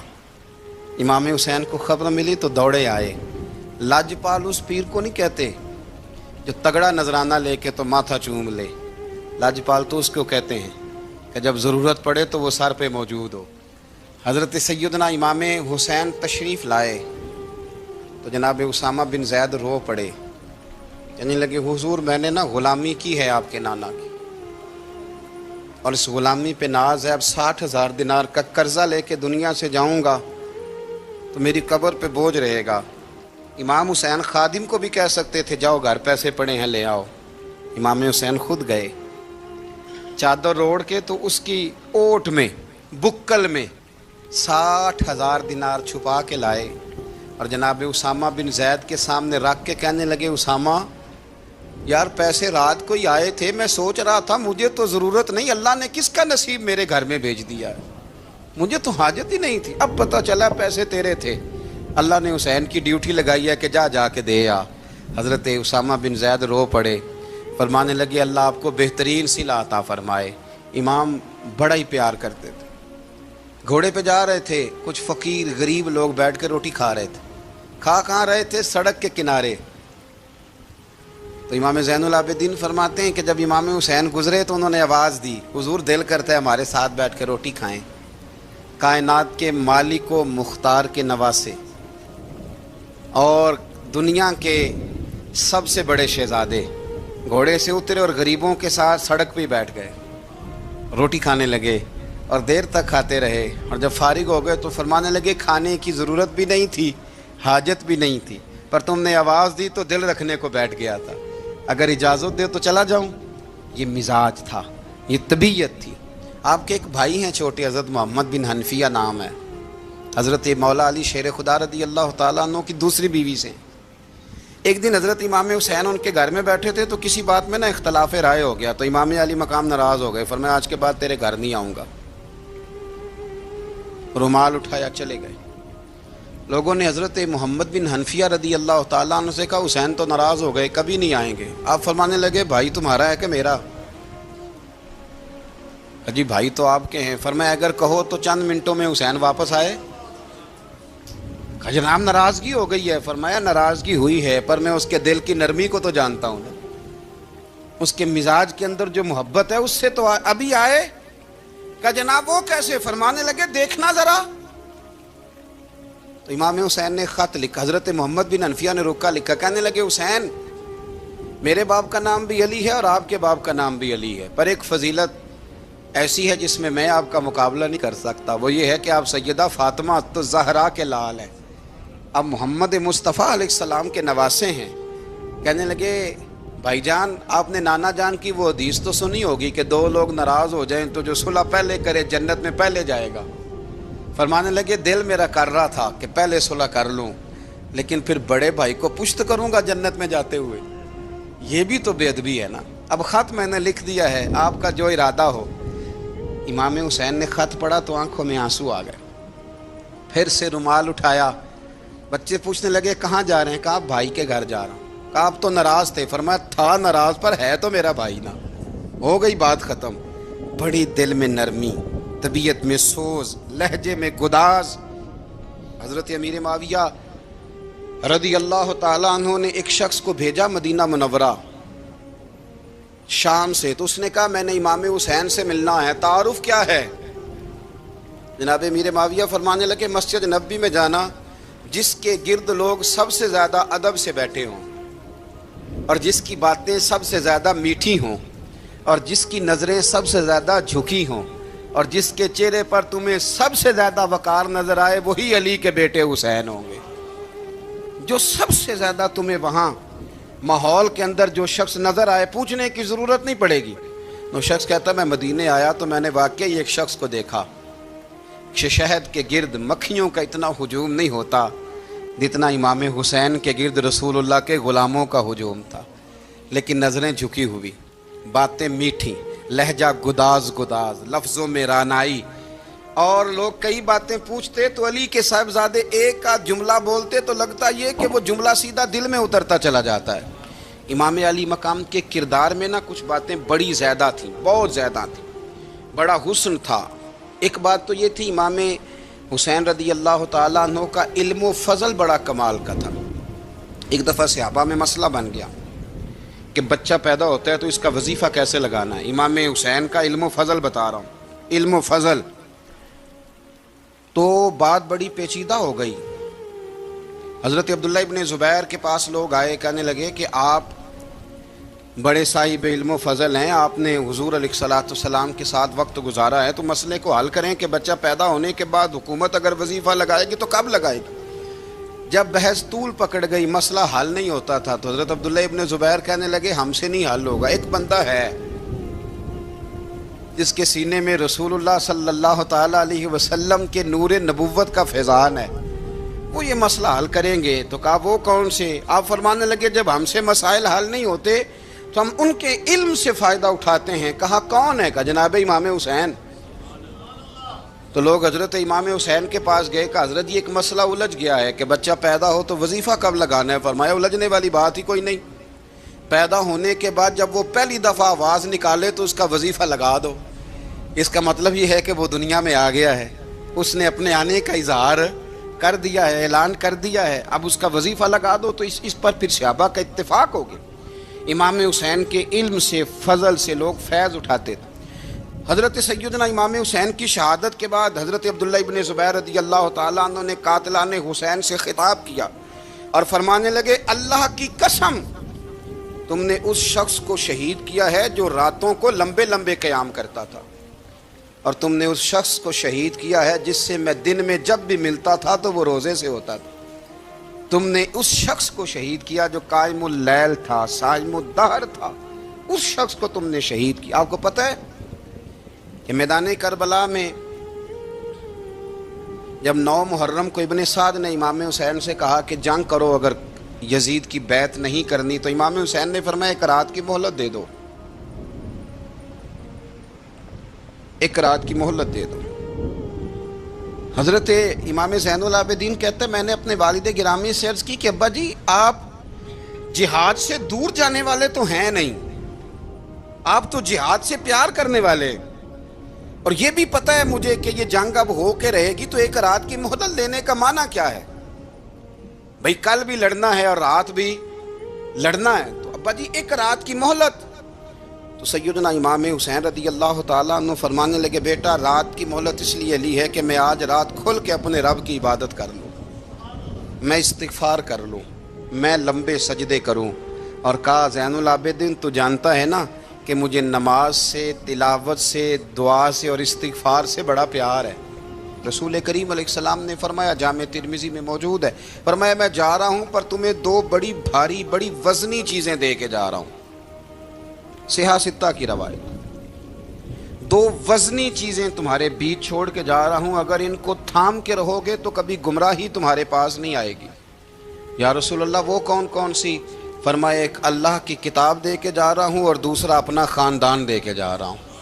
امام حسین کو خبر ملی تو دوڑے آئے۔ لاجپال اس پیر کو نہیں کہتے جو تگڑا نذرانہ لے کے تو ماتھا چوم لے، لاجپال تو اس کو کہتے ہیں کہ جب ضرورت پڑے تو وہ سر پہ موجود ہو۔ حضرت سیدنا امام حسین تشریف لائے تو جناب اسامہ بن زید رو پڑے، کہنے لگے حضور میں نے نا غلامی کی ہے آپ کے نانا کی، اور اس غلامی پہ ناز ہے، اب 60,000 دینار کا قرضہ لے کے دنیا سے جاؤں گا تو میری قبر پہ بوجھ رہے گا۔ امام حسین خادم کو بھی کہہ سکتے تھے جاؤ گھر پیسے پڑے ہیں لے آؤ، امام حسین خود گئے، چادر اوڑھ کے تو اس کی اوٹ میں بکل میں 60,000 دینار چھپا کے لائے اور جناب اسامہ بن زید کے سامنے رکھ کے کہنے لگے اسامہ یار پیسے رات کو ہی آئے تھے، میں سوچ رہا تھا مجھے تو ضرورت نہیں، اللہ نے کس کا نصیب میرے گھر میں بھیج دیا ہے، مجھے تو حاجت ہی نہیں تھی، اب پتہ چلا پیسے تیرے تھے، اللہ نے حسین کی ڈیوٹی لگائی ہے کہ جا کے دے آ۔ حضرت اسامہ بن زید رو پڑے، فرمانے لگے اللہ آپ کو بہترین صلہ عطا فرمائے۔ امام بڑا ہی پیار کرتے تھے، گھوڑے پہ جا رہے تھے، کچھ فقیر غریب لوگ بیٹھ کے روٹی کھا رہے تھے، کہاں رہے تھے؟ سڑک کے کنارے۔ تو امام زین العابدین فرماتے ہیں کہ جب امام حسین گزرے تو انہوں نے آواز دی حضور دل کرتا ہے ہمارے ساتھ بیٹھ کے روٹی کھائیں، کائنات کے مالک و مختار کے نواسے اور دنیا کے سب سے بڑے شہزادے گھوڑے سے اترے اور غریبوں کے ساتھ سڑک پہ بیٹھ گئے، روٹی کھانے لگے اور دیر تک کھاتے رہے، اور جب فارغ ہو گئے تو فرمانے لگے کھانے کی ضرورت بھی نہیں تھی، حاجت بھی نہیں تھی، پر تم نے آواز دی تو دل رکھنے کو بیٹھ گیا تھا، اگر اجازت دے تو چلا جاؤں۔ یہ مزاج تھا، یہ طبیعت تھی۔ آپ کے ایک بھائی ہیں چھوٹے، حضرت محمد بن حنفیہ نام ہے، حضرت مولا علی شیر خدا رضی اللہ تعالیٰ عنہ کی دوسری بیوی سے۔ ایک دن حضرت امام حسین ان کے گھر میں بیٹھے تھے تو کسی بات میں نا اختلاف رائے ہو گیا، تو امام علی مقام ناراض ہو گئے، فرمایا آج کے بعد تیرے گھر نہیں آؤں گا، رومال اٹھایا چلے گئے۔ لوگوں نے حضرت محمد بن حنفیہ رضی اللہ تعالیٰ عنہ سے کہا حسین تو ناراض ہو گئے، کبھی نہیں آئیں گے۔ آپ فرمانے لگے بھائی تمہارا ہے کہ میرا؟ جی بھائی تو آپ کے ہیں۔ فرمایا اگر کہو تو چند منٹوں میں حسین واپس آئے؟ جناب ناراضگی ہو گئی ہے۔ فرمایا ناراضگی ہوئی ہے پر میں اس کے دل کی نرمی کو تو جانتا ہوں نا، اس کے مزاج کے اندر جو محبت ہے اس سے تو ابھی آئے۔ کہا جناب وہ کیسے؟ فرمانے لگے دیکھنا ذرا۔ تو امام حسین نے خط لکھا، حضرت محمد بن حنفیہ نے رکا لکھا، کہنے لگے حسین میرے باپ کا نام بھی علی ہے اور آپ کے باپ کا نام بھی علی ہے، پر ایک فضیلت ایسی ہے جس میں میں آپ کا مقابلہ نہیں کر سکتا، وہ یہ ہے کہ آپ سیدہ فاطمہ الزہرا کے لال ہیں، اب محمد مصطفیٰ علیہ السلام کے نواسے ہیں۔ کہنے لگے بھائی جان آپ نے نانا جان کی وہ حدیث تو سنی ہوگی کہ دو لوگ ناراض ہو جائیں تو جو صلح پہلے کرے جنت میں پہلے جائے گا۔ فرمانے لگے دل میرا کر رہا تھا کہ پہلے صلح کر لوں، لیکن پھر بڑے بھائی کو پشت کروں گا جنت میں جاتے ہوئے، یہ بھی تو بے ادبی ہے نا۔ اب خط میں نے لکھ دیا ہے، آپ کا جو ارادہ ہو۔ امام حسین نے خط پڑھا تو آنکھوں میں آنسو آ گئے، پھر سے رومال اٹھایا۔ بچے پوچھنے لگے کہاں جا رہے ہیں؟ کہا بھائی کے گھر جا رہا ہوں۔ کہا آپ تو ناراض تھے؟ فرمایا تھا ناراض پر ہے تو میرا بھائی نا، ہو گئی بات ختم۔ بڑی دل میں نرمی، طبیعت میں سوز، لہجے میں گداز۔ حضرت امیر معاویہ رضی اللہ تعالیٰ عنہ نے ایک شخص کو بھیجا مدینہ منورہ شام سے، تو اس نے کہا میں نے امام حسین سے ملنا ہے، تعارف کیا ہے؟ جناب امیر معاویہ فرمانے لگے مسجد نبوی میں جانا جس کے گرد لوگ سب سے زیادہ ادب سے بیٹھے ہوں اور جس کی باتیں سب سے زیادہ میٹھی ہوں اور جس کی نظریں سب سے زیادہ جھکی ہوں اور جس کے چہرے پر تمہیں سب سے زیادہ وقار نظر آئے وہی علی کے بیٹے حسین ہوں گے۔ جو سب سے زیادہ تمہیں وہاں ماحول کے اندر جو شخص نظر آئے پوچھنے کی ضرورت نہیں پڑے گی۔ وہ شخص کہتا میں مدینے آیا تو میں نے واقعی ایک شخص کو دیکھا، شہد کے گرد مکھیوں کا اتنا ہجوم نہیں ہوتا جتنا امام حسین کے گرد رسول اللہ کے غلاموں کا ہجوم تھا، لیکن نظریں جھکی ہوئی، باتیں میٹھی، لہجہ گداز گداز، لفظوں میں رانائی، اور لوگ کئی باتیں پوچھتے تو علی کے صاحبزادے ایک آدھ جملہ بولتے تو لگتا یہ کہ وہ جملہ سیدھا دل میں اترتا چلا جاتا ہے۔ امام علی مقام کے کردار میں نا کچھ باتیں بڑی زیادہ تھیں، بہت زیادہ تھیں، بڑا حسن تھا۔ ایک بات تو یہ تھی امام حسین رضی اللہ تعالیٰ عنہ کا علم و فضل بڑا کمال کا تھا۔ ایک دفعہ صحابہ میں مسئلہ بن گیا کہ بچہ پیدا ہوتا ہے تو اس کا وظیفہ کیسے لگانا ہے۔ امام حسین کا علم و فضل بتا رہا ہوں، علم و فضل، تو بات بڑی پیچیدہ ہو گئی۔ حضرت عبداللہ ابن زبیر کے پاس لوگ آئے، کہنے لگے کہ آپ بڑے صاحب علم و فضل ہیں، آپ نے حضور علیہ الصلوۃ والسلام کے ساتھ وقت گزارا ہے، تو مسئلے کو حل کریں کہ بچہ پیدا ہونے کے بعد حکومت اگر وظیفہ لگائے گی تو کب لگائے گی؟ جب بحث طول پکڑ گئی، مسئلہ حل نہیں ہوتا تھا، تو حضرت عبداللہ ابن زبیر کہنے لگے ہم سے نہیں حل ہوگا، ایک بندہ ہے جس کے سینے میں رسول اللہ صلی اللہ تعالی علیہ وسلم کے نور نبوت کا فیضان ہے، وہ یہ مسئلہ حل کریں گے۔ تو کہا وہ کون سے؟ آپ فرمانے لگے جب ہم سے مسائل حل نہیں ہوتے تو ہم ان کے علم سے فائدہ اٹھاتے ہیں۔ کہا کون ہے؟ کہا جناب امام حسین۔ تو لوگ حضرت امام حسین کے پاس گئے کہ حضرت یہ ایک مسئلہ الجھ گیا ہے کہ بچہ پیدا ہو تو وظیفہ کب لگانا ہے؟ فرمایا الجھنے والی بات ہی کوئی نہیں، پیدا ہونے کے بعد جب وہ پہلی دفعہ آواز نکالے تو اس کا وظیفہ لگا دو۔ اس کا مطلب یہ ہے کہ وہ دنیا میں آ گیا ہے، اس نے اپنے آنے کا اظہار کر دیا ہے، اعلان کر دیا ہے، اب اس کا وظیفہ لگا دو۔ تو اس پر پھر صحابہ کا اتفاق ہو گیا، امام حسین کے علم سے، فضل سے لوگ فیض اٹھاتے تھے۔ حضرت سیدنا امام حسین کی شہادت کے بعد حضرت عبداللہ ابن زبیر رضی اللہ تعالیٰ عنہ نے قاتلان حسین سے خطاب کیا اور فرمانے لگے اللہ کی قسم تم نے اس شخص کو شہید کیا ہے جو راتوں کو لمبے لمبے قیام کرتا تھا، اور تم نے اس شخص کو شہید کیا ہے جس سے میں دن میں جب بھی ملتا تھا تو وہ روزے سے ہوتا تھا۔ تم نے اس شخص کو شہید کیا جو قائم اللیل تھا، صائم الدہر تھا، اس شخص کو تم نے شہید کیا۔ آپ کو پتہ ہے کہ میدان کربلا میں جب 9 محرم کو ابن سعد نے امام حسین سے کہا کہ جنگ کرو اگر یزید کی بیعت نہیں کرنی، تو امام حسین نے فرمایا ایک رات کی مہلت دے دو، ایک رات کی مہلت دے دو۔ حضرت امام زین العابدین کہتے ہیں میں نے اپنے والد گرامی سے عرض کی کہ ابا جی آپ جہاد سے دور جانے والے تو ہیں نہیں، آپ تو جہاد سے پیار کرنے والے، اور یہ بھی پتہ ہے مجھے کہ یہ جنگ اب ہو کے رہے گی، تو ایک رات کی مہلت لینے کا معنی کیا ہے؟ بھئی کل بھی لڑنا ہے اور رات بھی لڑنا ہے، تو ابا جی ایک رات کی مہلت۔ تو سیدنا امام حسین رضی اللہ تعالیٰ عنہ فرمانے لگے بیٹا رات کی مہلت اس لیے لی ہے کہ میں آج رات کھل کے اپنے رب کی عبادت کر لوں، میں استغفار کر لوں، میں لمبے سجدے کروں۔ اور کہا زین العابدین تو جانتا ہے نا کہ مجھے نماز سے، تلاوت سے، دعا سے اور استغفار سے بڑا پیار ہے۔ رسول کریم علیہ السلام نے فرمایا، جامع ترمذی میں موجود ہے، فرمایا میں جا رہا ہوں پر تمہیں 2 بڑی بھاری بڑی وزنی چیزیں دے کے جا رہا ہوں، صحیح 6 کی روایت، 2 وزنی چیزیں تمہارے بیچ چھوڑ کے جا رہا ہوں، اگر ان کو تھام کے رہو گے تو کبھی گمراہی تمہارے پاس نہیں آئے گی۔ یا رسول اللہ وہ کون کون سی؟ فرمایا ایک اللہ کی کتاب دے کے جا رہا ہوں اور دوسرا اپنا خاندان دے کے جا رہا ہوں۔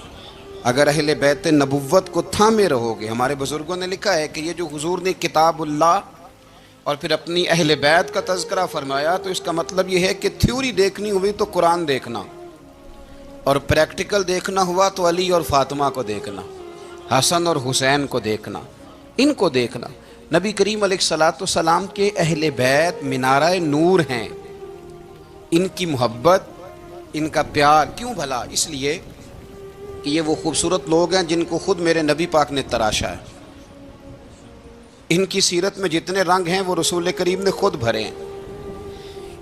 اگر اہل بیت نبوت کو تھامے رہو گے، ہمارے بزرگوں نے لکھا ہے کہ یہ جو حضور نے کتاب اللہ اور پھر اپنی اہل بیت کا تذکرہ فرمایا، تو اس کا مطلب یہ ہے کہ تھیوری دیکھنی ہوئی تو قرآن دیکھنا، اور پریکٹیکل دیکھنا ہوا تو علی اور فاطمہ کو دیکھنا، حسن اور حسین کو دیکھنا، ان کو دیکھنا۔ نبی کریم علیہ الصلوۃ والسلام کے اہل بیت منارہ نور ہیں، ان کی محبت، ان کا پیار کیوں بھلا؟ اس لیے کہ یہ وہ خوبصورت لوگ ہیں جن کو خود میرے نبی پاک نے تراشا ہے، ان کی سیرت میں جتنے رنگ ہیں وہ رسول کریم نے خود بھرے ہیں،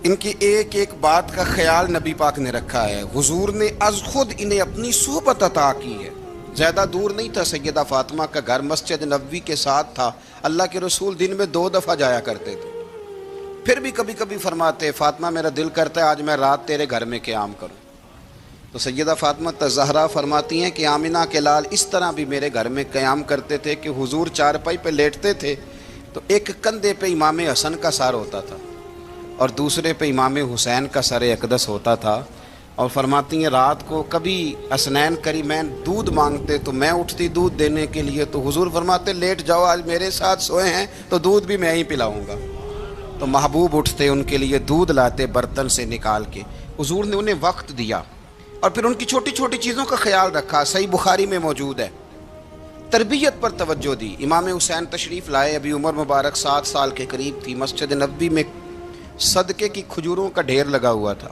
ان کی ایک ایک بات کا خیال نبی پاک نے رکھا ہے، حضور نے از خود انہیں اپنی صحبت عطا کی ہے۔ زیادہ دور نہیں تھا سیدہ فاطمہ کا گھر، مسجد نبوی کے ساتھ تھا، اللہ کے رسول دن میں 2 دفعہ جایا کرتے تھے، پھر بھی کبھی کبھی فرماتے فاطمہ میرا دل کرتا ہے آج میں رات تیرے گھر میں قیام کروں، تو سیدہ فاطمہ الزہرا فرماتی ہیں کہ آمنہ کے لال اس طرح بھی میرے گھر میں قیام کرتے تھے کہ حضور چارپائی پہ لیٹتے تھے تو ایک کندھے پہ امام حسن کا سر ہوتا تھا اور دوسرے پہ امام حسین کا سر اقدس ہوتا تھا، اور فرماتی ہیں رات کو کبھی حسنین کریمین دودھ مانگتے تو میں اٹھتی دودھ دینے کے لیے، تو حضور فرماتے لیٹ جاؤ آج میرے ساتھ سوئے ہیں تو دودھ بھی میں ہی پلاؤں گا، تو محبوب اٹھتے ان کے لیے دودھ لاتے برتن سے نکال کے، حضور نے انہیں وقت دیا اور پھر ان کی چھوٹی چھوٹی چیزوں کا خیال رکھا۔ صحیح بخاری میں موجود ہے، تربیت پر توجہ دی۔ امام حسین تشریف لائے، ابھی عمر مبارک 7 سال کے قریب تھی، مسجد نبوی میں صدقے کی کھجوروں کا ڈھیر لگا ہوا تھا۔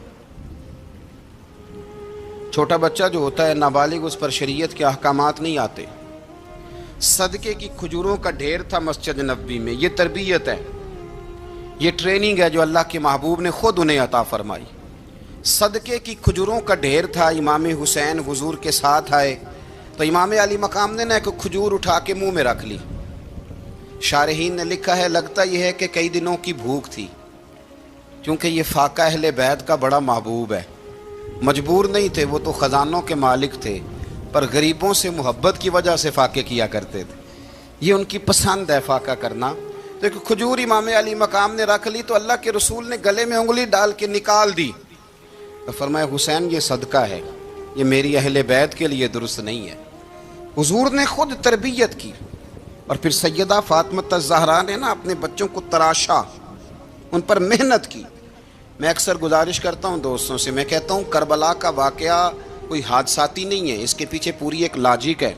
چھوٹا بچہ جو ہوتا ہے نابالغ، اس پر شریعت کے احکامات نہیں آتے، صدقے کی کھجوروں کا ڈھیر تھا مسجد نبوی میں، یہ تربیت ہے۔ یہ ٹریننگ ہے جو اللہ کے محبوب نے خود انہیں عطا فرمائی. صدقے کی کھجوروں کا ڈھیر تھا. امام حسین حضور کے ساتھ آئے تو امام علی مقام نے ایک کھجور اٹھا کے منہ میں رکھ لی. شارحین نے لکھا ہے لگتا یہ ہے کہ کئی دنوں کی بھوک تھی، کیونکہ یہ فاقہ اہل بیت کا بڑا محبوب ہے. مجبور نہیں تھے، وہ تو خزانوں کے مالک تھے، پر غریبوں سے محبت کی وجہ سے فاقے کیا کرتے تھے. یہ ان کی پسند ہے فاقہ کرنا. تو ایک کھجور امام علی مقام نے رکھ لی تو اللہ کے رسول نے گلے میں انگلی ڈال کے نکال دی. تو فرمایا حسین یہ صدقہ ہے، یہ میری اہل بیت کے لیے درست نہیں ہے. حضور نے خود تربیت کی. اور پھر سیدہ فاطمہ الزہرا نے نا اپنے بچوں کو تراشا، ان پر محنت کی. میں اکثر گزارش کرتا ہوں دوستوں سے، میں کہتا ہوں کربلا کا واقعہ کوئی حادثاتی نہیں ہے، اس کے پیچھے پوری ایک لاجک ہے،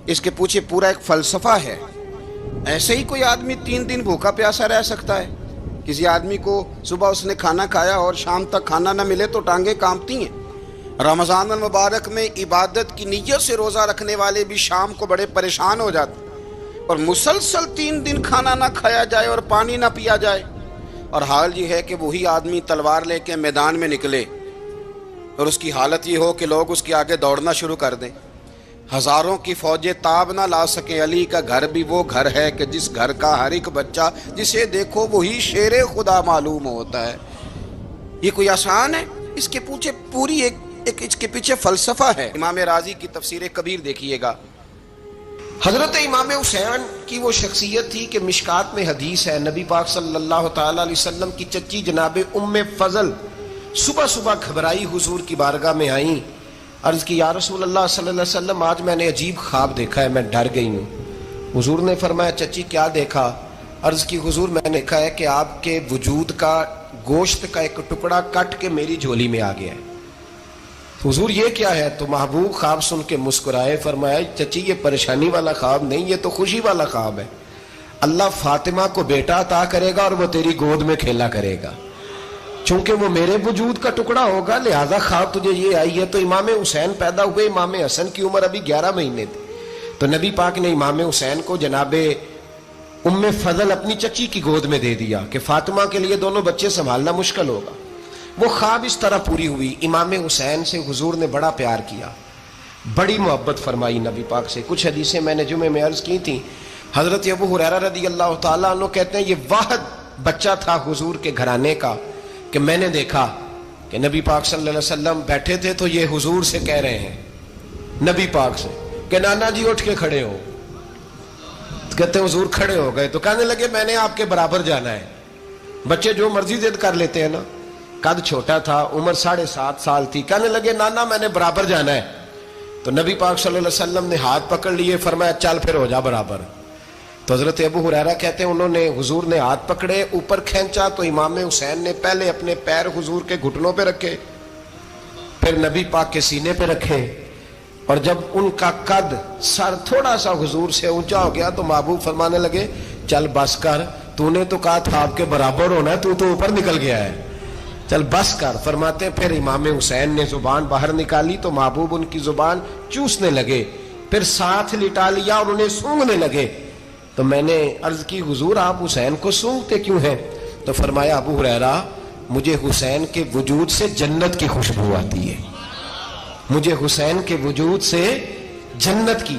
اس کے پیچھے پورا ایک فلسفہ ہے. ایسے ہی کوئی آدمی 3 دن بھوکا پیاسا رہ سکتا ہے؟ کسی آدمی کو صبح اس نے کھانا کھایا اور شام تک کھانا نہ ملے تو ٹانگیں کانپتی ہیں. رمضان المبارک میں عبادت کی نیت سے روزہ رکھنے والے بھی شام کو بڑے پریشان ہو جاتے، اور مسلسل 3 دن کھانا نہ کھایا جائے اور پانی نہ پیا جائے. اور حال یہ ہے کہ وہی آدمی تلوار لے کے میدان میں نکلے اور اس کی حالت یہ ہو کہ لوگ اس کے آگے دوڑنا شروع کر دیں. ہزاروں کی فوجیں تاب نہ لا سکیں. علی کا گھر بھی وہ گھر ہے کہ جس گھر کا ہر ایک بچہ جسے دیکھو وہی شیر خدا معلوم ہوتا ہے. یہ کوئی آسان ہے؟ اس کے پیچھے پوری ایک اس کے پیچھے فلسفہ ہے. امام راضی کی تفسیر کبیر دیکھیے گا. حضرت امام حسین کی وہ شخصیت تھی کہ مشکات میں حدیث ہے، نبی پاک صلی اللہ تعالی علیہ وسلم کی چچی جناب ام فضل صبح صبح گھبرائی حضور کی بارگاہ میں آئیں. عرض کی یا رسول اللہ صلی اللہ علیہ وسلم آج میں نے عجیب خواب دیکھا ہے، میں ڈر گئی ہوں. حضور نے فرمایا چچی کیا دیکھا؟ عرض کی حضور میں نے دیکھا ہے کہ آپ کے وجود کا گوشت کا ایک ٹکڑا کٹ کے میری جھولی میں آ گیا ہے. حضور یہ کیا ہے؟ تو محبوب خواب سن کے مسکرائے، فرمایا چچی یہ پریشانی والا خواب نہیں، یہ تو خوشی والا خواب ہے. اللہ فاطمہ کو بیٹا عطا کرے گا اور وہ تیری گود میں کھیلا کرے گا. چونکہ وہ میرے وجود کا ٹکڑا ہوگا لہذا خواب تجھے یہ آئی ہے. تو امام حسین پیدا ہوئے، امام حسن کی عمر ابھی 11 مہینے تھی. تو نبی پاک نے امام حسین کو جناب ام فضل اپنی چچی کی گود میں دے دیا کہ فاطمہ کے لیے دونوں بچے سنبھالنا مشکل ہوگا. وہ خواب اس طرح پوری ہوئی. امام حسین سے حضور نے بڑا پیار کیا، بڑی محبت فرمائی نبی پاک سے. کچھ حدیثیں میں نے جمعے میں عرض کی تھیں. حضرت ابو ہریرہ رضی اللہ تعالیٰ عنہ کہتے ہیں یہ واحد بچہ تھا حضور کے گھرانے کا کہ میں نے دیکھا کہ نبی پاک صلی اللہ علیہ وسلم بیٹھے تھے تو یہ حضور سے کہہ رہے ہیں، نبی پاک سے کہ نانا جی اٹھ کے کھڑے ہو. کہتے ہیں حضور کھڑے ہو گئے تو کہنے لگے میں نے آپ کے برابر جانا ہے. بچے جو مرضی ضد کر لیتے ہیں نا. قد چھوٹا تھا، عمر 7.5 سال تھی. کہنے لگے نانا میں نے برابر جانا ہے. تو نبی پاک صلی اللہ علیہ وسلم نے ہاتھ پکڑ لیے، فرمایا چل پھر ہو جا برابر. تو حضرت ابو ہریرہ کہتے ہیں انہوں نے حضور نے ہاتھ پکڑے اوپر کھینچا تو امام حسین نے پہلے اپنے پیر حضور کے گھٹنوں پہ رکھے، پھر نبی پاک کے سینے پہ رکھے، اور جب ان کا قد سر تھوڑا سا حضور سے اونچا ہو گیا تو محبوب فرمانے لگے چل بس کر، تو نے تو کہا تھا آپ کے برابر ہونا ہے، تو اوپر نکل گیا ہے، چل بس کر. فرماتے ہیں پھر امام حسین نے زبان باہر نکالی تو محبوب ان کی زبان چوسنے لگے، پھر ساتھ لٹا لیا اور انہیں سونگھنے لگے. تو میں نے عرض کی حضور آپ حسین کو سونگتے کیوں ہیں؟ تو فرمایا ابو ہریرہ مجھے حسین کے وجود سے جنت کی خوشبو آتی ہے، مجھے حسین کے وجود سے جنت کی.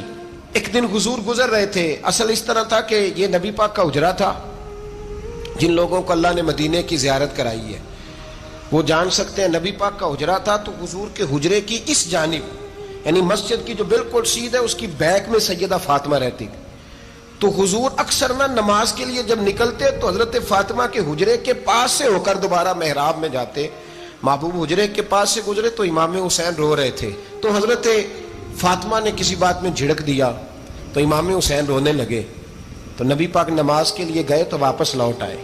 ایک دن حضور گزر رہے تھے. اصل اس طرح تھا کہ یہ نبی پاک کا حجرہ تھا. جن لوگوں کو اللہ نے مدینے کی زیارت کرائی ہے وہ جان سکتے ہیں نبی پاک کا حجرہ تھا. تو حضور کے حجرے کی اس جانب یعنی مسجد کی جو بالکل سیدھ ہے اس کی بیک میں سیدہ فاطمہ رہتی تھی. تو حضور اکثر نہ نماز کے لیے جب نکلتے تو حضرت فاطمہ کے حجرے کے پاس سے ہو کر دوبارہ محراب میں جاتے. محبوب حجرے کے پاس سے گزرے تو امام حسین رو رہے تھے. تو حضرت فاطمہ نے کسی بات میں جھڑک دیا تو امام حسین رونے لگے. تو نبی پاک نماز کے لیے گئے تو واپس لوٹ آئے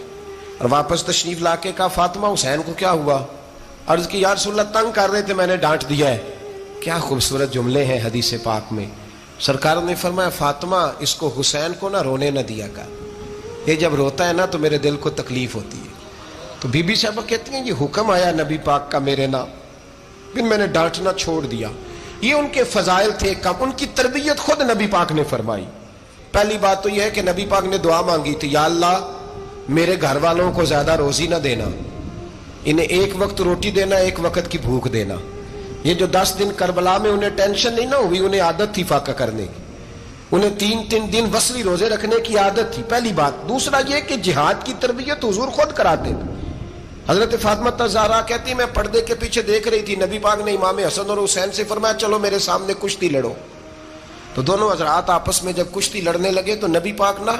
اور واپس تشریف لا کے کہا فاطمہ حسین کو کیا ہوا؟ عرض کی یا رسول اللہ تنگ کر رہے تھے میں نے ڈانٹ دیا ہے. کیا خوبصورت جملے ہیں حدیث پاک میں. سرکار نے فرمایا فاطمہ اس کو حسین کو نہ رونے نہ دیا کر، یہ جب روتا ہے نا تو میرے دل کو تکلیف ہوتی ہے. تو بی بی صاحبہ کہتی ہیں یہ حکم آیا نبی پاک کا میرے نام، پھر میں نے ڈانٹنا چھوڑ دیا. یہ ان کے فضائل تھے کم. ان کی تربیت خود نبی پاک نے فرمائی. پہلی بات تو یہ ہے کہ نبی پاک نے دعا مانگی تھی یا اللہ میرے گھر والوں کو زیادہ روزی نہ دینا, انہیں ایک وقت روٹی دینا, ایک وقت کی بھوک دینا. یہ جو 10 دن کربلا میں انہیں ٹینشن نہیں نہ ہوئی, انہیں عادت تھی فاقہ کرنے کی, انہیں 3 دن وصلی روزے رکھنے کی عادت تھی, پہلی بات. دوسرا یہ کہ جہاد کی تربیت حضور خود کراتے تھے. حضرت فاطمہ زہرا کہتی میں پردے کے پیچھے دیکھ رہی تھی, نبی پاک نے امام حسن اور حسین سے فرمایا چلو میرے سامنے کشتی لڑو. تو دونوں حضرات آپس میں جب کشتی لڑنے لگے تو نبی پاک نا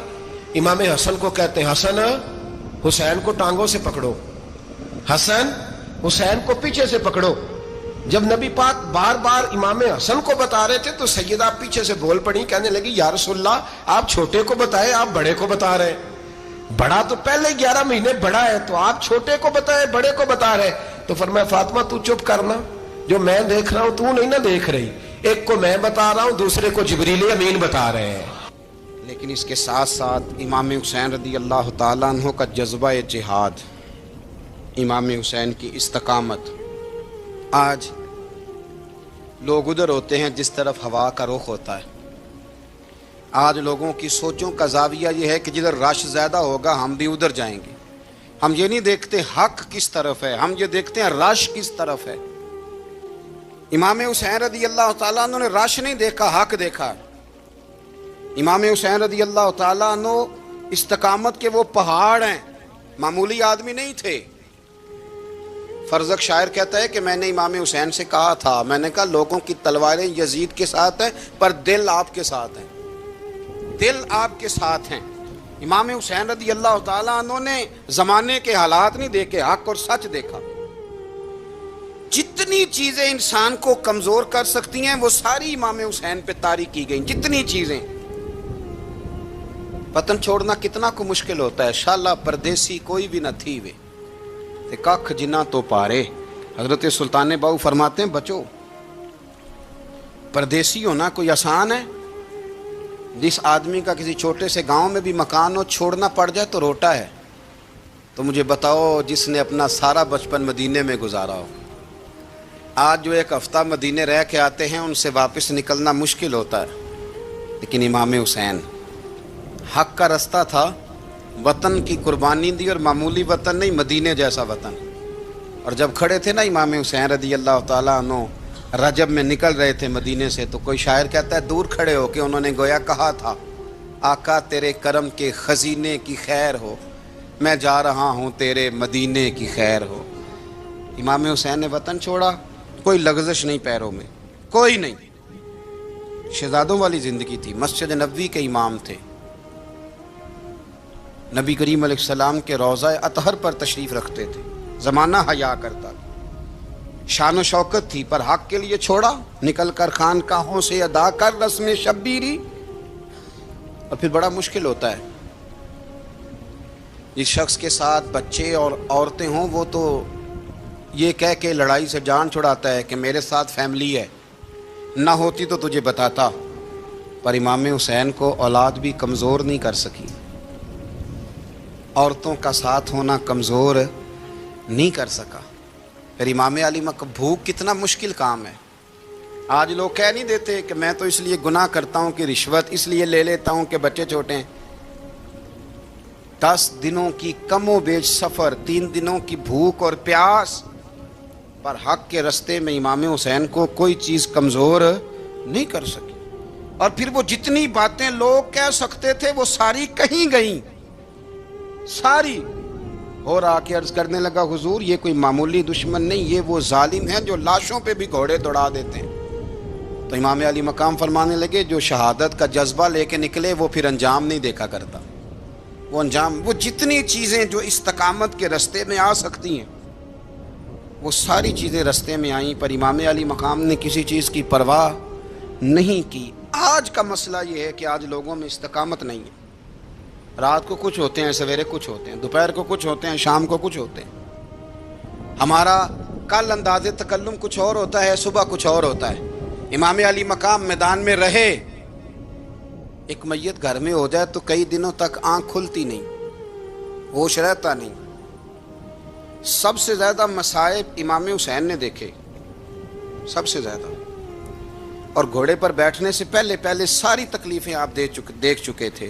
امام حسن کو کہتے ہیں حسن حسین کو ٹانگوں سے پکڑو, حسن حسین کو پیچھے سے پکڑو. جب نبی پاک بار بار امام حسن کو بتا رہے تھے تو سیدہ پیچھے سے بول پڑی, کہنے لگی یا رسول اللہ آپ چھوٹے کو بتائے, آپ بڑے کو بتا رہے ہیں. بڑا تو پہلے 11 مہینے بڑا ہے, تو آپ چھوٹے کو بتائے بڑے کو بتا رہے. تو فرمایا فاطمہ تو چپ کرنا, جو میں دیکھ رہا ہوں تو نہیں نہ دیکھ رہی, ایک کو میں بتا رہا ہوں دوسرے کو جبریل امین بتا رہے ہیں. لیکن اس کے ساتھ ساتھ امام حسین رضی اللہ تعالیٰ عنہ کا جذبہ جہاد, امام حسین کی استقامت. آج لوگ ادھر ہوتے ہیں جس طرف ہوا کا رخ ہوتا ہے. آج لوگوں کی سوچوں کا زاویہ یہ ہے کہ جدھر رش زیادہ ہوگا ہم بھی ادھر جائیں گے. ہم یہ نہیں دیکھتے حق کس طرف ہے, ہم یہ دیکھتے ہیں رش کس طرف ہے. امام حسین رضی اللہ تعالیٰ عنہ نے رش نہیں دیکھا, حق دیکھا. امام حسین رضی اللہ تعالیٰ عنہ استقامت کے وہ پہاڑ ہیں, معمولی آدمی نہیں تھے. فرزق شاعر کہتا ہے کہ میں نے امام حسین سے کہا تھا, میں نے کہا لوگوں کی تلواریں یزید کے ساتھ ہیں پر دل آپ کے ساتھ ہیں, دل آپ کے ساتھ ہیں. امام حسین رضی اللہ تعالیٰ عنہ نے زمانے کے حالات نہیں دیکھے, حق اور سچ دیکھا. جتنی چیزیں انسان کو کمزور کر سکتی ہیں وہ ساری امام حسین پہ طاری کی گئیں. جتنی چیزیں, وطن چھوڑنا کتنا کو مشکل ہوتا ہے. شالا پردیسی کوئی بھی نہ تھی وے تے ککھ جنہ تو پارے. حضرت سلطان باؤ فرماتے ہیں بچو, پردیسی ہونا کوئی آسان ہے؟ جس آدمی کا کسی چھوٹے سے گاؤں میں بھی مکان ہو, چھوڑنا پڑ جائے تو روٹا ہے. تو مجھے بتاؤ جس نے اپنا سارا بچپن مدینے میں گزارا ہو, آج جو ایک ہفتہ مدینے رہ کے آتے ہیں ان سے واپس نکلنا مشکل ہوتا ہے. لیکن امام حسین حق کا رستہ تھا, وطن کی قربانی دی, اور معمولی وطن نہیں, مدینے جیسا وطن. اور جب کھڑے تھے نا امام حسین رضی اللہ تعالیٰ عنہ رجب میں نکل رہے تھے مدینے سے, تو کوئی شاعر کہتا ہے دور کھڑے ہو کے انہوں نے گویا کہا تھا آقا تیرے کرم کے خزینے کی خیر ہو, میں جا رہا ہوں تیرے مدینے کی خیر ہو. امام حسین نے وطن چھوڑا, کوئی لغزش نہیں پیروں میں, کوئی نہیں. شہزادوں والی زندگی تھی, مسجد نبوی کے امام تھے, نبی کریم علیہ السلام کے روضہ اطہر پر تشریف رکھتے تھے, زمانہ حیا کرتا تھا, شان و شوکت تھی, پر حق کے لیے چھوڑا. نکل کر خانقاہوں سے ادا کر رسم شبیری. اور پھر بڑا مشکل ہوتا ہے, جس شخص کے ساتھ بچے اور عورتیں ہوں وہ تو یہ کہہ کے لڑائی سے جان چھڑاتا ہے کہ میرے ساتھ فیملی ہے, نہ ہوتی تو تجھے بتاتا. پر امام حسین کو اولاد بھی کمزور نہیں کر سکی, عورتوں کا ساتھ ہونا کمزور نہیں کر سکا. پھر امام علی بھوک کتنا مشکل کام ہے. آج لوگ کہہ نہیں دیتے کہ میں تو اس لیے گناہ کرتا ہوں کہ رشوت اس لیے لے لیتا ہوں کہ بچے چھوٹے ہیں. 10 دنوں کی کم و بیش سفر, 3 دنوں کی بھوک اور پیاس, پر حق کے رستے میں امام حسین کو کوئی چیز کمزور نہیں کر سکی. اور پھر وہ جتنی باتیں لوگ کہہ سکتے تھے وہ ساری کہیں گئیں, ساری. اور آ کے عرض کرنے لگا حضور یہ کوئی معمولی دشمن نہیں, یہ وہ ظالم ہیں جو لاشوں پہ بھی گھوڑے دوڑا دیتے ہیں. تو امام علی مقام فرمانے لگے جو شہادت کا جذبہ لے کے نکلے وہ پھر انجام نہیں دیکھا کرتا. وہ انجام, وہ جتنی چیزیں جو استقامت کے رستے میں آ سکتی ہیں وہ ساری چیزیں رستے میں آئیں, پر امام علی مقام نے کسی چیز کی پرواہ نہیں کی. آج کا مسئلہ یہ ہے کہ آج لوگوں میں استقامت نہیں ہے. رات کو کچھ ہوتے ہیں, سویرے کچھ ہوتے ہیں, دوپہر کو کچھ ہوتے ہیں, شام کو کچھ ہوتے ہیں. ہمارا کل انداز تکلم کچھ اور ہوتا ہے, صبح کچھ اور ہوتا ہے. امام علی مقام میدان میں رہے, ایک میت گھر میں ہو جائے تو کئی دنوں تک آنکھ کھلتی نہیں, ہوش رہتا نہیں. سب سے زیادہ مصائب امام حسین نے دیکھے, سب سے زیادہ. اور گھوڑے پر بیٹھنے سے پہلے ساری تکلیفیں آپ دیکھ چکے تھے.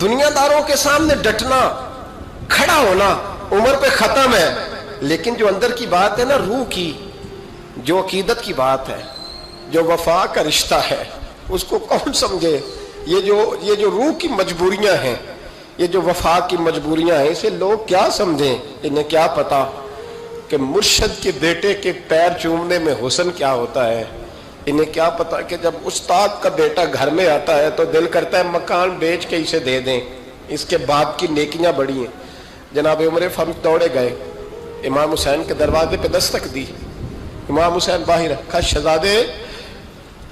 دنیا داروں کے سامنے ڈٹنا، کھڑا ہونا عمر پہ ختم ہے، لیکن جو اندر کی بات ہے نا، روح کی، جو عقیدت کی بات ہے، جو وفا کا رشتہ ہے، اس کو کون سمجھے؟ یہ جو روح کی مجبوریاں ہیں، یہ جو وفا کی مجبوریاں ہیں، اسے لوگ کیا سمجھیں؟ انہیں کیا پتا کہ مرشد کے بیٹے کے پیر چومنے میں حسن کیا ہوتا ہے؟ انہیں کیا پتا کہ جب استاد کا بیٹا گھر میں آتا ہے تو دل کرتا ہے مکان بیچ کے اسے دے دیں، اس کے باپ کی نیکیاں بڑی ہیں۔ جناب عمر فاروق دوڑے گئے، امام حسین کے دروازے پہ دستک دی، امام حسین باہر رکھا، شہزادے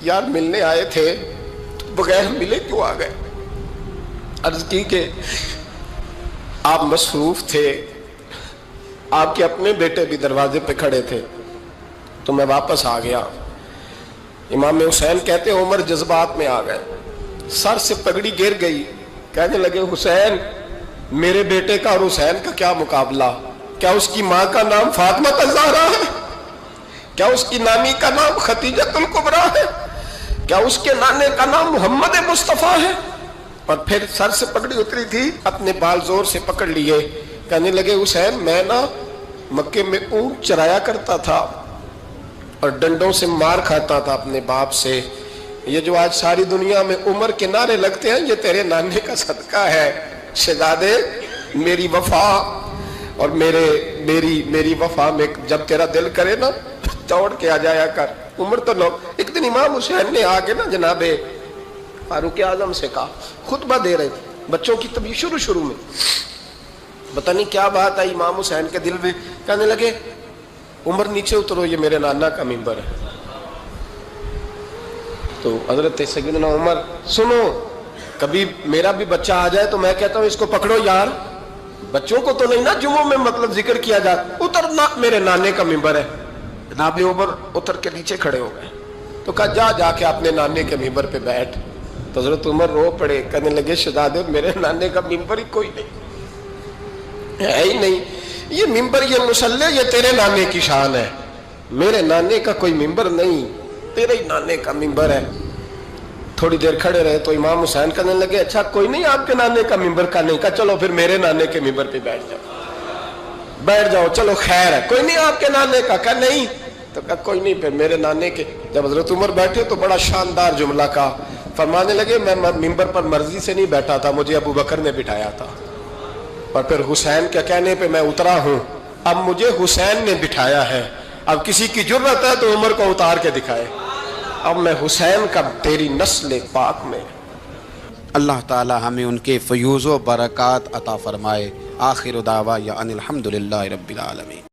یار ملنے آئے تھے تو بغیر ملے کیوں آ گئے؟ عرض کی کہ آپ مصروف تھے، آپ کے اپنے بیٹے بھی دروازے پہ کھڑے تھے تو میں واپس آ گیا۔ امام حسین کہتے عمر جذبات میں آ گئے، سر سے پگڑی گر گئی، کہنے لگے حسین میرے بیٹے کا اور حسین کا کیا مقابلہ؟ کیا اس کی ماں کا نام فاطمہ الزہرا ہے؟ کیا اس کی نانی کا نام خدیجہ الکبریٰ ہے؟ کیا اس کے نانے کا نام محمد مصطفیٰ ہے؟ اور پھر سر سے پگڑی اتری تھی، اپنے بال زور سے پکڑ لیے، کہنے لگے حسین میں نا مکے میں اونٹ چرایا کرتا تھا اور ڈنڈوں سے مار کھاتا تھا اپنے باپ سے، یہ جو آج ساری دنیا میں عمر کے نعرے لگتے ہیں یہ تیرے نانے کا صدقہ ہے۔ شہزادے میری وفا اور میری وفا میں جب تیرا دل کرے نا دوڑ کے آ جایا کر۔ عمر تو لوگ ایک دن امام حسین نے آگے نا جناب فاروق اعظم سے کہا، خطبہ دے رہے تھے بچوں کی طبیعت شروع میں، پتہ نہیں کیا بات آئی امام حسین کے دل میں، کہنے لگے عمر نیچے اترو، یہ میرے نانا کا ممبر ہے۔ تو حضرت سیدنا عمر سنو، کبھی میرا بھی بچہ آ جائے تو میں کہتا ہوں اس کو پکڑو یار، بچوں کو تو نہیں نا جمعوں میں مطلب ذکر کیا جاتا، اترنا میرے نانے کا ممبر ہے۔ جناب عمر اتر کے نیچے کھڑے ہو گئے تو کہا جا کے اپنے نانے کے ممبر پہ بیٹھ۔ تو حضرت عمر رو پڑے، کہنے لگے شہزادے میرے نانے کا ممبر ہی کوئی نہیں ہے ہی نہیں، یہ ممبر یہ مصلی یہ تیرے نانے کی شان ہے، میرے نانے کا کوئی ممبر نہیں، تیرے ہی نانے کا ممبر ہے۔ تھوڑی دیر کھڑے رہے تو امام حسین کہنے لگے اچھا کوئی نہیں آپ کے نانے کا ممبر کا نہیں؟ کہا چلو پھر میرے نانے کے ممبر پہ بیٹھ جاؤ، چلو خیر ہے، کوئی نہیں آپ کے نانے کا؟ کہا نہیں، تو کہا کوئی نہیں پھر میرے نانے کے۔ جب حضرت عمر بیٹھے تو بڑا شاندار جملہ کہا، فرمانے لگے میں ممبر پر مرضی سے نہیں بیٹھا تھا، مجھے ابو بکر نے بٹھایا تھا، اور پھر حسین کے کہنے پہ میں اترا ہوں، اب مجھے حسین نے بٹھایا ہے، اب کسی کی جرت ہے تو عمر کو اتار کے دکھائے، اب میں حسین کا تیری نسل پاک میں۔ اللہ تعالی ہمیں ان کے فیوز و برکات عطا فرمائے۔ آخر دعوانا ان الحمدللہ رب العالمین۔